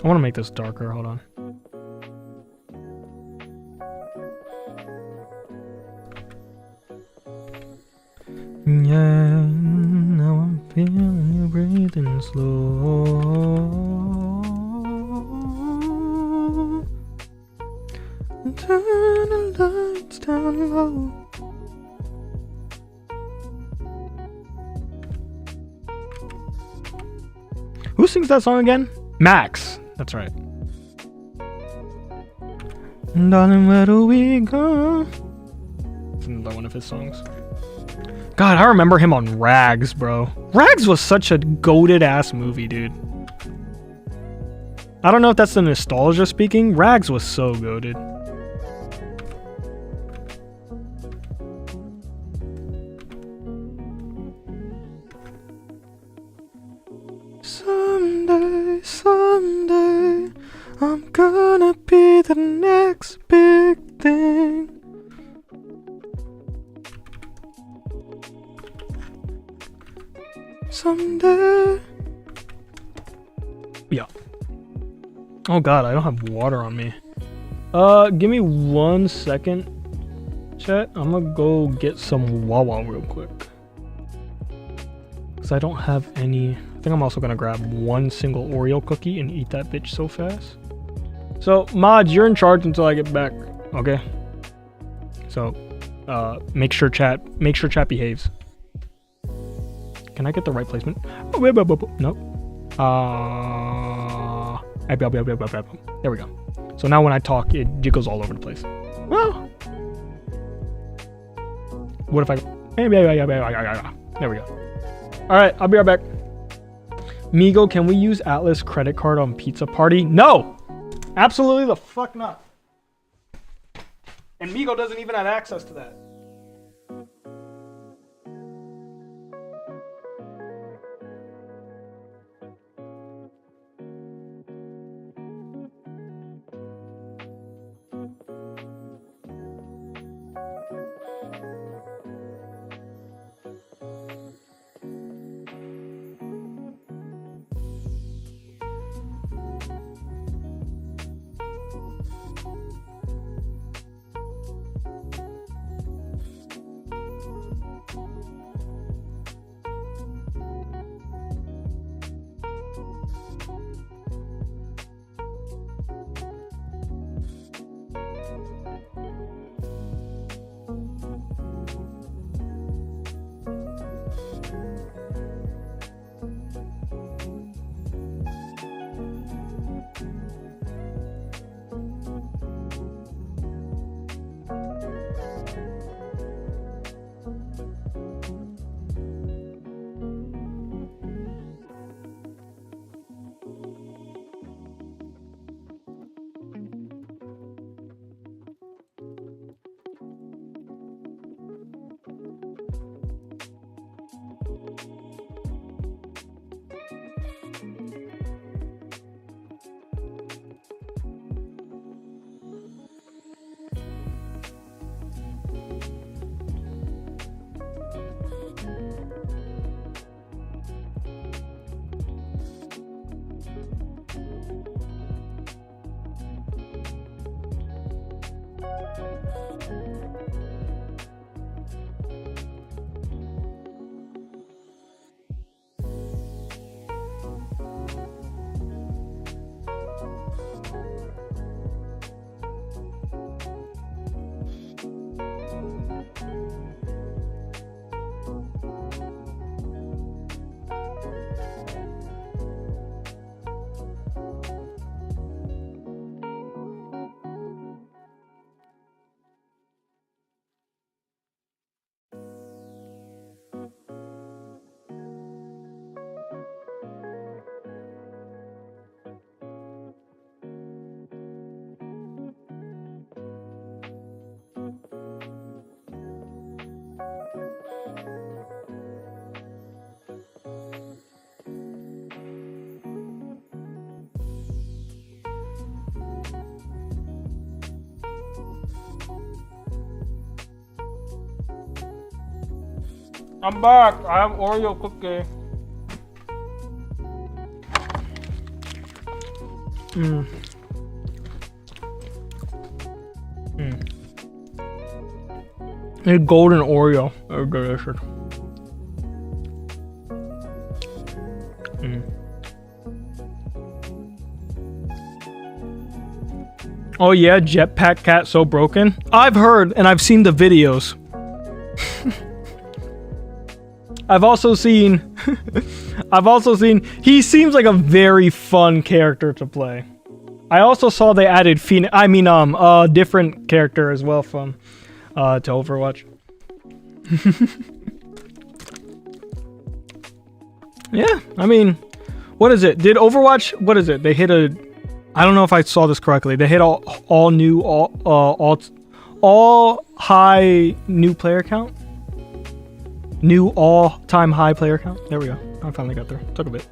I want to make this darker. Hold on. Yeah, now I'm feeling you breathing slow. Turn the lights down low. Who sings that song again? Max. That's right. Darling, where do we go? It's another one of his songs. God, I remember him on Rags, bro. Rags was such a goated ass movie, dude. I don't know if that's the nostalgia speaking. Rags was so goated. Someday, I'm gonna be the next big thing. Someday. Yeah. Oh god, I don't have water on me. Give me 1 second, chat. I'm gonna go get some Wawa real quick. Cause I don't have any. I think I'm also gonna grab 1 single Oreo cookie and eat that bitch so fast. So mods, you're in charge until I get back. Okay. So, make sure chat behaves. Can I get the right placement? No. There we go. So now when I talk, it jiggles all over the place. Well, what if I? There we go. All right, I'll be right back. Migo, can we use Atlas credit card on Pizza Party? No, absolutely the fuck not. And Migo doesn't even have access to that. I'm back. I have Oreo cookie. A golden Oreo. Oh, delicious. Oh yeah, Jetpack Cat so broken. I've heard and I've seen the videos. I've also seen he seems like a very fun character to play. I also saw they added different character as well from to Overwatch. Yeah, I mean, what is it? Did Overwatch, what is it? They hit a, I don't know if I saw this correctly. They hit all high new player count. New all-time high player count. There we go. I finally got there. Took a bit.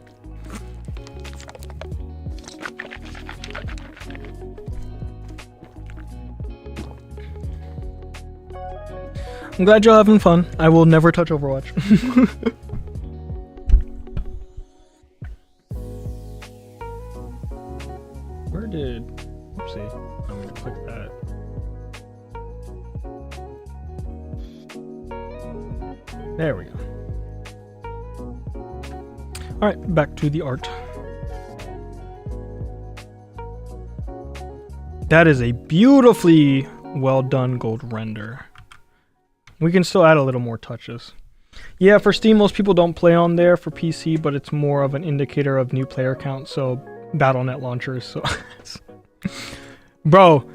I'm glad you're having fun. I will never touch Overwatch. Where did... Oopsie. I'm gonna click that. There we go. Alright, back to the art. That is a beautifully well done gold render. We can still add a little more touches. Yeah, for Steam, most people don't play on there for PC, but it's more of an indicator of new player count, so Battle.net launchers, so... Bro.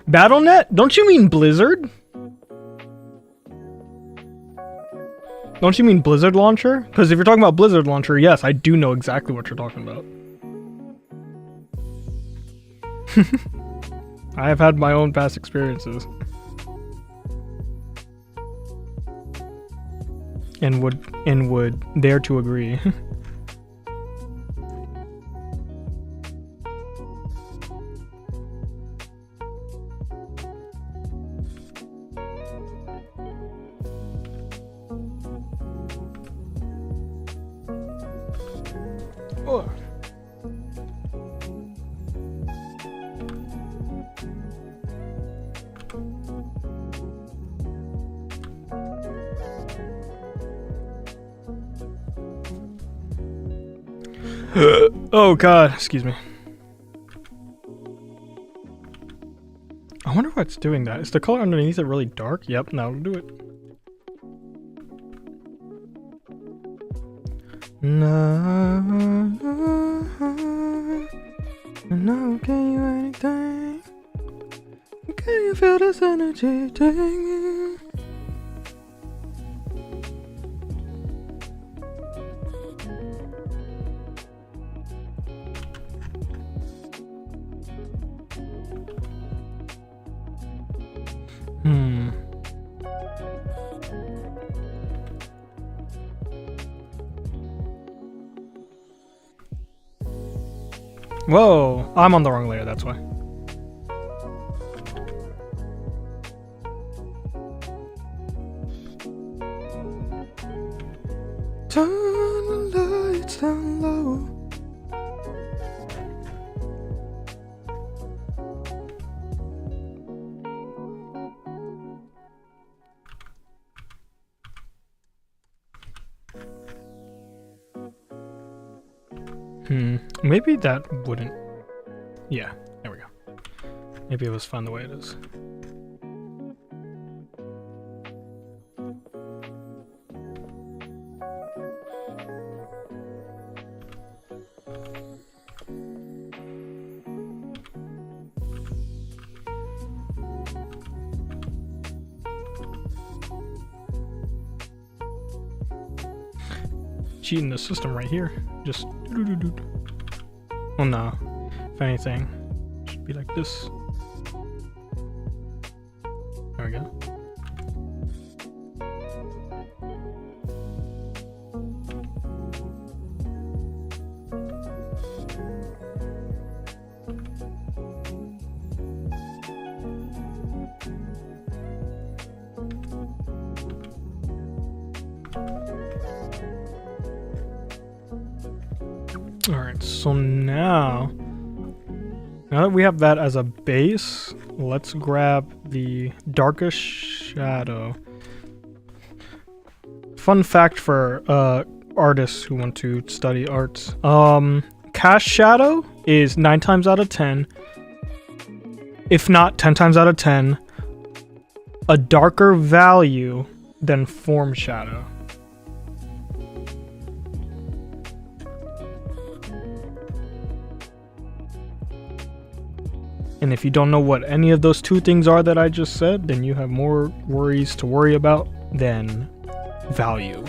Battle.net? Don't you mean Blizzard? Don't you mean Blizzard Launcher? Because if you're talking about Blizzard Launcher, yes, I do know exactly what you're talking about. I have had my own past experiences. And would dare to agree. Oh. Oh god, excuse me. I wonder why it's doing that. Is the color underneath it really dark? Yep, now it'll do it. No, can you anything? Can you feel this energy take me? Whoa, I'm on the wrong layer, that's why. Turn the lights down low. Maybe that wouldn't. Yeah, there we go. Maybe it was fun the way it is. Cheating the system right here. Just oh no. If anything, it should be like this. There we go. Alright, so now that we have that as a base, let's grab the darkest shadow. Fun fact for artists who want to study arts. Cast shadow is 9 times out of 10, if not 10 times out of 10, a darker value than form shadow. And if you don't know what any of those two things are that I just said, then you have more worries to worry about than value.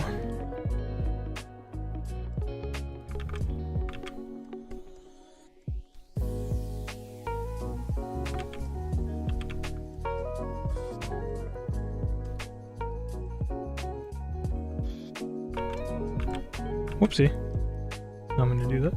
Whoopsie. I'm gonna do that.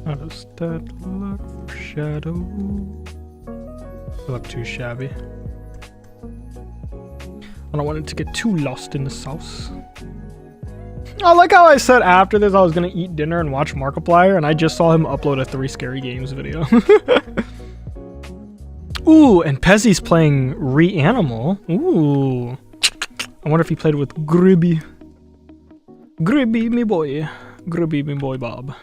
How does that look for shadow? Look too shabby. I don't want it to get too lost in the sauce. I like how I said after this I was gonna eat dinner and watch Markiplier, and I just saw him upload a 3 Scary Games video. Ooh, and Pezzy's playing Reanimal. Ooh. I wonder if he played with Gribby. Gribby, me boy. Gribby, me boy Bob.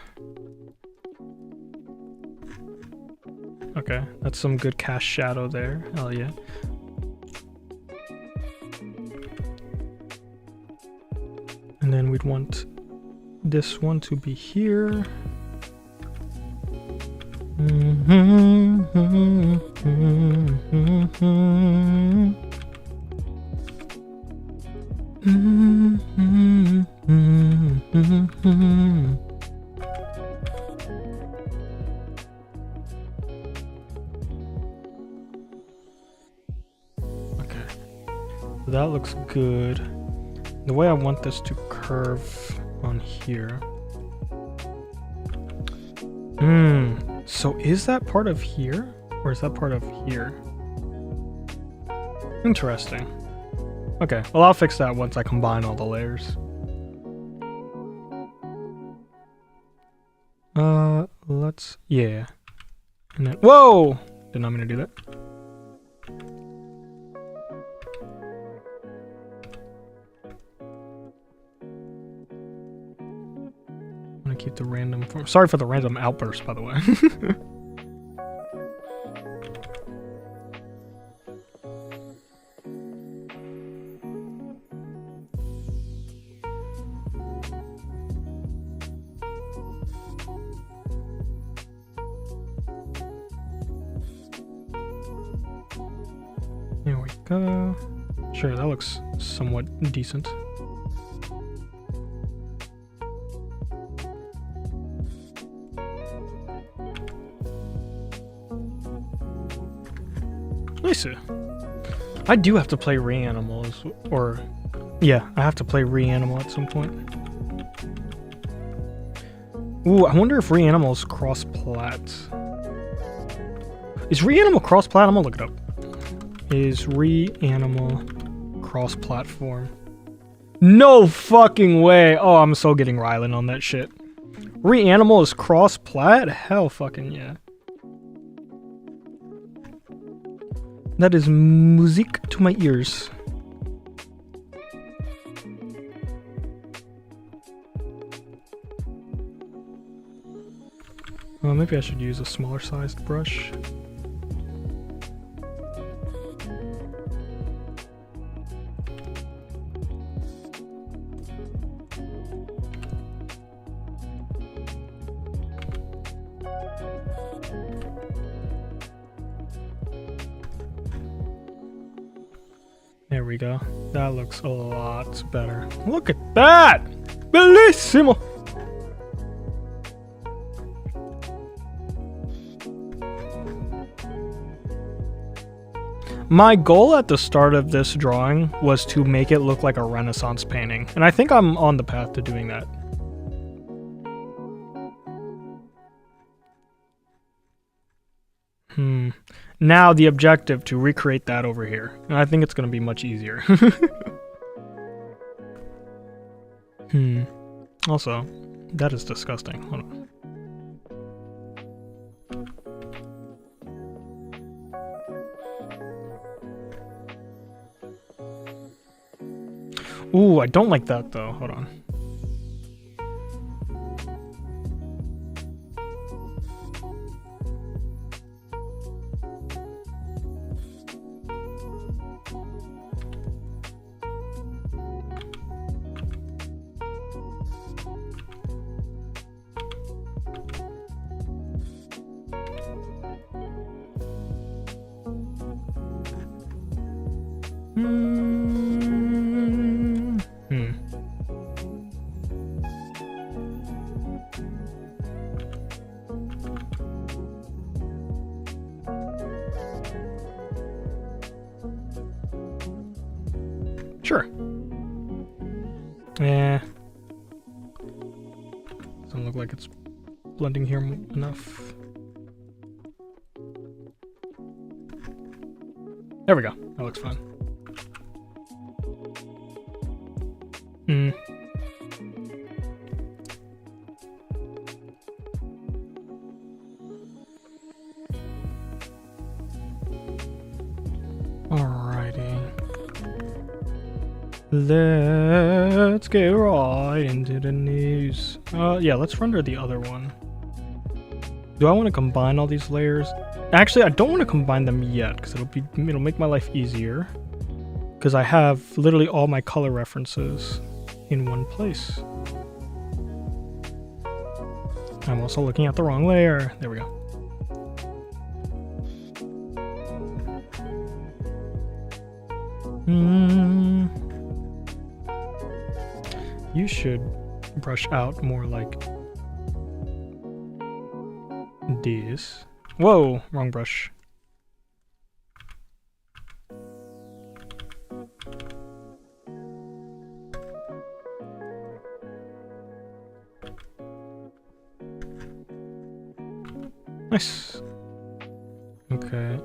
Okay, that's some good cast shadow there. Hell yeah. And then we'd want this one to be here. That looks good. The way I want this to curve on here. So is that part of here? Or is that part of here? Interesting. Okay, well I'll fix that once I combine all the layers. Yeah. And then, whoa! Did not mean to do that. Keep the random form. Sorry for the random outburst, by the way. Sure, that looks somewhat decent. Nice. I do have to play Reanimal, or yeah, I have to play Reanimal at some point. Ooh, I wonder if Reanimal's cross-plat. Is Reanimal cross-plat? I'm gonna look it up. Is Reanimal cross-platform? No fucking way! Oh, I'm so getting Rylan on that shit. Reanimal is cross-plat? Hell fucking yeah. That is music to my ears. Well, maybe I should use a smaller sized brush. There we go. That looks a lot better. Look at that! Bellissimo! My goal at the start of this drawing was to make it look like a Renaissance painting, and I think I'm on the path to doing that. Now the objective to recreate that over here, and I think it's going to be much easier. Also, that is disgusting. Hold on. Ooh, I don't like that though. Hold on. Sure. Yeah. Doesn't look like it's blending here enough. There we go. That looks fine. Alrighty. Let's get right into the news. Yeah, let's render the other one. Do I want to combine all these layers? Actually, I don't want to combine them yet because it'll make my life easier. Because I have literally all my color references in one place. I'm also looking at the wrong layer. There we go. You should brush out more like this. Whoa, wrong brush. Nice. Okay.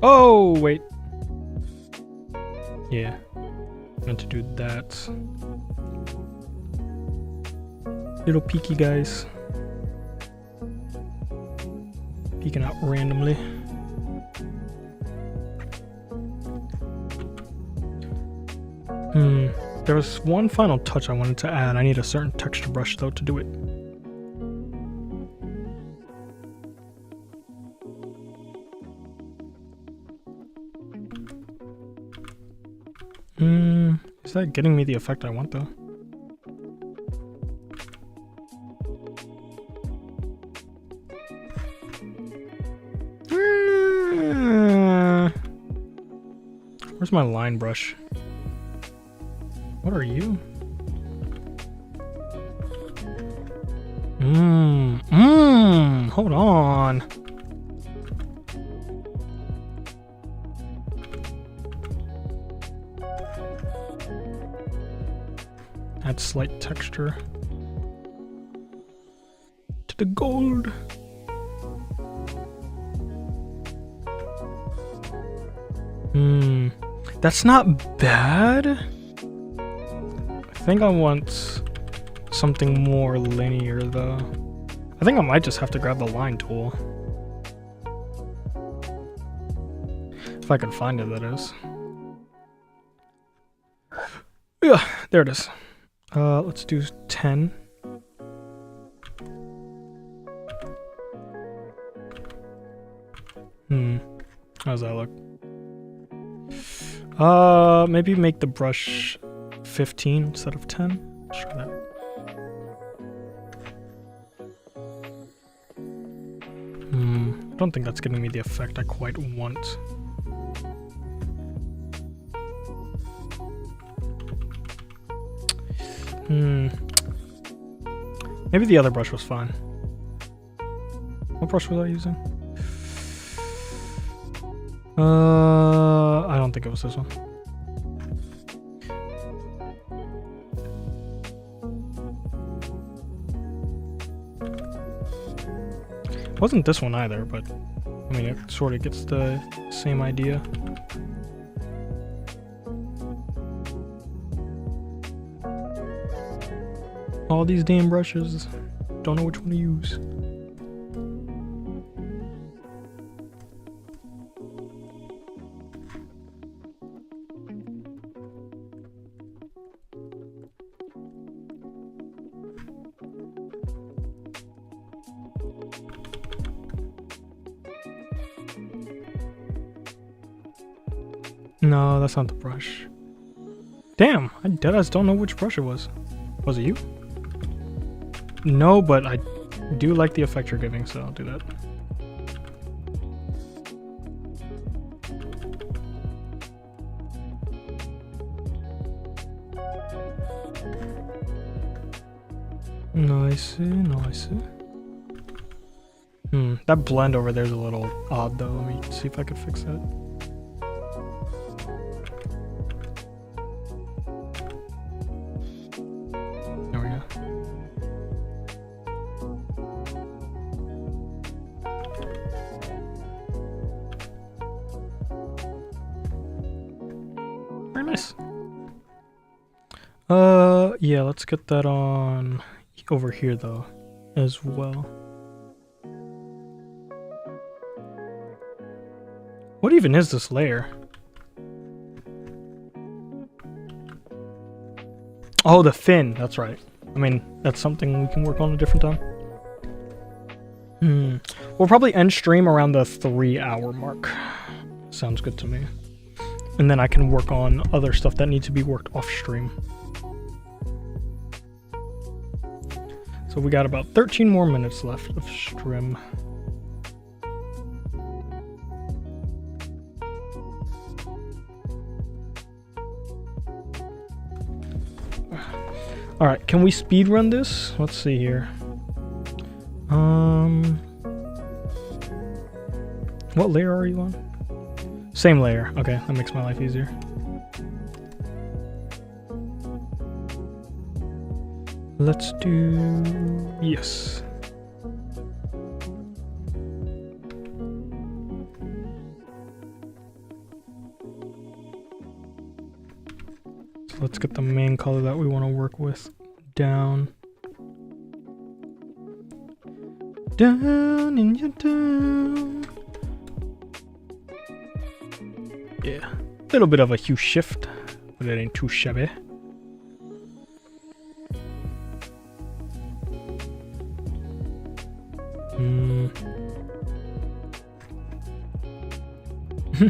Oh, wait. Yeah. Meant to do that. Little peeky guys. Peeking out randomly. There was one final touch I wanted to add. I need a certain texture brush though to do it. Is that getting me the effect I want though? Where's my line brush? What are you? Hold on. Add slight texture to the gold. That's not bad. I think I want something more linear though. I think I might just have to grab the line tool. If I can find it, that is. Yeah, there it is. Let's do 10. How does that look? Maybe make the brush 15 instead of 10. Let's try that. I don't think that's giving me the effect I quite want. Maybe the other brush was fine. What brush was I using? I don't think it was this one. It wasn't this one either, but I mean, it sort of gets the same idea. All these damn brushes, don't know which one to use. No, that's not the brush. Damn, I deadass don't know which brush it was. Was it you? No, but I do like the effect you're giving, so I'll do that. Nice, nice. That blend over there is a little odd though. Let me see if I could fix that. There we go. Very nice. Yeah, let's get that on over here though as well. What even is this layer? Oh, the fin, that's right. I mean, that's something we can work on a different time. We'll probably end stream around the 3-hour mark. Sounds good to me. And then I can work on other stuff that needs to be worked off stream. So we got about 13 more minutes left of stream. All right, can we speed run this? Let's see here. What layer are you on? Same layer. Okay, that makes my life easier. Let's do yes. So let's get the main color that we want to work with down. Down in your down. Yeah, a little bit of a hue shift, but it ain't too shabby.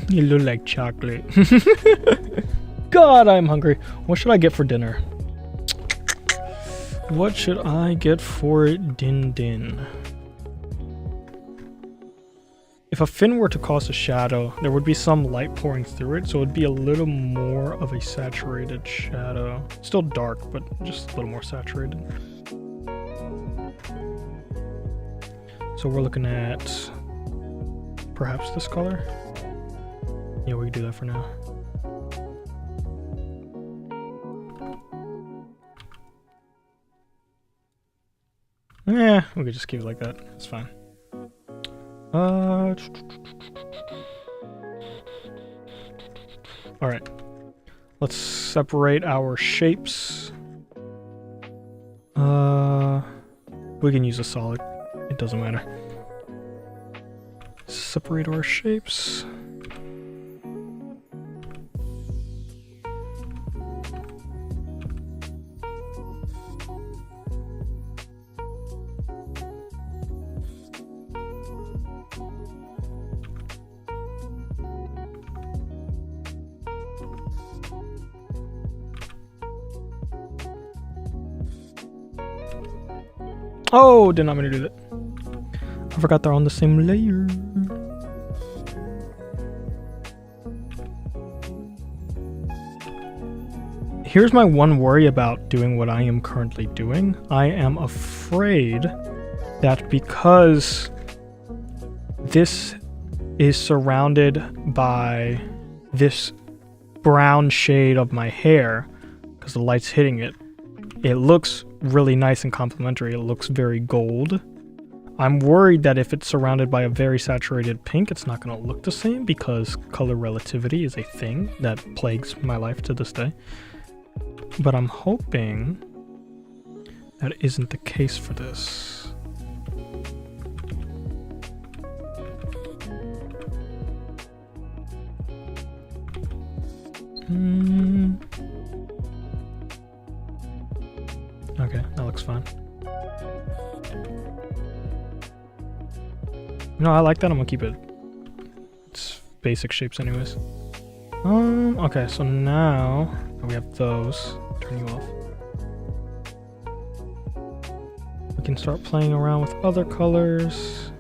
You look like chocolate. God, I'm hungry. What should I get for dinner? What should I get for din? If a fin were to cause a shadow, there would be some light pouring through it, so it would be a little more of a saturated shadow. Still dark, but just a little more saturated. So we're looking at perhaps this color. Yeah, we can do that for now. Yeah, we could just keep it like that. It's fine. Alright. Let's separate our shapes. We can use a solid. It doesn't matter. Separate our shapes. Oh, did not mean to do that. I forgot they're on the same layer. Here's my one worry about doing what I am currently doing. I am afraid that because this is surrounded by this brown shade of my hair, because the light's hitting it, it looks really nice and complementary. It looks very gold. I'm worried that if it's surrounded by a very saturated pink, it's not going to look the same because color relativity is a thing that plagues my life to this day. But I'm hoping that isn't the case for this. Okay, that looks fine. No, I like that. I'm gonna keep it. It's basic shapes anyways. Okay, so now we have those. Turn you off. We can start playing around with other colors.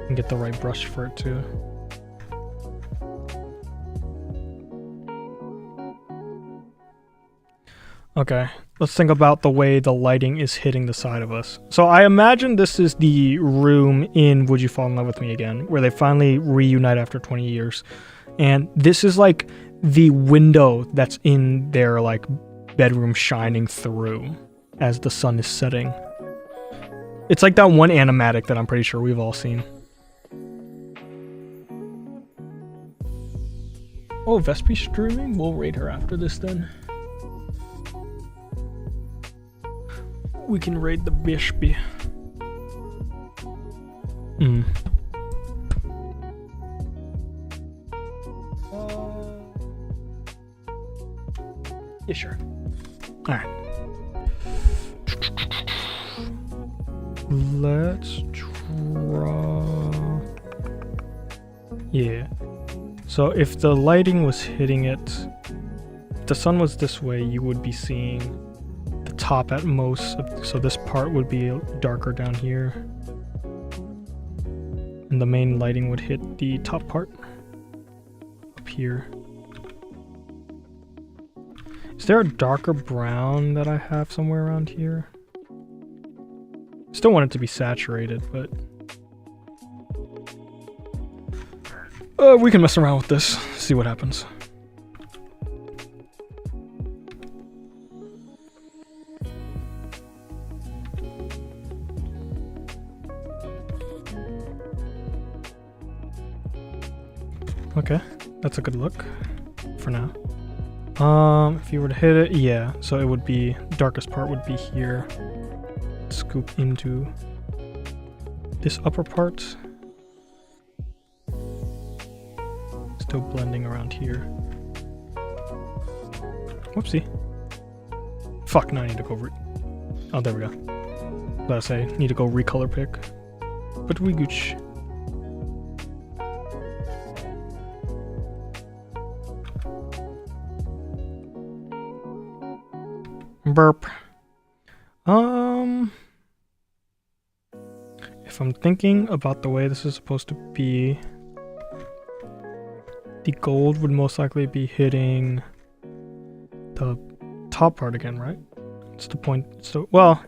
And get the right brush for it too. Okay, let's think about the way the lighting is hitting the side of us. So I imagine this is the room in Would You Fall in Love with Me Again, where they finally reunite after 20 years. And this is like the window that's in their like bedroom shining through as the sun is setting. It's like that one animatic that I'm pretty sure we've all seen. Oh, Vespi streaming? We'll raid her after this then. We can raid the Bishby. Yeah, sure. Alright. Let's draw. Yeah. So if the lighting was hitting it, if the sun was this way, you would be seeing the top at most. So this part would be darker down here. And the main lighting would hit the top part up here. Is there a darker brown that I have somewhere around here? Still want it to be saturated, but we can mess around with this, see what happens. Okay, that's a good look for now. If you were to hit it, yeah, so it would be, darkest part would be here. Scoop into this upper part. Still blending around here. Whoopsie. Fuck, now I need to go over it. Oh, there we go. About to say, need to go recolor pick. But we gooch. Burp. If I'm thinking about the way this is supposed to be, the gold would most likely be hitting the top part again, right? It's the point. So, well,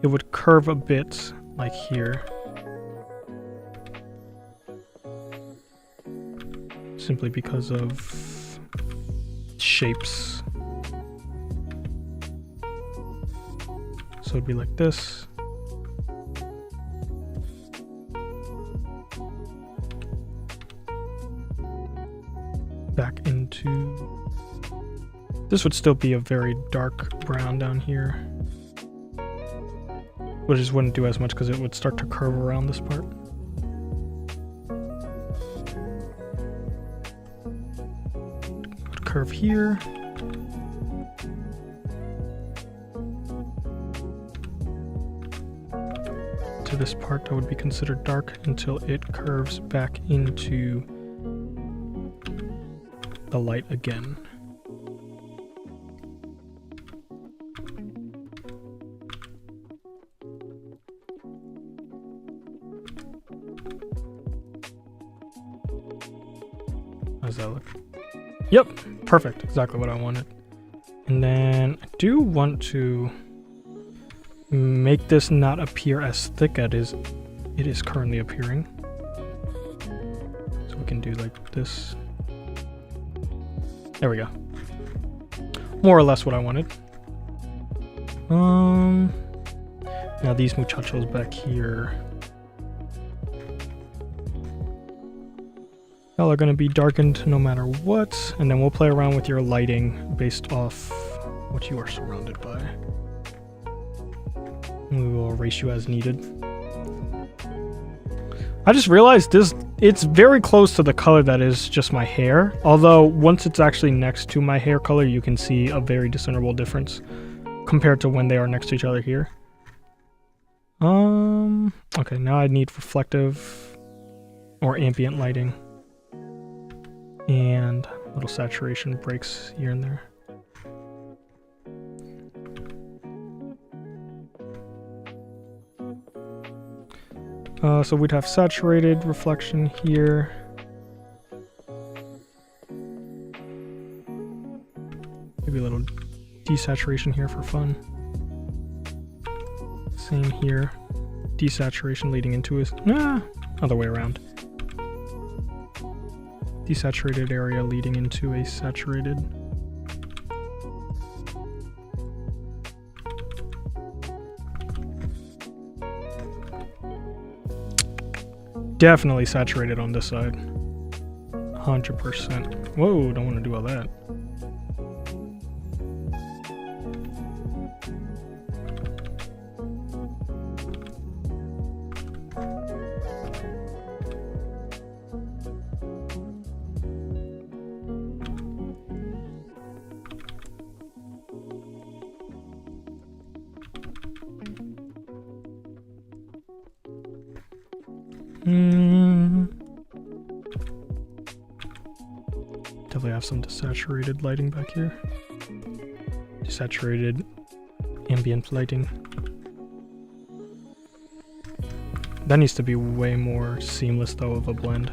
it would curve a bit like here. Simply because of shapes. So it'd be like this. Back into... This would still be a very dark brown down here. Which just wouldn't do as much because it would start to curve around this part. Would curve here. To this part that would be considered dark until it curves back into the light again. How does that look? Yep, perfect, exactly what I wanted. And then I do want to make this not appear as thick as it is currently appearing. So we can do like this. There we go. More or less what I wanted. Now these muchachos back here. Y'all are gonna be darkened no matter what, and then we'll play around with your lighting based off what you are surrounded by. We will erase you as needed. I just realized it's very close to the color that is just my hair. Although once it's actually next to my hair color, you can see a very discernible difference compared to when they are next to each other here. Okay, now I need reflective or ambient lighting. And little saturation breaks here and there. So we'd have saturated reflection here. Maybe a little desaturation here for fun. Same here. Desaturation leading into a... Nah, other way around. Desaturated area leading into a saturated. Definitely saturated on this side. 100%. Whoa, don't want to do all that. Definitely have some desaturated lighting back here. Desaturated ambient lighting. That needs to be way more seamless though of a blend.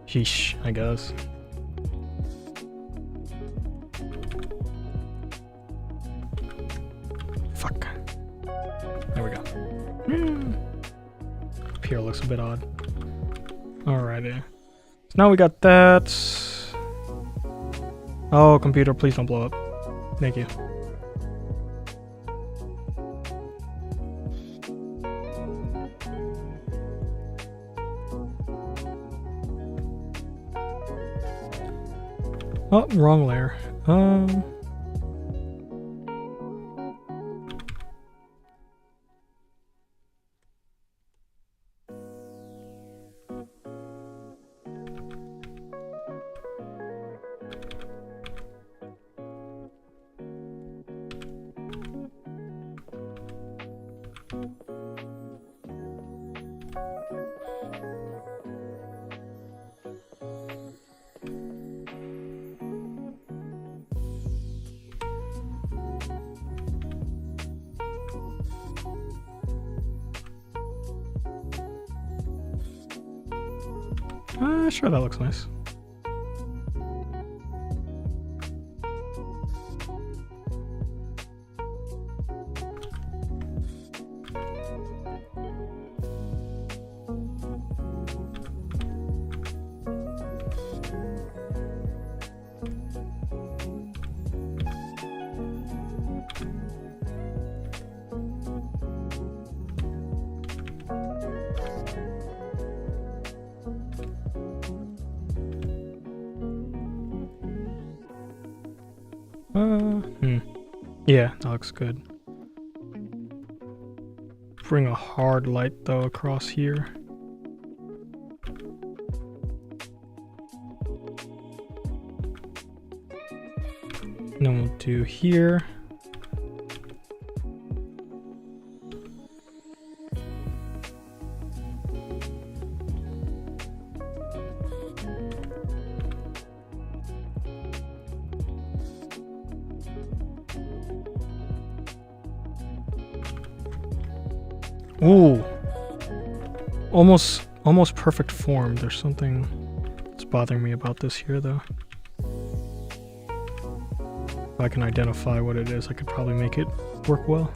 Sheesh, I guess. Fuck. There we go. Up here looks a bit odd. Alrighty. So now we got that. Oh, computer, please don't blow up. Thank you. Oh, wrong layer. Sure, that looks nice. Yeah, that looks good. Bring a hard light though across here. And then we'll do here. Ooh, almost perfect form. There's something that's bothering me about this here though. If I can identify what it is, I could probably make it work well.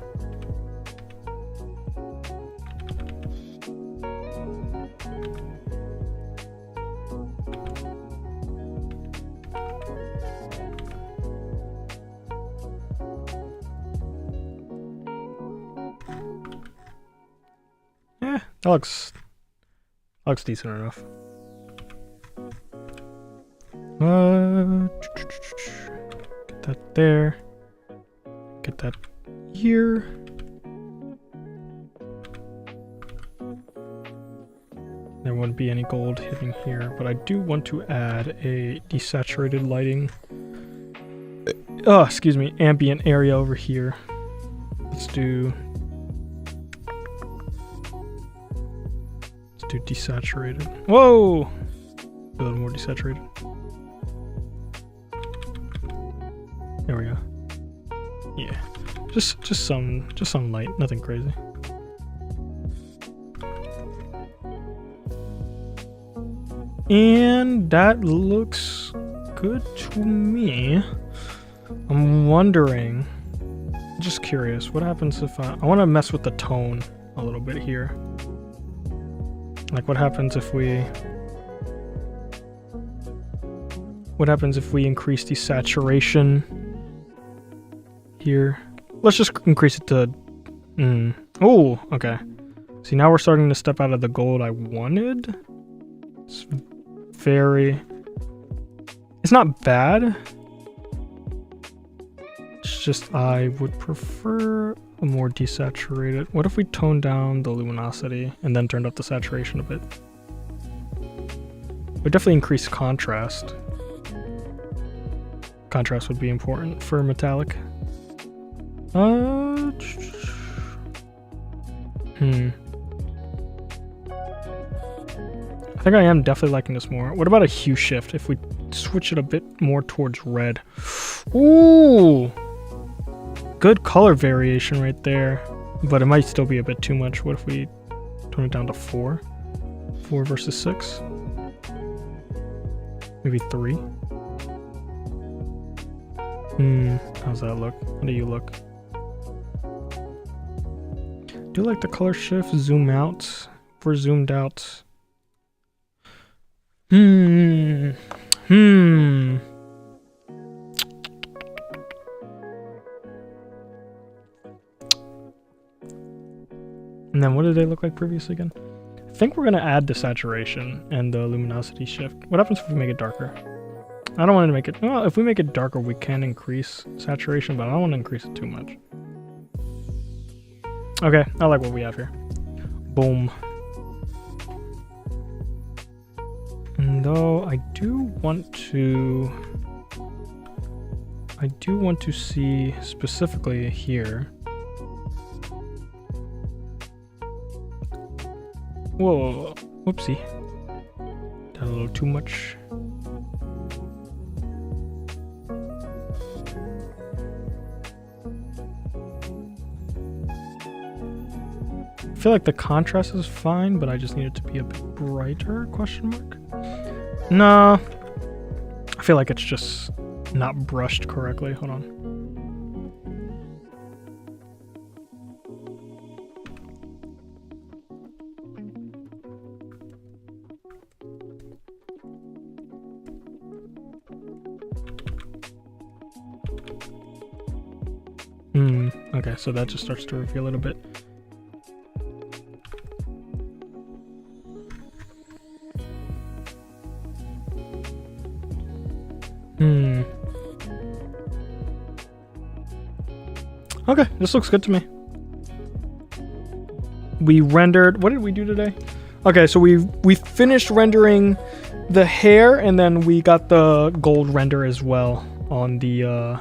That looks decent enough. Get that there. Get that here. There wouldn't be any gold hitting here, but I do want to add a desaturated lighting. Excuse me, ambient area over here. Let's do desaturated. Whoa! A little more desaturated. There we go. Yeah. Just some light, nothing crazy. And that looks good to me. I'm wondering, just curious, what happens if I want to mess with the tone a little bit here. Like what happens if we increase the saturation here? Let's just increase it to oh, okay. See, now we're starting to step out of the gold I wanted. It's not bad. It's just I would prefer a more desaturated. What if we toned down the luminosity and then turned up the saturation a bit? It would definitely increase contrast. Contrast would be important for metallic. I think I am definitely liking this more. What about a hue shift if we switch it a bit more towards red? Ooh! Good color variation right there, but it might still be a bit too much. What if we tone it down to 4? 4 versus 6? Maybe 3? How's that look? How do you look? Do you like the color shift? Zoom out. If we're zoomed out. And then what did they look like previously again? I think we're going to add the saturation and the luminosity shift. What happens if we make it darker? I don't want to make it... Well, if we make it darker, we can increase saturation, but I don't want to increase it too much. Okay, I like what we have here. Boom. And though I do want to see specifically here. Whoa, whoopsie. Done a little too much. I feel like the contrast is fine, but I just need it to be a bit brighter, question mark. No. I feel like it's just not brushed correctly. Hold on. Okay, so that just starts to reveal it a bit. Okay, this looks good to me. We rendered, what did we do today? Okay, so we finished rendering the hair, and then we got the gold render as well on the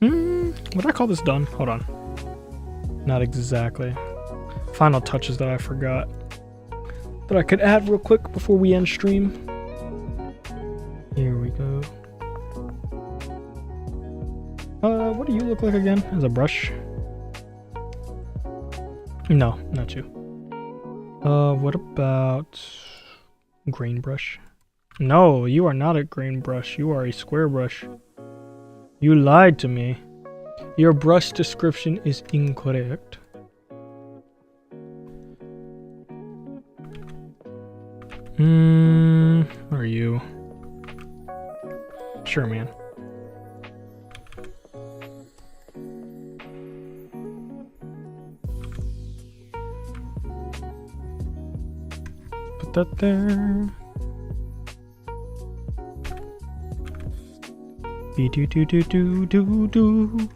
what did I call this done? Hold on. Not exactly. Final touches that I forgot that I could add real quick before we end stream. Here we go. What do you look like again? As a brush? No, not you. What about grain brush? No, you are not a grain brush. You are a square brush. You lied to me. Your brush description is incorrect. What are you? Sure, man. Put that there. Be do do do do do do.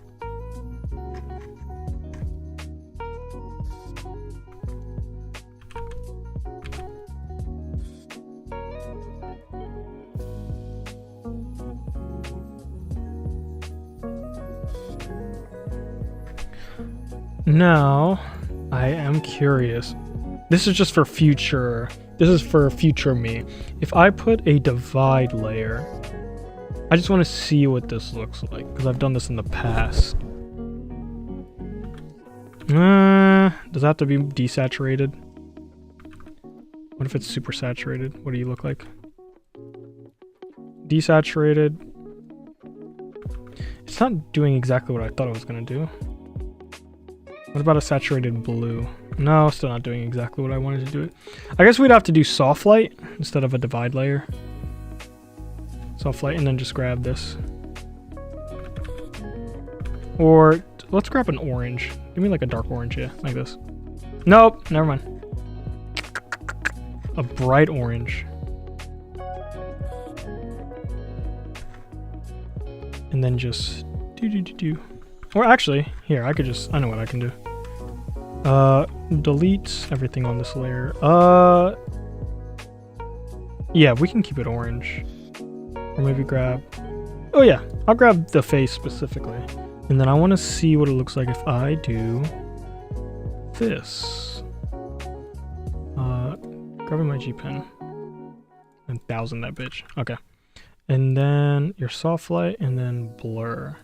Now, I am curious. This is just for future. This is for future me. If I put a divide layer, I just want to see what this looks like because I've done this in the past. Does that have to be desaturated? What if it's super saturated? What do you look like? Desaturated. It's not doing exactly what I thought it was going to do. What about a saturated blue? No, still not doing exactly what I wanted to do it. I guess we'd have to do soft light instead of a divide layer. Soft light and then just grab this. Or let's grab an orange. Give me like a dark orange, yeah, like this. Nope, never mind. A bright orange. And then just do. Or actually, here, I know what I can do. Delete everything on this layer. Yeah, we can keep it orange. Or maybe grab, oh yeah, I'll grab the face specifically. And then I want to see what it looks like if I do this. Grabbing my G pen. 1000 that bitch. Okay. And then your soft light and then blur.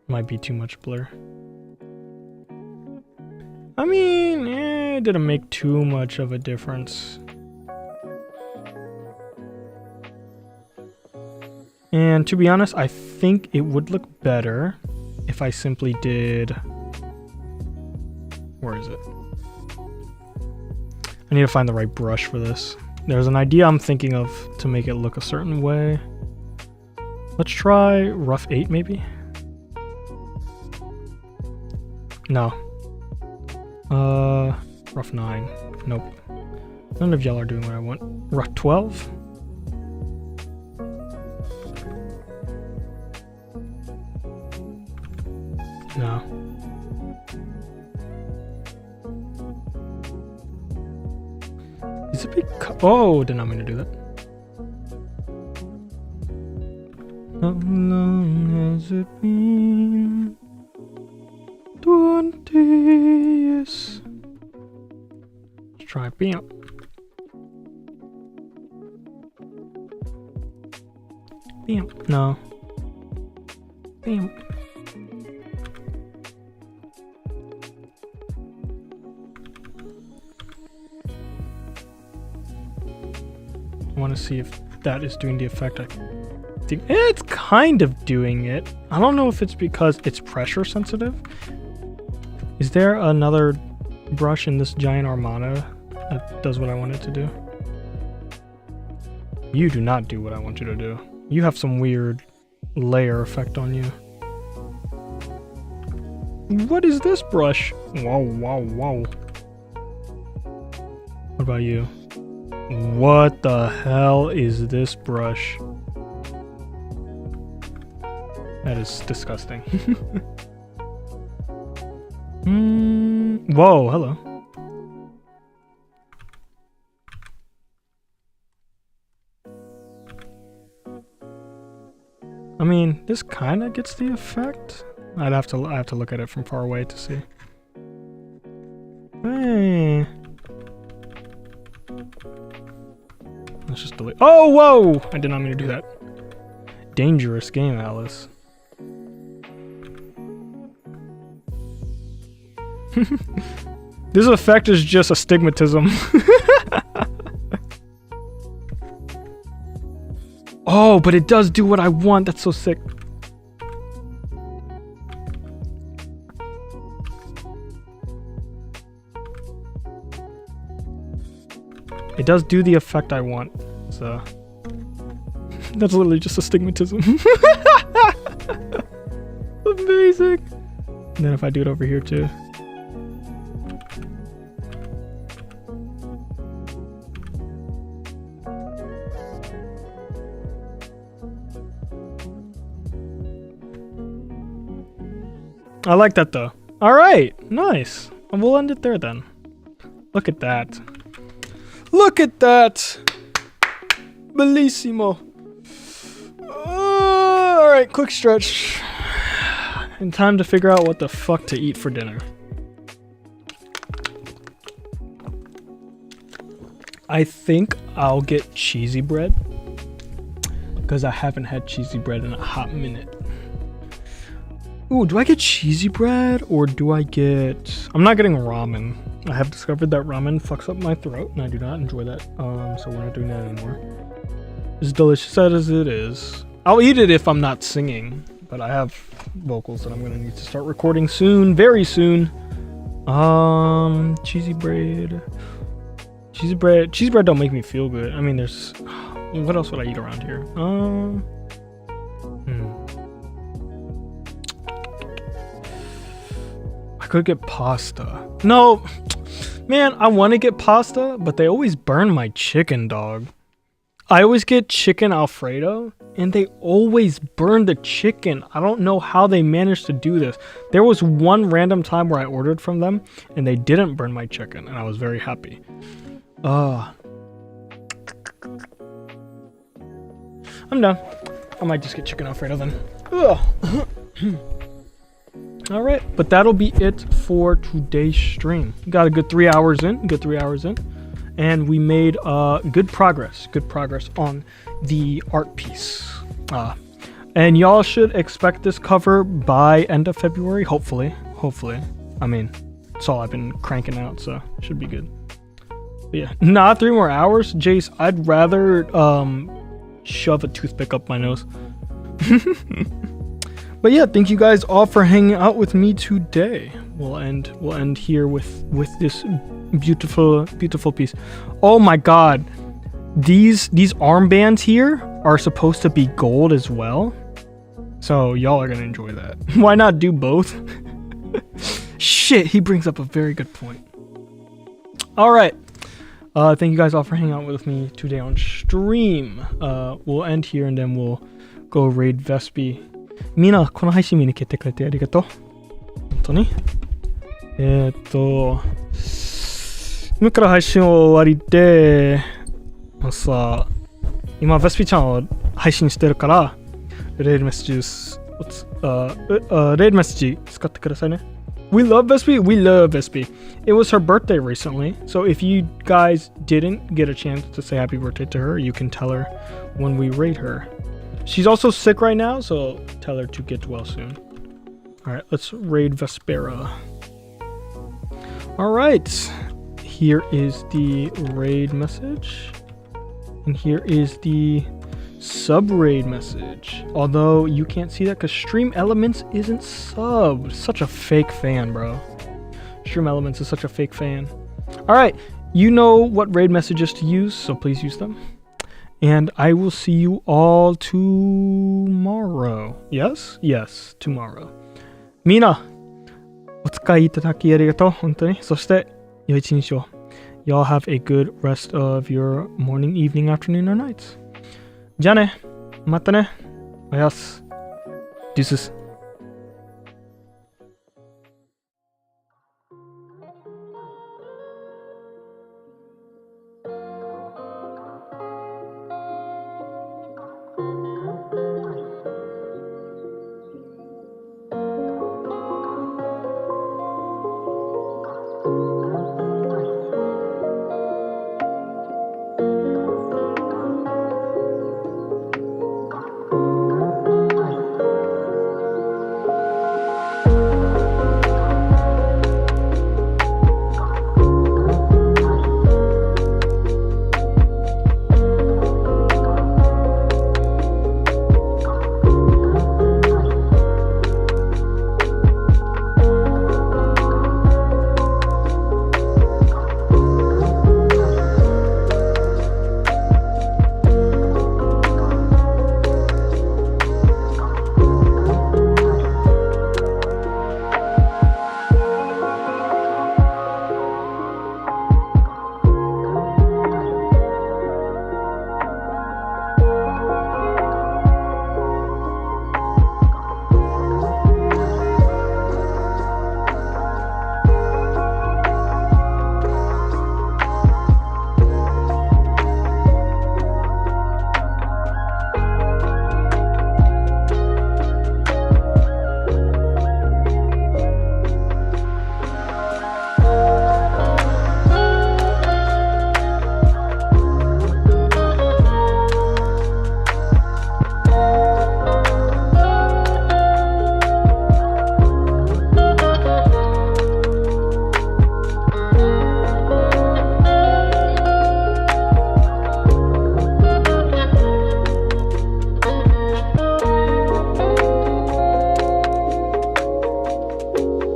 Might be too much blur. I mean, it didn't make too much of a difference. And to be honest, I think it would look better if I simply did... Where is it? I need to find the right brush for this. There's an idea I'm thinking of to make it look a certain way. Let's try rough 8 maybe? No. Rough 9. Nope. None of y'all are doing what I want. Rough 12? No. Is it big? Oh, did not mean to do that. How long has it been? 20 years. Let's try bam. Bam. No. Bam. I want to see if that is doing the effect I think. It's kind of doing it. I don't know if it's because it's pressure sensitive. Is there another brush in this giant armada that does what I want it to do? You do not do what I want you to do. You have some weird layer effect on you. What is this brush? Wow, wow, wow. What about you? What the hell is this brush? That is disgusting. Whoa, hello. I mean, this kind of gets the effect. I have to look at it from far away to see. Hey. Let's just delete. Oh, whoa! I did not mean to do that. Dangerous game, Alice. This effect is just astigmatism. Oh, but it does do what I want. That's so sick. It does do the effect I want. So that's literally just astigmatism. Amazing. And then if I do it over here too. I like that though. All right, nice. We'll end it there then. Look at that. Look at that. Bellissimo. All right, quick stretch. And time to figure out what the fuck to eat for dinner. I think I'll get cheesy bread because I haven't had cheesy bread in a hot minute. Ooh, do I get cheesy bread or do I get... I'm not getting ramen. I have discovered that ramen fucks up my throat and I do not enjoy that. So we're not doing that anymore. As delicious as it is. I'll eat it if I'm not singing, but I have vocals that I'm gonna need to start recording soon, very soon. Cheesy bread. Cheesy bread don't make me feel good. I mean, there's... What else would I eat around here? I could get pasta. No, man, I want to get pasta, but they always burn my chicken, dog. I always get chicken Alfredo, and they always burn the chicken. I don't know how they managed to do this. There was one random time where I ordered from them, and they didn't burn my chicken, and I was very happy. I'm done. I might just get chicken Alfredo then. All right, but that'll be it for today's stream. Got a good 3 hours in, and we made good progress on the art piece. And y'all should expect this cover by end of February, hopefully. I mean, it's all I've been cranking out, so it should be good. But yeah, not 3 more hours, Jace. I'd rather shove a toothpick up my nose. But yeah, thank you guys all for hanging out with me today. We'll end here with this beautiful piece. Oh my god. These armbands here are supposed to be gold as well. So y'all are gonna enjoy that. Why not do both? Shit, he brings up a very good point. Alright. Thank you guys all for hanging out with me today on stream. We'll end here and then we'll go raid Vespi. みんなこの配信見に来てくれてありがとう。本当に。今から配信終わりで、さ、今ベスピちゃんを配信してるから、レイドメッセージ使ってくださいね。We love Vespi. We love Vespi. It was her birthday recently, so if you guys didn't get a chance to say happy birthday to her, you can tell her when we raid her. She's also sick right now, so tell her to get well soon. Alright, let's raid Vespera. Alright, here is the raid message. And here is the sub raid message. Although you can't see that because Stream Elements isn't subbed. Such a fake fan, bro. Stream Elements is such a fake fan. Alright, you know what raid messages to use, so please use them. And I will see you all tomorrow. Yes? Yes, tomorrow. みんな、お使いいただきありがとう。本当に。そして、良い一日を。Y'all have a good rest of your morning, evening, afternoon, or nights. じゃあね。またね。おやす。Deuces.